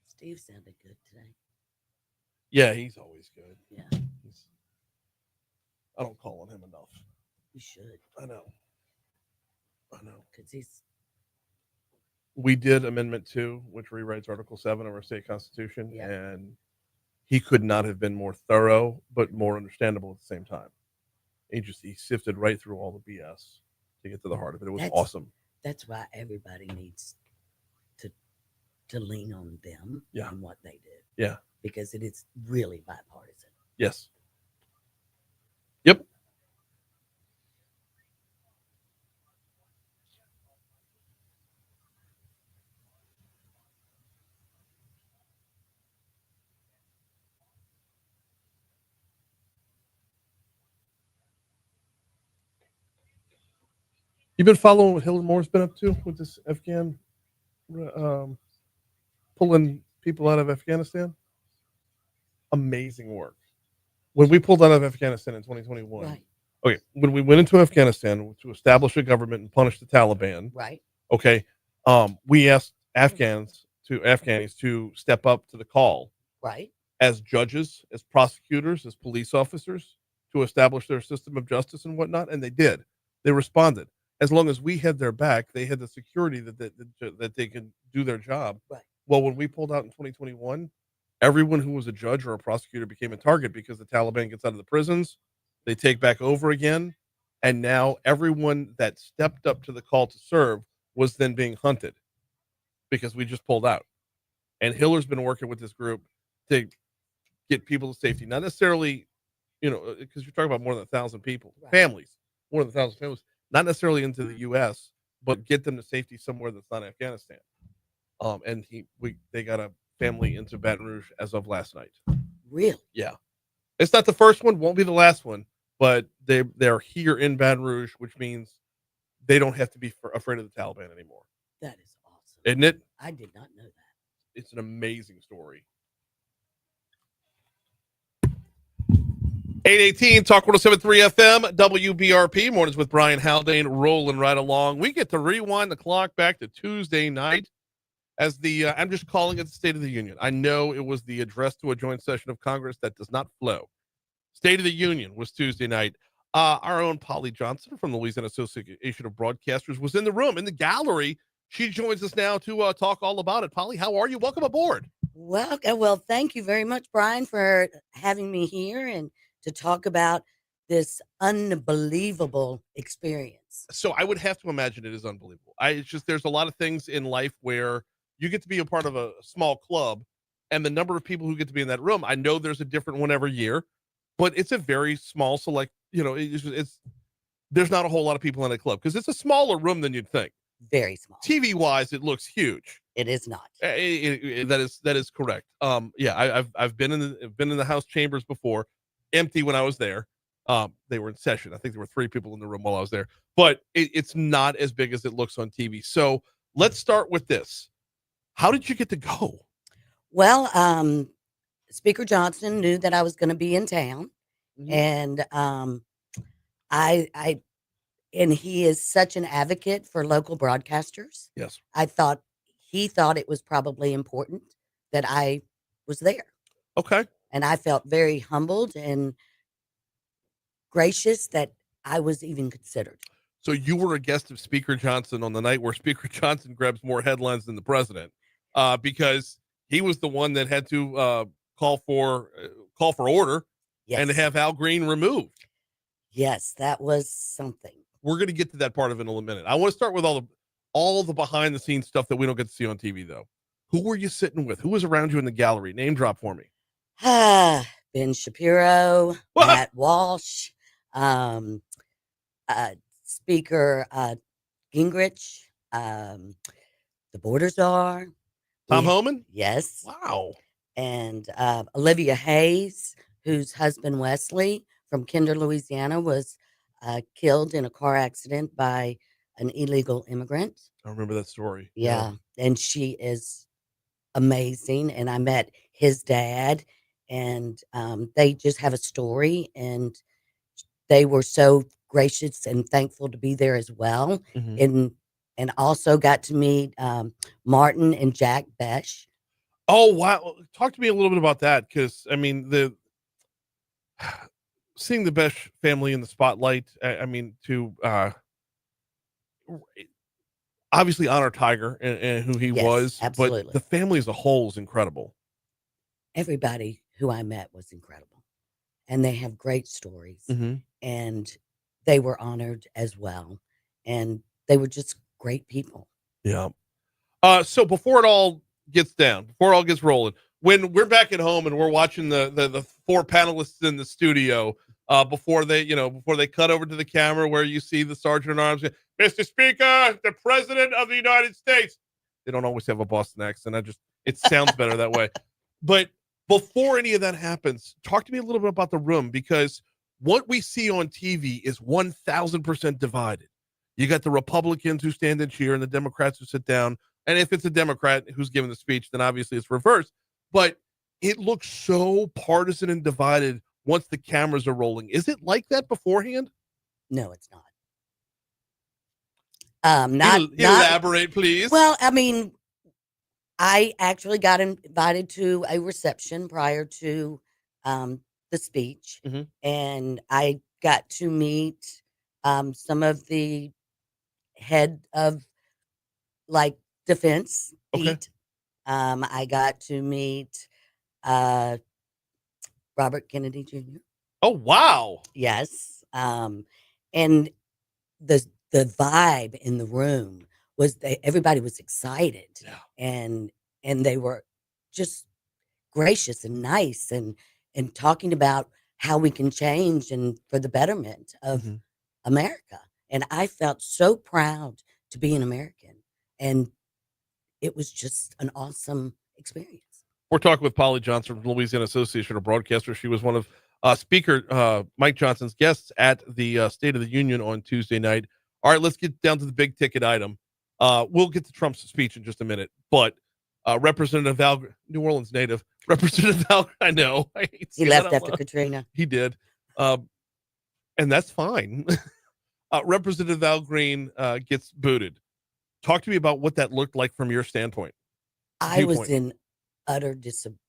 L: Steve sounded good today.
A: Yeah, he's always good.
L: Yeah.
A: I don't call on him enough.
L: You should.
A: I know.
L: Because he's.
A: We did Amendment 2, which rewrites Article 7 of our state constitution, and he could not have been more thorough, but more understandable at the same time. He sifted right through all the BS to get to the heart of it. It was awesome.
L: That's why everybody needs to lean on them and what they did.
A: Yeah.
L: Because it is really bipartisan.
A: Yes. Yep. You been following what Hillary Moore's been up to with this Afghan, pulling people out of Afghanistan? Amazing work. When we pulled out of Afghanistan in 2021,
L: Right.
A: okay, when we went into Afghanistan to establish a government and punish the Taliban,
L: Right.
A: okay, we asked Afghanis to step up to the call
L: Right.
A: as judges, as prosecutors, as police officers to establish their system of justice and whatnot, and they did. They responded. As long as we had their back, they had the security that they could do their job.
L: Right.
A: Well, when we pulled out in 2021, everyone who was a judge or a prosecutor became a target because the Taliban gets out of the prisons, they take back over again, and now everyone that stepped up to the call to serve was then being hunted because we just pulled out. And Hiller's been working with this group to get people to safety, not necessarily, because you're talking about more than 1,000 people,
L: Right.
A: families, more than 1,000 families, not necessarily into the U.S., but get them to safety somewhere that's not Afghanistan. And they got a family into Baton Rouge as of last night.
L: Really?
A: Yeah, it's not the first one, won't be the last one, but they're here in Baton Rouge, which means they don't have to be afraid of the Taliban anymore.
L: That is awesome.
A: Isn't it?
L: I did not know that.
A: It's an amazing story. 818 Talk 107.3 FM WBRP mornings with Brian Haldane rolling right along. We get to rewind the clock back to Tuesday night as I'm just calling it the State of the Union. I know it was the address to a joint session of Congress that does not flow. State of the Union was Tuesday night. Our own Polly Johnson from the Louisiana Association of Broadcasters was in the room, in the gallery. She joins us now to talk all about it. Polly, how are you? Welcome aboard.
L: Well, thank you very much, Brian, for having me here and to talk about this unbelievable experience.
A: So I would have to imagine it is unbelievable. It's just there's a lot of things in life where you get to be a part of a small club, and the number of people who get to be in that room, I know there's a different one every year, but it's a very small select, there's not a whole lot of people in a club because it's a smaller room than you'd think.
L: Very small.
A: TV wise, it looks huge.
L: It is not.
A: That is correct. I've been in the House chambers before, empty when I was there. They were in session. I think there were 3 people in the room while I was there, but it's not as big as it looks on TV. So let's start with this. How did you get to go?
L: Well, Speaker Johnson knew that I was going to be in town, and and he is such an advocate for local broadcasters.
A: Yes.
L: He thought it was probably important that I was there.
A: Okay.
L: And I felt very humbled and gracious that I was even considered.
A: So you were a guest of Speaker Johnson on the night where Speaker Johnson grabs more headlines than the president, because he was the one that had to call for order.
L: Yes.
A: And to have Al Green removed.
L: Yes, that was something.
A: We're going to get to that part of it in a minute. I want to start with all the behind the scenes stuff that we don't get to see on TV, though. Who were you sitting with? Who was around you in the gallery? Name drop for me.
L: Ben Shapiro, Matt Walsh, Speaker Gingrich, the border czar.
A: Tom Homan?
L: Yes.
A: Wow.
L: And Olivia Hayes, whose husband Wesley from Kinder, Louisiana, was killed in a car accident by an illegal immigrant.
A: I remember that story.
L: Yeah. And she is amazing. And I met his dad, and they just have a story, and they were so gracious and thankful to be there as well. And also got to meet Martin and Jack Besh.
A: Oh, wow. Talk to me a little bit about that, because I mean, seeing the Besh family in the spotlight, to obviously honor Tiger and who he was,
L: absolutely.
A: But the family as a whole is incredible.
L: Everybody who I met was incredible, and they have great stories, and they were honored as well, and they were just great people.
A: Yeah. So before it all gets rolling, when we're back at home and we're watching the 4 panelists in the studio, before they cut over to the camera where you see the sergeant at arms, Mr. Speaker, the President of the United States. They don't always have a Boston accent. It sounds better that way. But before any of that happens, talk to me a little bit about the room, because what we see on TV is 1,000% divided. You got the Republicans who stand and cheer and the Democrats who sit down. And if it's a Democrat who's giving the speech, then obviously it's reversed. But it looks so partisan and divided once the cameras are rolling. Is it like that beforehand?
L: No, it's not. Not
A: elaborate, please.
L: Well, I mean, I actually got invited to a reception prior to the speech, and I got to meet some of the head of like defense.
A: Okay.
L: I got to meet Robert Kennedy Jr.
A: Oh, wow.
L: Yes. And the vibe in the room was everybody was excited, and they were just gracious and nice and talking about how we can change and for the betterment of America. And I felt so proud to be an American, and it was just an awesome experience.
A: We're talking with Polly Johnson from Louisiana Association of Broadcasters. She was one of Speaker Mike Johnson's guests at the State of the Union on Tuesday night. All right, let's get down to the big ticket item. We'll get to Trump's speech in just a minute, but Representative New Orleans native, Representative I know.
L: He left after Katrina.
A: He did. And that's fine. Representative Al Green gets booted. Talk to me about what that looked like from your standpoint.
L: I was in utter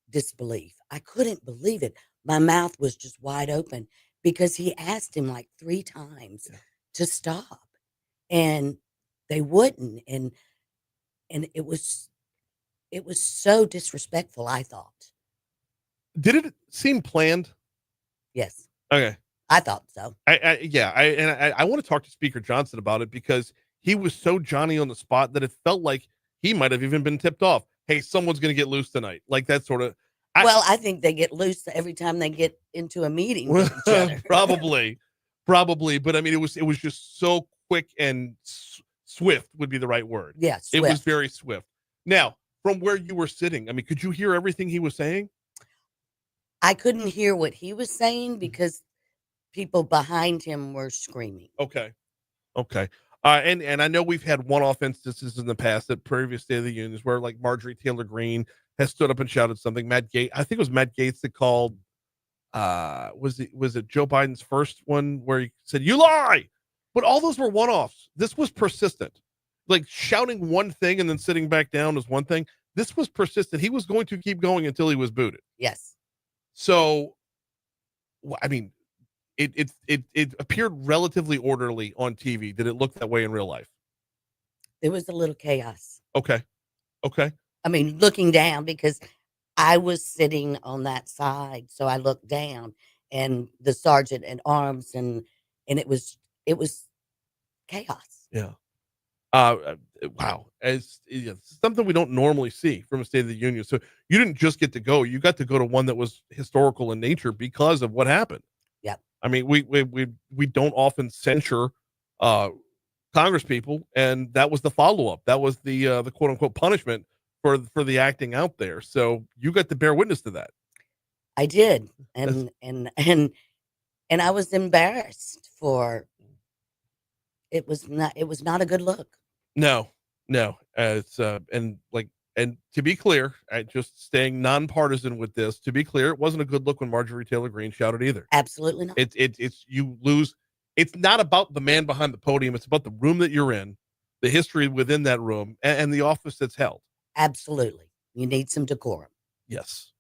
L: disbelief. I couldn't believe it. My mouth was just wide open because he asked him like 3 times to stop, and they wouldn't. And it was so disrespectful, I thought.
A: Did it seem planned?
L: Yes.
A: Okay.
L: I thought so.
A: I want to talk to Speaker Johnson about it because he was so Johnny on the spot that it felt like he might have even been tipped off. Hey, someone's going to get loose tonight. Like that sort of.
L: I think they get loose every time they get into a meeting with each other.
A: Probably. But I mean, it was just so quick and swift would be the right word.
L: Yes.
A: Yeah, it was very swift. Now, from where you were sitting, I mean, could you hear everything he was saying?
L: I couldn't hear what he was saying because people behind him were screaming.
A: Okay. And I know we've had one-off instances in the past at previous State of the Unions where like Marjorie Taylor Greene has stood up and shouted something. I think it was Matt Gaetz that called. Was it Joe Biden's first one where he said "you lie"? But all those were one-offs. This was persistent. Like shouting one thing and then sitting back down is one thing. This was persistent. He was going to keep going until he was booted.
L: Yes.
A: So, I mean, it appeared relatively orderly on TV. Did it look that way in real life?
L: There was a little chaos.
A: Okay.
L: I mean, looking down because I was sitting on that side, so I looked down, and the sergeant at arms, and it was chaos.
A: Yeah. Wow. It's something we don't normally see from a State of the Union. So you didn't just get to go; you got to go to one that was historical in nature because of what happened.
L: Yep.
A: I mean, we don't often censure Congress people, and that was the follow up. That was the quote unquote punishment for the acting out there. So you got to bear witness to that.
L: I did, and I was embarrassed for. It was not a good look.
A: No. It's and to be clear, just staying nonpartisan with this. To be clear, it wasn't a good look when Marjorie Taylor Greene shouted either.
L: Absolutely not.
A: It's you lose. It's not about the man behind the podium. It's about the room that you're in, the history within that room, and the office that's held.
L: Absolutely, you need some decorum.
A: Yes.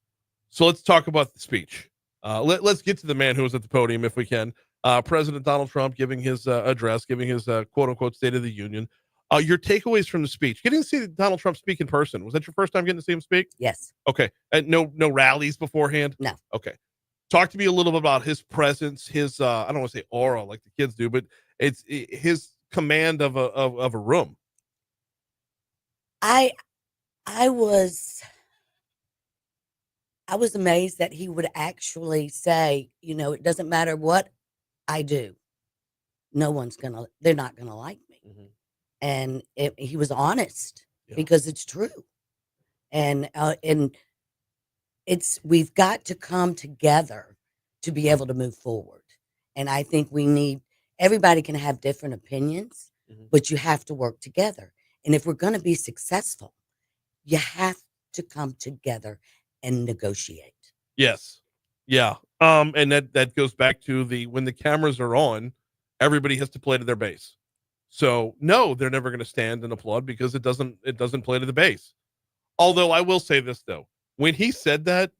A: So let's talk about the speech. Let's get to the man who was at the podium if we can. President Donald Trump giving his address, giving his quote unquote State of the Union. Your takeaways from the speech. Getting to see Donald Trump speak in person. Was that your first time getting to see him speak?
L: Yes.
A: Okay. No rallies beforehand?
L: No.
A: Okay. Talk to me a little bit about his presence, his I don't want to say aura like the kids do, but it's his command of a room.
L: I was amazed that he would actually say, it doesn't matter what I do. They're not gonna like me.
A: Mm-hmm.
L: And he was honest because it's true. And we've got to come together to be able to move forward. And I think everybody can have different opinions, but you have to work together. And if we're going to be successful, you have to come together and negotiate.
A: Yes. Yeah. And that goes back to when the cameras are on, everybody has to play to their base. So no, they're never going to stand and applaud because it doesn't play to the base. Although I will say this though, when he said that,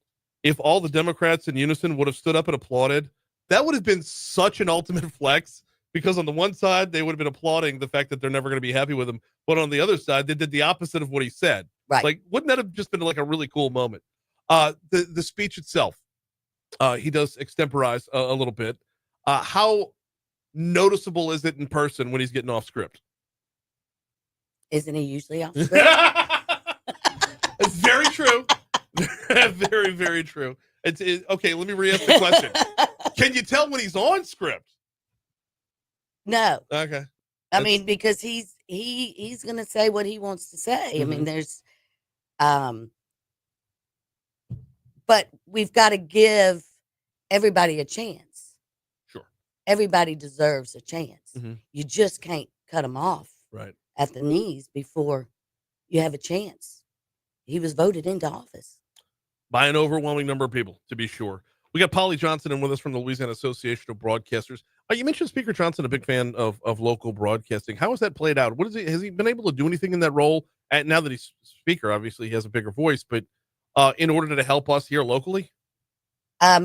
A: if all the Democrats in unison would have stood up and applauded, that would have been such an ultimate flex, because on the one side, they would have been applauding the fact that they're never going to be happy with him. But on the other side, they did the opposite of what he said.
L: Right.
A: Like, wouldn't that have just been like a really cool moment? The speech itself, he does extemporize a little bit. How noticeable is it in person when he's getting off script?
L: Isn't he usually off script?
A: It's very true. Very, very true. Okay, let me re-ask the question. Can you tell when he's on script?
L: No.
A: Okay.
L: I mean, because he's going to say what he wants to say. I mean, there's, but we've got to give everybody a chance.
A: Sure.
L: Everybody deserves a chance. You just can't cut them off at the knees before you have a chance. He was voted into office
A: by an overwhelming number of people, to be sure. We got Polly Johnson in with us from the Louisiana Association of Broadcasters. You mentioned Speaker Johnson, a big fan of local broadcasting. How has that played out? Has he been able to do anything in that role? Now that he's speaker, obviously he has a bigger voice, but in order to help us here locally?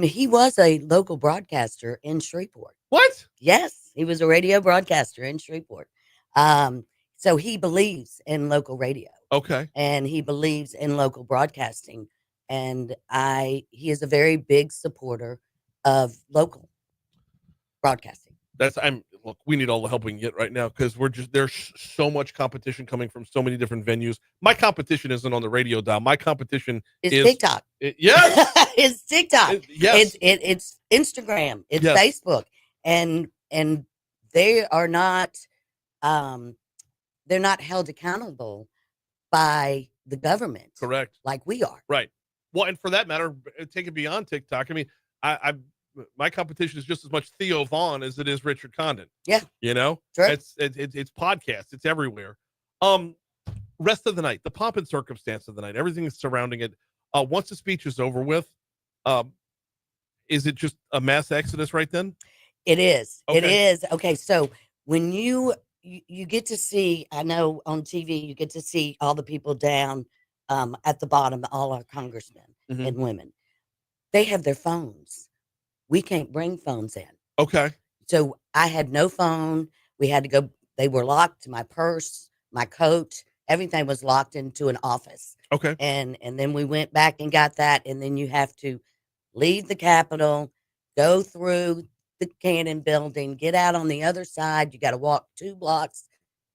L: He was a local broadcaster in Shreveport.
A: What?
L: Yes, he was a radio broadcaster in Shreveport. So he believes in local radio.
A: Okay.
L: And he believes in local broadcasting. And he is a very big supporter of local broadcasting.
A: Look, we need all the help we can get right now, because there's so much competition coming from so many different venues. My competition isn't on the radio dial. My competition is
L: TikTok.
A: Yes.
L: It's TikTok.
A: Yes.
L: It's Instagram. It's
A: Yes.
L: Facebook. And they are not they're not held accountable by the government.
A: Correct.
L: Like we are.
A: Right. Well, and for that matter, take it beyond TikTok. I mean, my competition is just as much Theo Vaughn as it is Richard Condon.
L: Yeah.
A: You know,
L: sure.
A: It's podcasts. It's everywhere. Rest of the night, the pomp and circumstance of the night, everything surrounding it. Once the speech is over with, is it just a mass exodus right then?
L: It is.
A: Okay.
L: It is. Okay. So when you get to see, I know on TV, you get to see all the people down at the bottom, all our congressmen and women. They have their phones. We can't bring phones in.
A: Okay.
L: So I had no phone. We had to go. They were locked. My purse, my coat, everything was locked into an office.
A: Okay.
L: And then we went back and got that. And then you have to leave the Capitol, go through the Cannon building, get out on the other side. You got to walk 2 blocks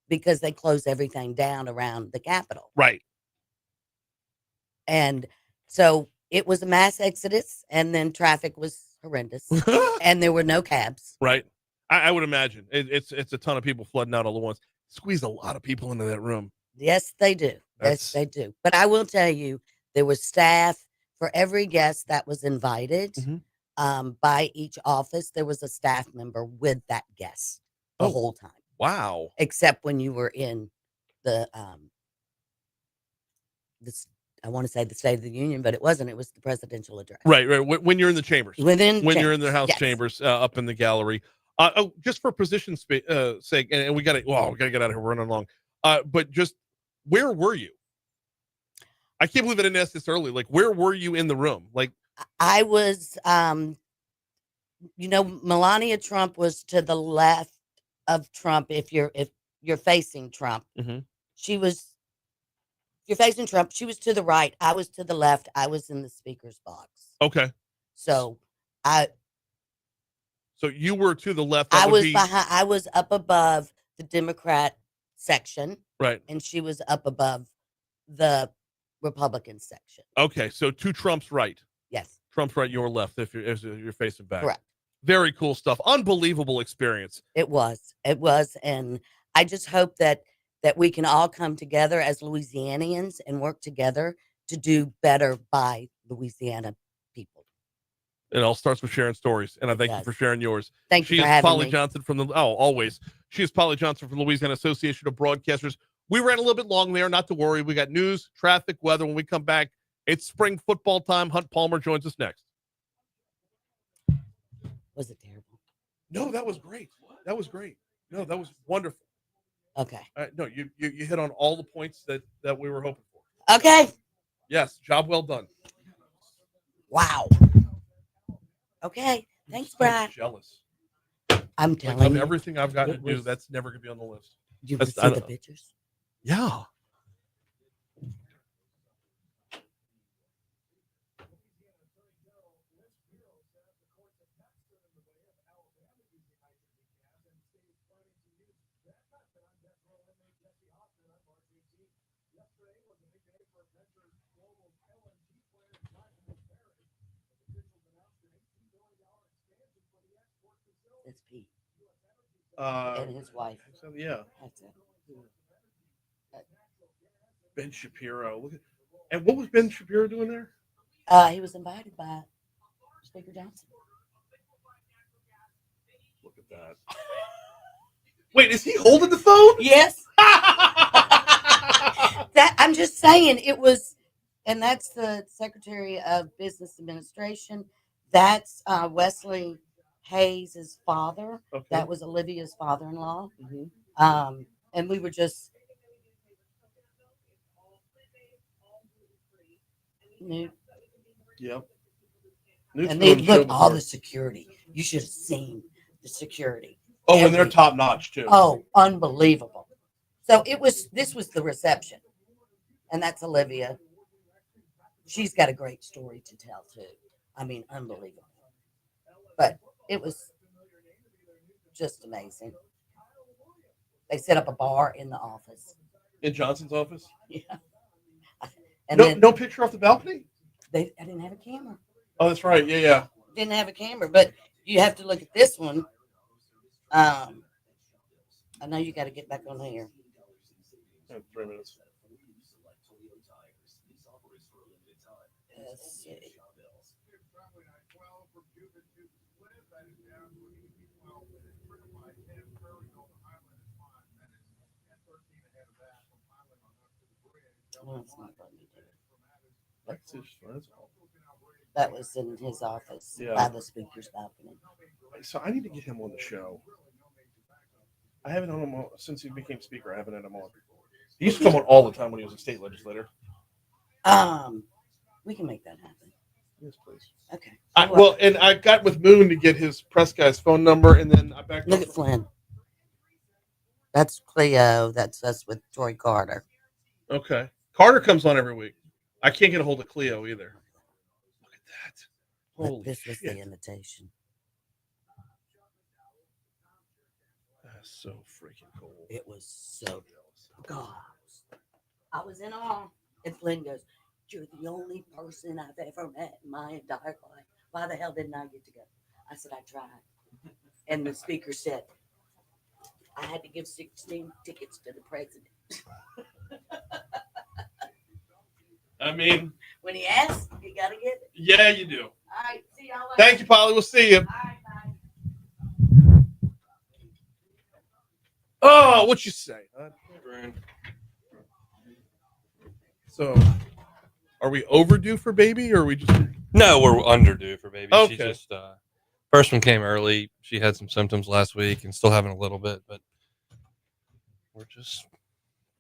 L: because they close everything down around the Capitol.
A: Right.
L: And so it was a mass exodus, and then traffic was horrendous, and there were no cabs.
A: Right. I would imagine it's a ton of people flooding out all at once. Squeeze a lot of people into that room.
L: Yes, they do. Yes, they do. But I will tell you, there was staff for every guest that was invited. By each office, there was a staff member with that guest the whole time.
A: Wow.
L: Except when you were in the I want to say the State of the Union, but it wasn't. It was the presidential address.
A: Right. When you're in the chambers. When you're in the House
L: yes.
A: chambers up in the gallery. Just for position sake, and we got to get out of here. We're running along. But just where were you? I can't believe I didn't ask this early. Like, where were you in the room? Like,
L: I was, Melania Trump was to the left of Trump. If you're facing Trump, you're facing Trump. She was to the right. I was to the left. I was in the speaker's box.
A: Okay.
L: So
A: you were to the left.
L: I was up above the Democrat section.
A: Right.
L: And she was up above the Republican section.
A: Okay. So to Trump's right.
L: Yes.
A: Trump's right, your left, if you're facing back.
L: Correct.
A: Very cool stuff. Unbelievable experience.
L: It was. And I just hope that we can all come together as Louisianians and work together to do better by Louisiana people.
A: It all starts with sharing stories, and I thank you
L: does.
A: for sharing yours.
L: Thank
A: She
L: you for
A: is
L: having
A: Polly
L: me.
A: Johnson from the always. She is Polly Johnson from Louisiana Association of Broadcasters. We ran a little bit long there, not to worry. We got news, traffic, weather. When we come back, it's spring football time. Hunt Palmer joins us next.
L: Was it terrible?
A: No, that was great. That was great. No, that was wonderful.
L: Okay.
A: No, you hit on all the points that we were hoping for.
L: Okay.
A: Yes, job well done.
L: Wow. Okay. Thanks,
A: I'm
L: Brad.
A: jealous.
L: I'm telling
A: of
L: you.
A: everything I've gotten to do, that's never going to be on the list.
L: Did you see the pictures?
A: Yeah.
L: It's Pete.
A: And
L: his wife.
A: So, yeah.
L: That's it.
A: Ben Shapiro. Look at, and what was Ben Shapiro doing there?
L: He was invited by Speaker Johnson.
A: Look at that. Wait, is he holding the phone?
L: Yes. That I'm just saying it was, and that's the Secretary of Business Administration. That's Wesley Hayes' father.
A: Okay.
L: That was Olivia's father-in-law.
A: Mm-hmm.
L: And we were just new.
A: Yep.
L: And they look all the security. You should have seen the security.
A: Oh, and they're top notch too.
L: Oh, unbelievable. So this was the reception. And that's Olivia. She's got a great story to tell too. I mean, unbelievable. But it was just amazing. They set up a bar in the office.
A: In Johnson's office?
L: Yeah. And
A: no picture off the balcony?
L: I didn't have a camera.
A: Oh, that's right. Yeah.
L: Didn't have a camera, but you have to look at this one. I know you got to get back on here.
A: 3 minutes.
L: Let's see. No, it's not letting me do it. That was in his office by the speaker's balcony.
A: So I need to get him on the show. I haven't had him on since he became speaker. I haven't had him on. He used to come on all the time when he was a state legislator.
L: We can make that happen.
A: Yes, please.
L: Okay.
A: And I got with Moon to get his press guy's phone number, and then I backed
L: Look at Flynn. That's Cleo. That's us with Troy Carter.
A: Okay. Carter comes on every week. I can't get a hold of Cleo either. Look at that. Holy
L: this was
A: shit.
L: the invitation.
A: That's so freaking cool.
L: It was so God. I was in awe. And Flynn goes, "You're the only person I've ever met in my entire life. Why the hell didn't I get to go?" I said, "I tried." And the speaker said, "I had to give 16 tickets to the president."
A: I mean,
L: when he asks, you got to get it.
A: Yeah, you do.
L: All right. See y'all later.
A: Thank you, Polly. We'll see you.
L: All right, bye.
A: Oh, what you say? So, are we overdue for baby, or are we just?
M: No, we're underdue for baby.
A: Okay.
M: She just first one came early. She had some symptoms last week and still having a little bit, but we're just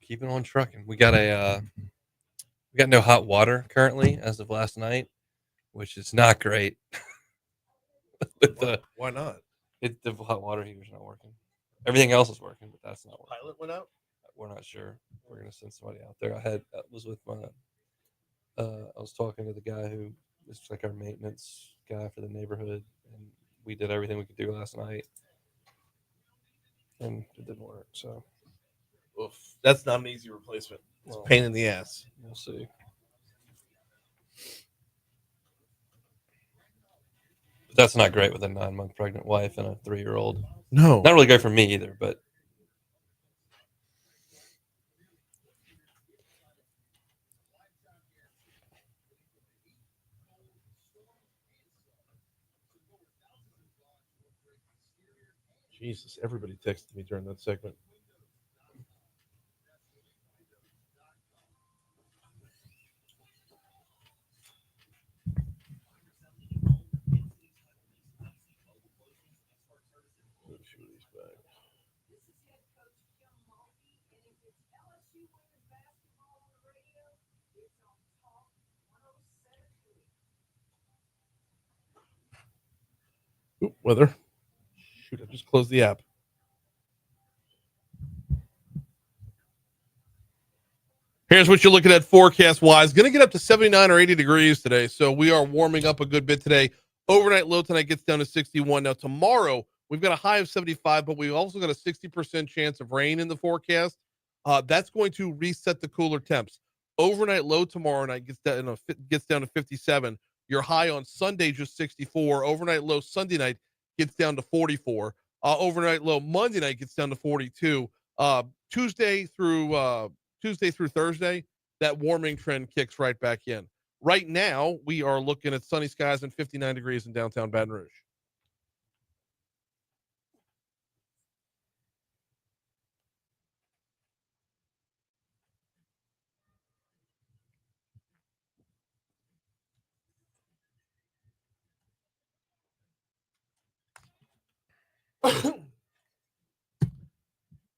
M: keeping on trucking. We got no hot water currently as of last night, which is not great.
A: Why not?
M: The hot water heater's not working. Everything else is working, but that's not working.
A: Pilot went out.
M: We're not sure. We're gonna send somebody out there. I was with my. I was talking to the guy who is like our maintenance guy for the neighborhood, and we did everything we could do last night, and it didn't work. So,
A: oof, that's not an easy replacement. It's a pain in the ass.
M: We'll see. But that's not great with a 9-month pregnant wife and a 3-year-old.
A: No,
M: not really great for me either. But
A: Jesus, everybody texted me during that segment. Ooh, weather. Shoot, I just closed the app. Here's what you're looking at forecast-wise. Going to get up to 79 or 80 degrees today, so we are warming up a good bit today. Overnight low tonight gets down to 61. Now, tomorrow, we've got a high of 75, but we've also got a 60% chance of rain in the forecast. That's going to reset the cooler temps. Overnight low tomorrow night gets down to 57. Your high on Sunday, just 64. Overnight low Sunday night gets down to 44. Overnight low Monday night gets down to 42. Tuesday through Thursday, that warming trend kicks right back in. Right now, we are looking at sunny skies and 59 degrees in downtown Baton Rouge.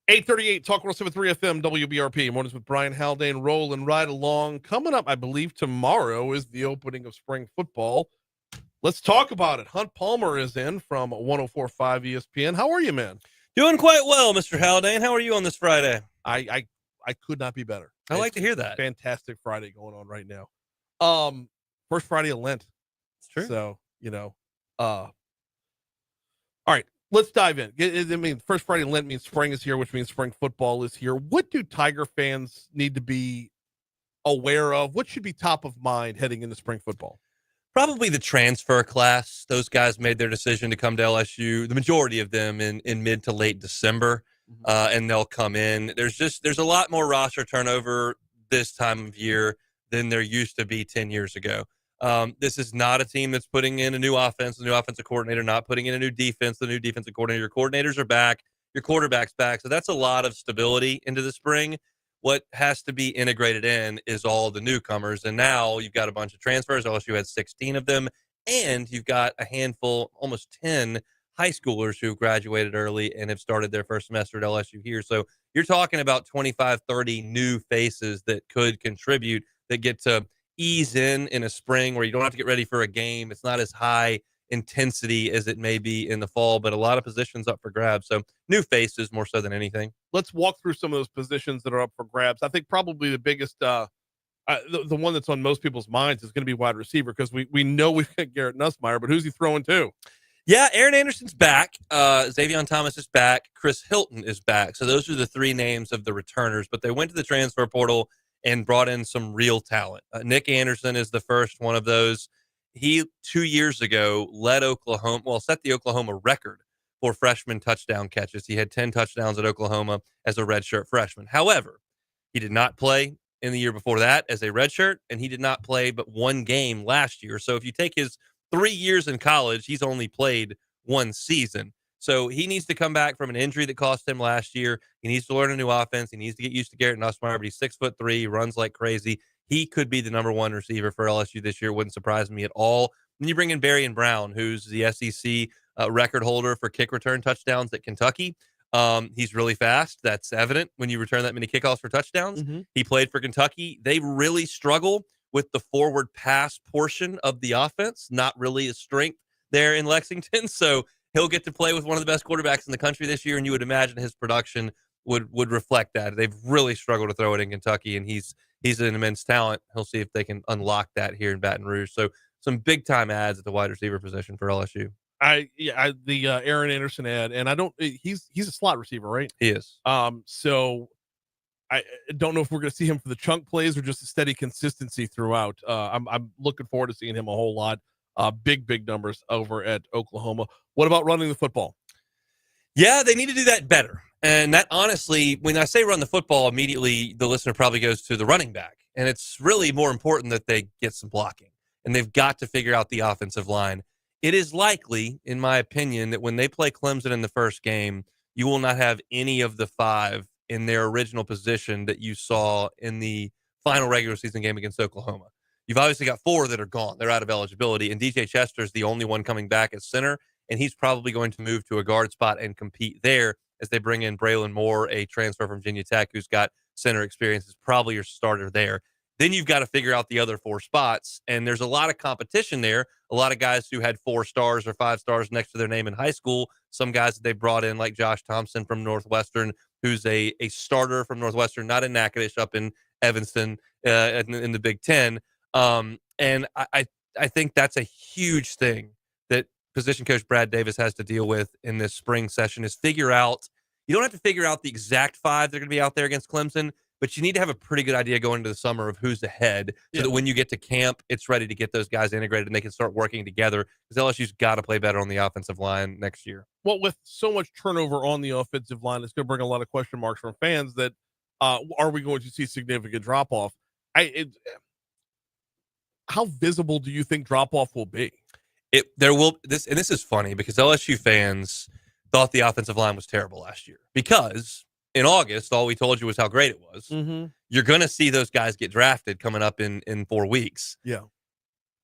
A: (8:38) Talk 107.3 FM WBRP. Mornings with Brian Haldane, rolling right along. Coming up, I believe tomorrow is the opening of spring football. Let's talk about it. Hunt Palmer is in from 104.5 ESPN. How are you, man?
M: Doing quite well, Mr. Haldane. How are you on this Friday?
A: I could not be better.
M: I like to hear that.
A: Fantastic Friday going on right now. First Friday of Lent.
M: It's true.
A: So, all right. Let's dive in. I mean, first Friday of Lent means spring is here, which means spring football is here. What do Tiger fans need to be aware of? What should be top of mind heading into spring football?
M: Probably the transfer class. Those guys made their decision to come to LSU, the majority of them in mid to late December, and they'll come in. There's a lot more roster turnover this time of year than there used to be 10 years ago. This is not a team that's putting in a new offense, the new offensive coordinator, not putting in a new defense, the new defensive coordinator. Your coordinators are back, your quarterback's back. So that's a lot of stability into the spring. What has to be integrated in is all the newcomers. And now you've got a bunch of transfers. LSU had 16 of them. And you've got a handful, almost 10 high schoolers who graduated early and have started their first semester at LSU here. So you're talking about 25, 30 new faces that could contribute, that get to ease in a spring where you don't have to get ready for a game. It's not as high intensity as it may be in the fall, but a lot of positions up for grabs. So new faces more so than anything.
A: Let's walk through some of those positions that are up for grabs. I think probably the biggest, the one that's on most people's minds is going to be wide receiver, because we know we've got Garrett Nussmeier, but who's he throwing to?
M: Yeah, Aaron Anderson's back. Xavion Thomas is back. Chris Hilton is back. So those are the three names of the returners, but they went to the transfer portal and brought in some real talent. Nick Anderson is the first one of those. He, 2 years ago, set the Oklahoma record for freshman touchdown catches. He had 10 touchdowns at Oklahoma as a redshirt freshman. However, he did not play in the year before that as a redshirt, and he did not play but one game last year. So if you take his 3 years in college, he's only played one season. So he needs to come back from an injury that cost him last year. He needs to learn a new offense. He needs to get used to Garrett Nussmeier, but he's 6'3". He runs like crazy. He could be the number one receiver for LSU this year. Wouldn't surprise me at all. Then you bring in Berrien Brown, who's the SEC record holder for kick return touchdowns at Kentucky. He's really fast. That's evident when you return that many kickoffs for touchdowns. Mm-hmm. He played for Kentucky. They really struggle with the forward pass portion of the offense. Not really a strength there in Lexington. So he'll get to play with one of the best quarterbacks in the country this year, and you would imagine his production would reflect that. They've really struggled to throw it in Kentucky, and he's an immense talent. He'll see if they can unlock that here in Baton Rouge. So some big time ads at the wide receiver position for LSU.
A: The Aaron Anderson ad, and he's a slot receiver, right?
M: He is.
A: So I don't know if we're going to see him for the chunk plays or just a steady consistency throughout. I'm looking forward to seeing him a whole lot. Big numbers over at Oklahoma. What about running the football?
M: Yeah, they need to do that better. And that, honestly, when I say run the football, immediately the listener probably goes to the running back. And it's really more important that they get some blocking. And they've got to figure out the offensive line. It is likely, in my opinion, that when they play Clemson in the first game, you will not have any of the 5 in their original position that you saw in the final regular season game against Oklahoma. You've obviously got 4 that are gone. They're out of eligibility, and DJ Chester is the only one coming back at center, and he's probably going to move to a guard spot and compete there as they bring in Braylon Moore, a transfer from Virginia Tech who's got center experience, is probably your starter there. Then you've got to figure out the other 4 spots, and there's a lot of competition there. A lot of guys who had 4 stars or 5 stars next to their name in high school. Some guys that they brought in, like Josh Thompson from Northwestern, who's a starter from Northwestern, not in Natchitoches, up in Evanston in the Big Ten. And I think that's a huge thing that position coach Brad Davis has to deal with in this spring session is figure out. You don't have to figure out the exact 5 that are going to be out there against Clemson, but you need to have a pretty good idea going into the summer of who's ahead so that when you get to camp, it's ready to get those guys integrated and they can start working together because LSU's got to play better on the offensive line next year.
A: Well, with so much turnover on the offensive line, it's going to bring a lot of question marks from fans that are we going to see significant drop-off? How visible do you think drop-off will be?
M: This is funny because LSU fans thought the offensive line was terrible last year because in August, all we told you was how great it was.
A: Mm-hmm.
M: You're going to see those guys get drafted coming up in 4 weeks.
A: Yeah.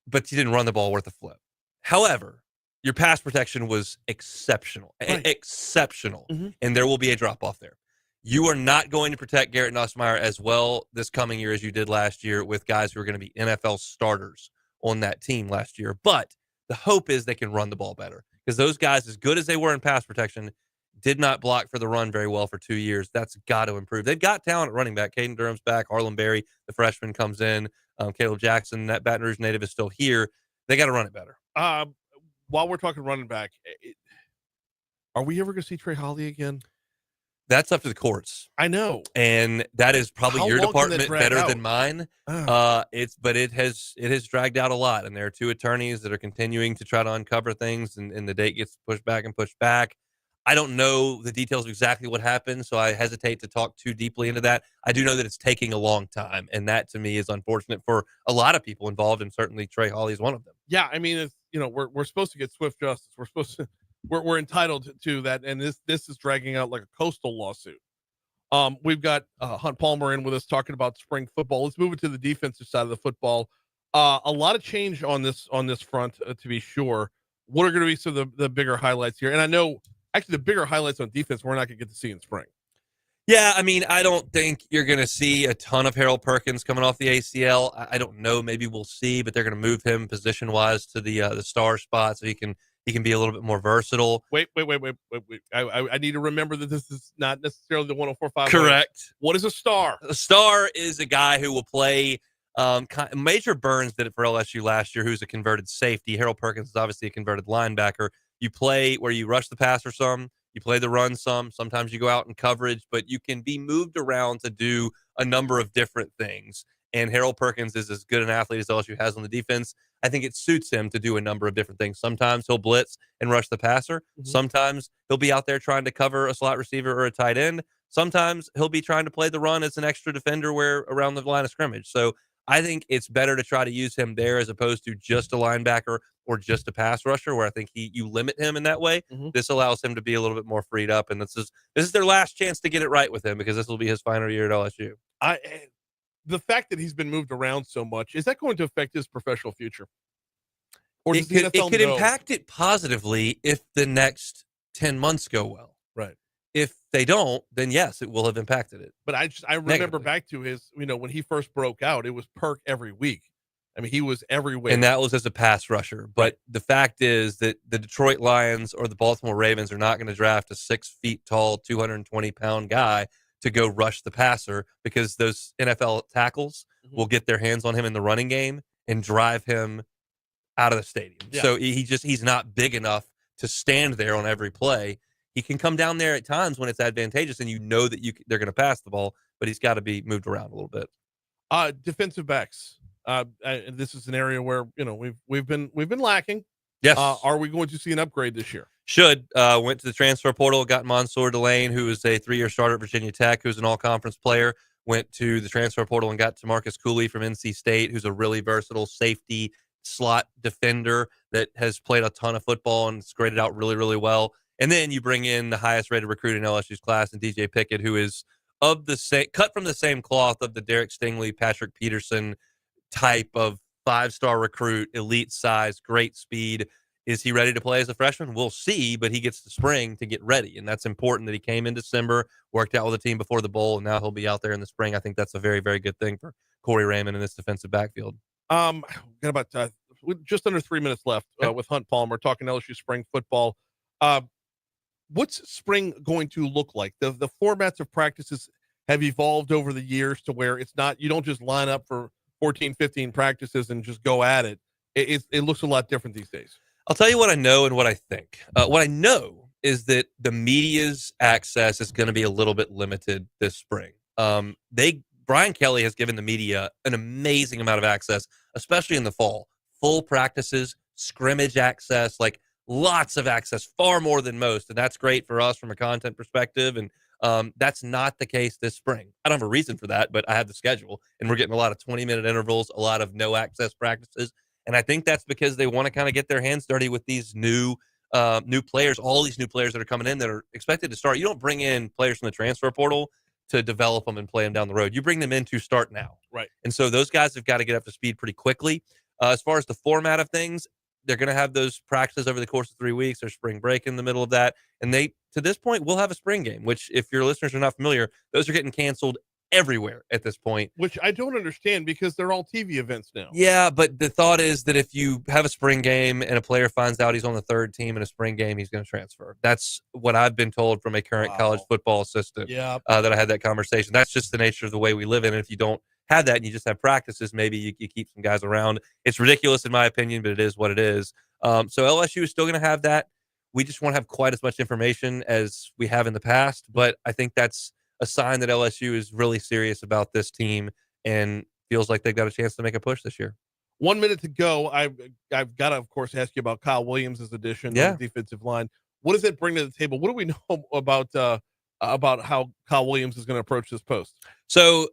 M: But you didn't run the ball worth a flip. However, your pass protection was exceptional.
A: Right.
M: Exceptional.
A: Mm-hmm.
M: And there will be a drop-off there. You are not going to protect Garrett Nussmeier as well this coming year as you did last year with guys who are going to be NFL starters on that team last year. But the hope is they can run the ball better because those guys, as good as they were in pass protection, did not block for the run very well for 2 years. That's got to improve. They've got talent at running back. Caden Durham's back. Harlan Berry, the freshman, comes in. Caleb Jackson, that Baton Rouge native, is still here. They got to run it better.
A: While we're talking running back, are we ever going to see Trey Holly again?
M: That's up to the courts.
A: I know.
M: And that is probably your department better than mine.
A: Oh.
M: It has dragged out a lot. And there are 2 attorneys that are continuing to try to uncover things and the date gets pushed back and pushed back. I don't know the details of exactly what happened, so I hesitate to talk too deeply into that. I do know that it's taking a long time, and that to me is unfortunate for a lot of people involved, and certainly Trey Holly is one of them.
A: Yeah, I mean, it's, we're supposed to get swift justice. We're entitled to that, and this is dragging out like a coastal lawsuit. We've got Hunt Palmer in with us talking about spring football. Let's move it to the defensive side of the football. A lot of change on this front, to be sure. What are going to be some of the bigger highlights here? And I know. Actually, the bigger highlights on defense we're not going to get to see in spring.
M: Yeah, I mean, I don't think you're going to see a ton of Harold Perkins coming off the ACL. I don't know. Maybe we'll see, but they're going to move him position-wise to the star spot so he can be a little bit more versatile.
A: Wait. I need to remember that this is not necessarily the 104.5.
M: Correct.
A: What is a star?
M: A star is a guy who will play Major Burns did it for LSU last year, who's a converted safety. Harold Perkins is obviously a converted linebacker. You play where you rush the passer some, you play the run some. Sometimes you go out in coverage, but you can be moved around to do a number of different things. And Harold Perkins is as good an athlete as LSU has on the defense. I think it suits him to do a number of different things. Sometimes he'll blitz and rush the passer. Mm-hmm. Sometimes he'll be out there trying to cover a slot receiver or a tight end. Sometimes he'll be trying to play the run as an extra defender where around the line of scrimmage. So I think it's better to try to use him there as opposed to just a linebacker or just a pass rusher, where I think you limit him in that way. Mm-hmm. This allows him to be a little bit more freed up, and this is their last chance to get it right with him because this will be his final year at LSU.
A: The fact that he's been moved around so much, is that going to affect his professional future? Or
M: it could impact it positively if the next 10 months go well.
A: Right.
M: If they don't, then yes, it will have impacted it.
A: But I remember negatively. Back to his, when he first broke out, it was Perk every week. I mean, he was everywhere.
M: And that was as a pass rusher. But the fact is that the Detroit Lions or the Baltimore Ravens are not going to draft a 6 feet tall, 220-pound guy to go rush the passer because those NFL tackles will get their hands on him in the running game and drive him out of the stadium. Yeah. So he's not big enough to stand there on every play. He can come down there at times when it's advantageous and that they're going to pass the ball, but he's got to be moved around a little bit.
A: Defensive backs. This is an area where we've been lacking.
M: Yes.
A: Are we going to see an upgrade this year?
M: Should. Went to the transfer portal, got Mansour Delane, who is a 3-year starter at Virginia Tech, who's an all-conference player. Went to the transfer portal and got Marcus Cooley from NC State, who's a really versatile safety slot defender that has played a ton of football and it's graded out really, really well. And then you bring in the highest rated recruit in LSU's class, and DJ Pickett, who is of the same, cut from the same cloth of the Derek Stingley, Patrick Peterson type of 5-star recruit, elite size, great speed. Is he ready to play as a freshman? We'll see, but he gets the spring to get ready. And that's important that he came in December, worked out with the team before the bowl, and now he'll be out there in the spring. I think that's a very, very good thing for Corey Raymond in this defensive backfield.
A: Got about just under 3 minutes left with Hunt Palmer talking LSU spring football. What's spring going to look like? The formats of practices have evolved over the years to where it's not, you don't just line up for 14, 15 practices and just go at it. It looks a lot different these days.
M: I'll tell you what I know and what I think. What I know is that the media's access is going to be a little bit limited this spring. Brian Kelly has given the media an amazing amount of access, especially in the fall. Full practices, scrimmage access, like lots of access, far more than most. And that's great for us from a content perspective. And that's not the case this spring. I don't have a reason for that, but I have the schedule. And we're getting a lot of 20-minute intervals, a lot of no access practices. And I think that's because they want to kind of get their hands dirty with these new players, all these new players that are coming in that are expected to start. You don't bring in players from the transfer portal to develop them and play them down the road. You bring them in to start now.
A: Right.
M: And so those guys have got to get up to speed pretty quickly. As far as the format of things, they're going to have those practices over the course of 3 weeks. There's spring break in the middle of that. And they, to this point, will have a spring game, which if your listeners are not familiar, those are getting canceled everywhere at this point.
A: Which I don't understand because they're all TV events now.
M: Yeah, but the thought is that if you have a spring game and a player finds out he's on the third team in a spring game, he's going to transfer. That's what I've been told from a current college football assistant.
A: Yeah.
M: That I had that conversation. That's just the nature of the way we live in. And if you don't have that and you just have practices, maybe you keep some guys around. It's ridiculous in my opinion, but it is what it is. So LSU is still going to have that. We just won't have quite as much information as we have in the past, but I think that's a sign that LSU is really serious about this team and feels like they've got a chance to make a push this year.
A: 1 minute to go. I've got to, of course, ask you about Kyle Williams' addition to the defensive line. What does it bring to the table? What do we know about how Kyle Williams is going to approach this post?
M: So,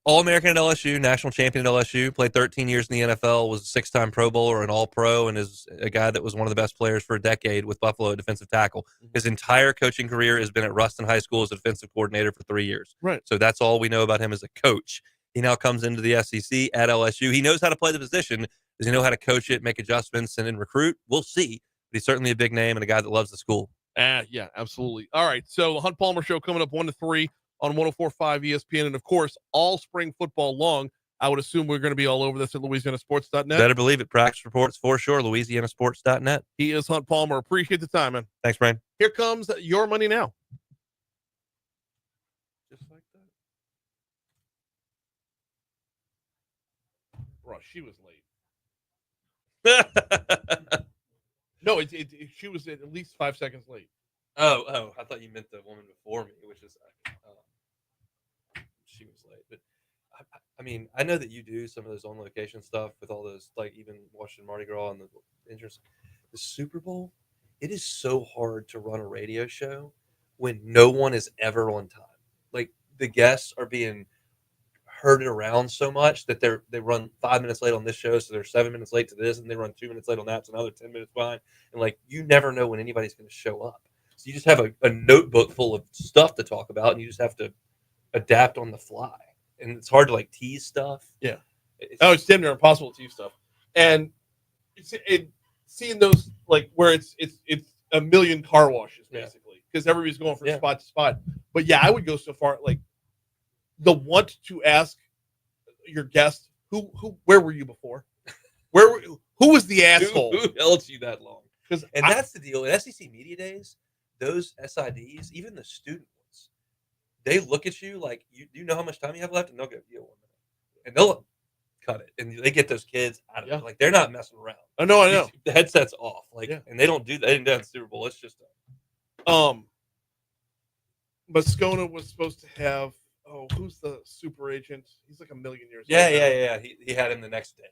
M: All-American at LSU, national champion at LSU, played 13 years in the NFL, was a 6-time Pro Bowler and All-Pro, and is a guy that was one of the best players for a decade with Buffalo at defensive tackle. His entire coaching career has been at Ruston High School as a defensive coordinator for 3 years.
A: Right.
M: So that's all we know about him as a coach. He now comes into the SEC at LSU. He knows how to play the position. Does he know how to coach it, make adjustments, and then recruit? We'll see. But he's certainly a big name and a guy that loves the school.
A: Yeah, absolutely. All right, so the Hunt Palmer Show coming up 1 to 3 on 104.5 ESPN, and of course, all spring football long. I would assume we're going to be all over this at LouisianaSports.net.
M: Better believe it. Practice reports for sure. LouisianaSports.net.
A: He is Hunt Palmer. Appreciate the time, man.
M: Thanks, Brian.
A: Here comes your money now. Just like that. Bro, she was late. No, she was at least 5 seconds late.
M: Oh, I thought you meant the woman before me, which is she was late. But I mean, I know that you do some of those on location stuff with all those, like even watching Mardi Gras and the interest. The Super Bowl, it is so hard to run a radio show when no one is ever on time. Like the guests are being herded around so much that they run 5 minutes late on this show, so they're 7 minutes late to this, and they run 2 minutes late on that, so another 10 minutes behind. And like you never know when anybody's going to show up. So you just have a notebook full of stuff to talk about, and you just have to adapt on the fly. And it's hard to like tease stuff.
A: Yeah. It's damn near impossible to tease stuff. And seeing those like where it's a million car washes basically because everybody's going from spot to spot. But yeah, I would go so far like the want to ask your guest where were you before? Who was the asshole?
M: Who held you that long? And that's the deal. In SEC Media Days, those SIDs, even the student ones, they look at you like you know how much time you have left, and they'll go, "Yeah, 1 minute," and they'll cut it, and they get those kids out of it. Like they're not messing around.
A: I know.
M: The headset's off, and they don't do that. They didn't do that in the Super Bowl. It's just
A: Moscona was supposed to have. Oh, who's the super agent? He's like a million years.
M: Yeah. He had him the next day.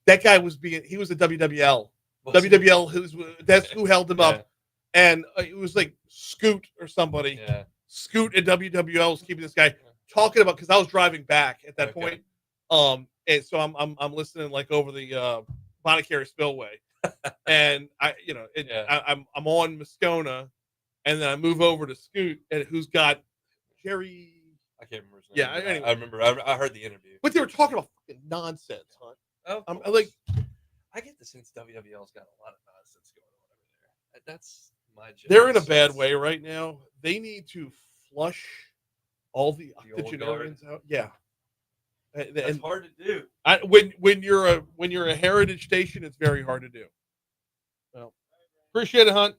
A: That guy was he was a WWL. WWL, that's who held him up. And it was like Scoot or somebody.
M: Yeah.
A: Scoot at WWL was keeping this guy talking about, because I was driving back at that point. And so I'm listening like over the Bonacare Spillway, and I'm on Moscona, and then I move over to Scoot, and who's got Jerry.
M: I can't remember his name.
A: Yeah,
M: Anyway,
A: anyway.
M: I remember. I heard the interview.
A: But they were talking about fucking nonsense, huh?
M: I'm
A: like,
M: I get the sense WWL's got a lot of nonsense going on over there. That's my.
A: They're in a bad way right now. They need to flush all the octogenarians out. Yeah,
M: That's hard to do.
A: When you're a heritage station, it's very hard to do. Well, appreciate it, Hunt.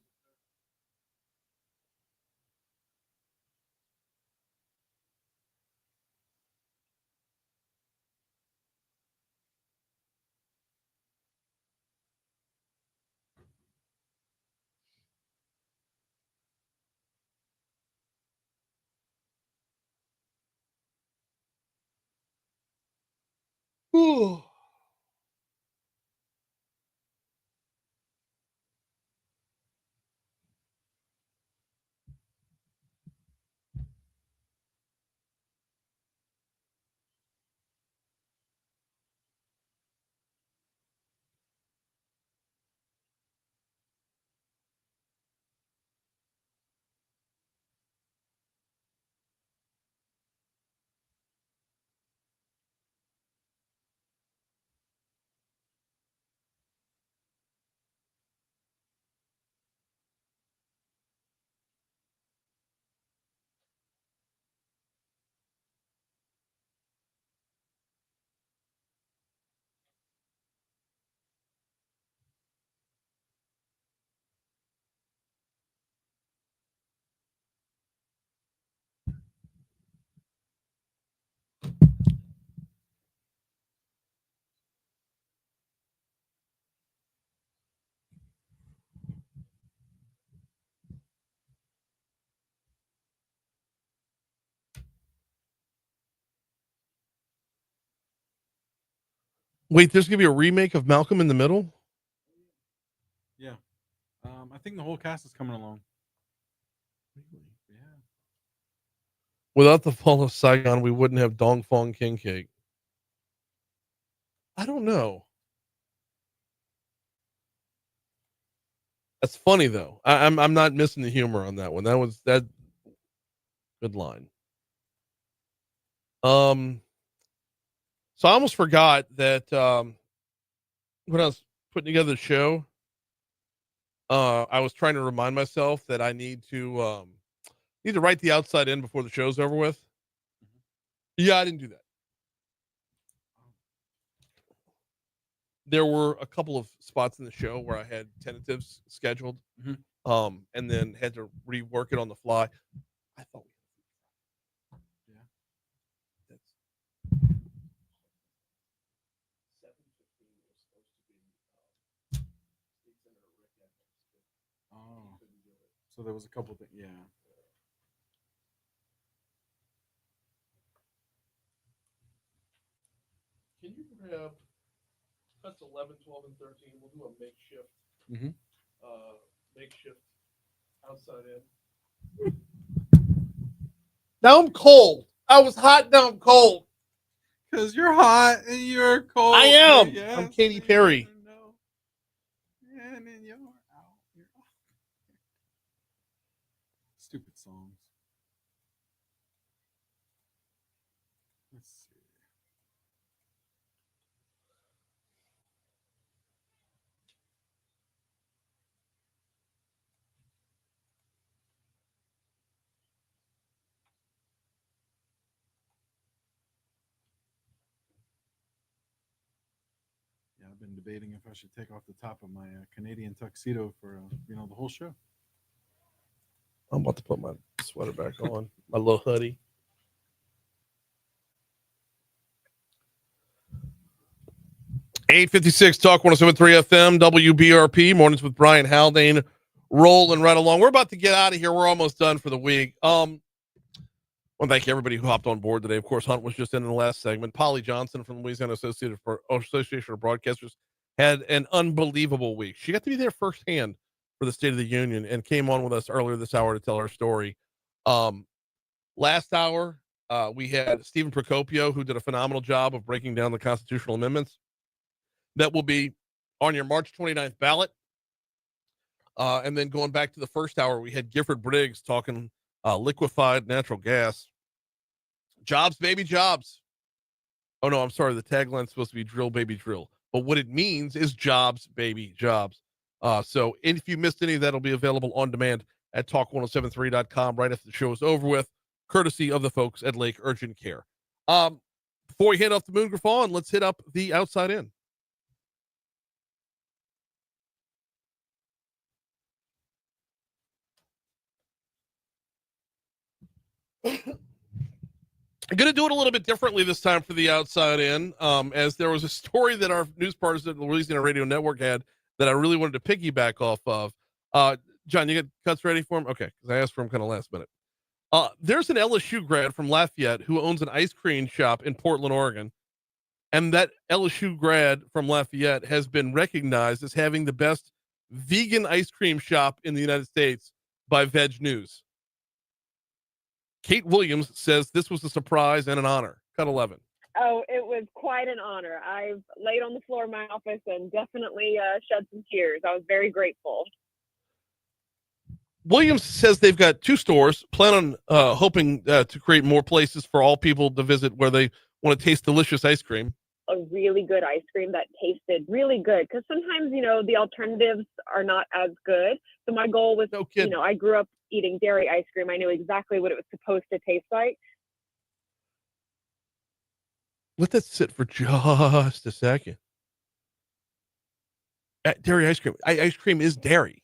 A: Ooh. Wait, there's gonna be a remake of Malcolm in the Middle?
C: Yeah. I think the whole cast is coming along. Yeah.
A: Without the fall of Saigon, we wouldn't have Dong Fong King Cake. I don't know. That's funny though. I'm not missing the humor on that one. That good line. So I almost forgot that when I was putting together the show, I was trying to remind myself that I need to write the outside in before the show's over with. Yeah, I didn't do that. There were a couple of spots in the show where I had tentatives scheduled, and then had to rework it on the fly. I thought,
C: yeah,
A: that's 7:15 was supposed to be.
C: Oh, so there was a couple things. Yeah.
A: Can you grab cuts 11, 12, and 13? We'll do a makeshift.
C: Mhm.
A: Makeshift outside in. Now I'm cold. I was hot. Now I'm cold.
C: Because you're hot and you're cold.
A: I am.
C: Yes,
A: I'm Katy Perry.
C: No. And then you're out. You're out. Stupid songs. Let's see. Yeah, I've been debating if I should take off the top of my Canadian tuxedo for the whole show.
A: I'm about to put my sweater back on. My little hoodie. $8:56 Talk 107.3 FM WBRP mornings with Brian Haldane rolling right along. We're about to get out of here. We're almost done for the week. I want to thank everybody who hopped on board today. Of course, Hunt was just in the last segment. Polly Johnson from Louisiana Association of Broadcasters had an unbelievable week. She got to be there firsthand for the State of the Union and came on with us earlier this hour to tell her story. Last hour, we had Stephen Procopio, who did a phenomenal job of breaking down the constitutional amendments that will be on your March 29th ballot. And then going back to the first hour, we had Gifford Briggs talking liquefied natural gas. Jobs, baby, jobs. Oh, no, I'm sorry. The tagline's supposed to be drill, baby, drill. But what it means is jobs, baby, jobs. So if you missed any of that, it'll be available on demand at talk1073.com right after the show is over with, courtesy of the folks at Lake Urgent Care. Before we hand off the Moon Griffon, let's hit up the outside in. I'm going to do it a little bit differently this time for the outside in, as there was a story that our news partners at the Louisiana Radio Network had that I really wanted to piggyback off of. John, you got cuts ready for him? Okay, because I asked for him kind of last minute. There's an LSU grad from Lafayette who owns an ice cream shop in Portland, Oregon, and that LSU grad from Lafayette has been recognized as having the best vegan ice cream shop in the United States by Veg News. Kate Williams says this was a surprise and an honor. Cut 11.
N: Oh, it was quite an honor. I've laid on the floor of my office and definitely shed some tears. I was very grateful.
A: Williams says they've got 2 stores, plan on hoping to create more places for all people to visit where they want to taste delicious ice cream.
N: A really good ice cream that tasted really good, because sometimes, the alternatives are not as good. So my goal was, I grew up eating dairy ice cream. I knew exactly what it was supposed to taste like.
A: Let that sit for just a second. Dairy ice cream. Ice cream is dairy.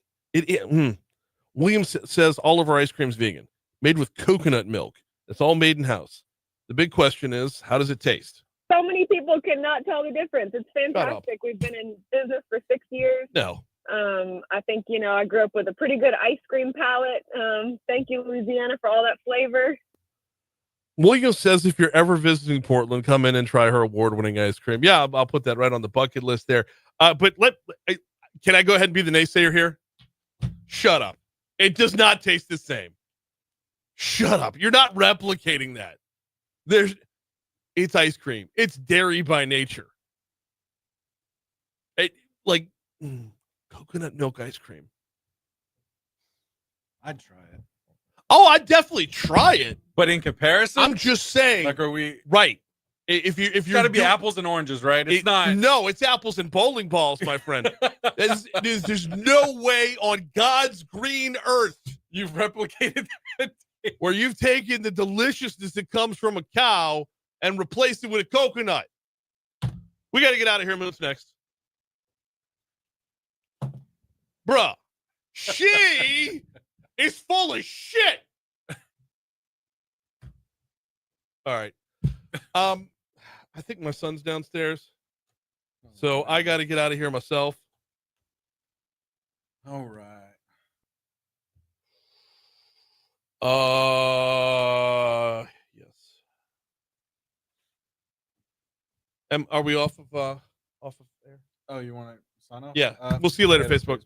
A: Williams says all of our ice cream's vegan, made with coconut milk. It's all made in house. The big question is, how does it taste?
N: So many people cannot tell the difference. It's fantastic. We've been in business for 6 years.
A: No.
N: I think, I grew up with a pretty good ice cream palate. Thank you, Louisiana, for all that flavor.
A: Williams says if you're ever visiting Portland, come in and try her award-winning ice cream. Yeah, I'll put that right on the bucket list there. But can I go ahead and be the naysayer here? Shut up. It does not taste the same. Shut up. You're not replicating that. It's ice cream. It's dairy by nature. Coconut milk ice cream.
C: I'd try it.
A: Oh, I'd definitely try it.
C: But in comparison,
A: I'm just saying.
C: Like, are we
A: right? If you're
C: got to be apples and oranges, right? It's not.
A: No, it's apples and bowling balls, my friend. There's no way on God's green earth
C: you've replicated that
A: where you've taken the deliciousness that comes from a cow and replaced it with a coconut. We got to get out of here. What's next? Bruh, she is full of shit. All right. I think my son's downstairs, so I got to get out of here myself.
C: All right.
A: Yes. Are we off of air?
C: Oh, you want to sign off?
A: Yeah. We'll see you later, Facebook.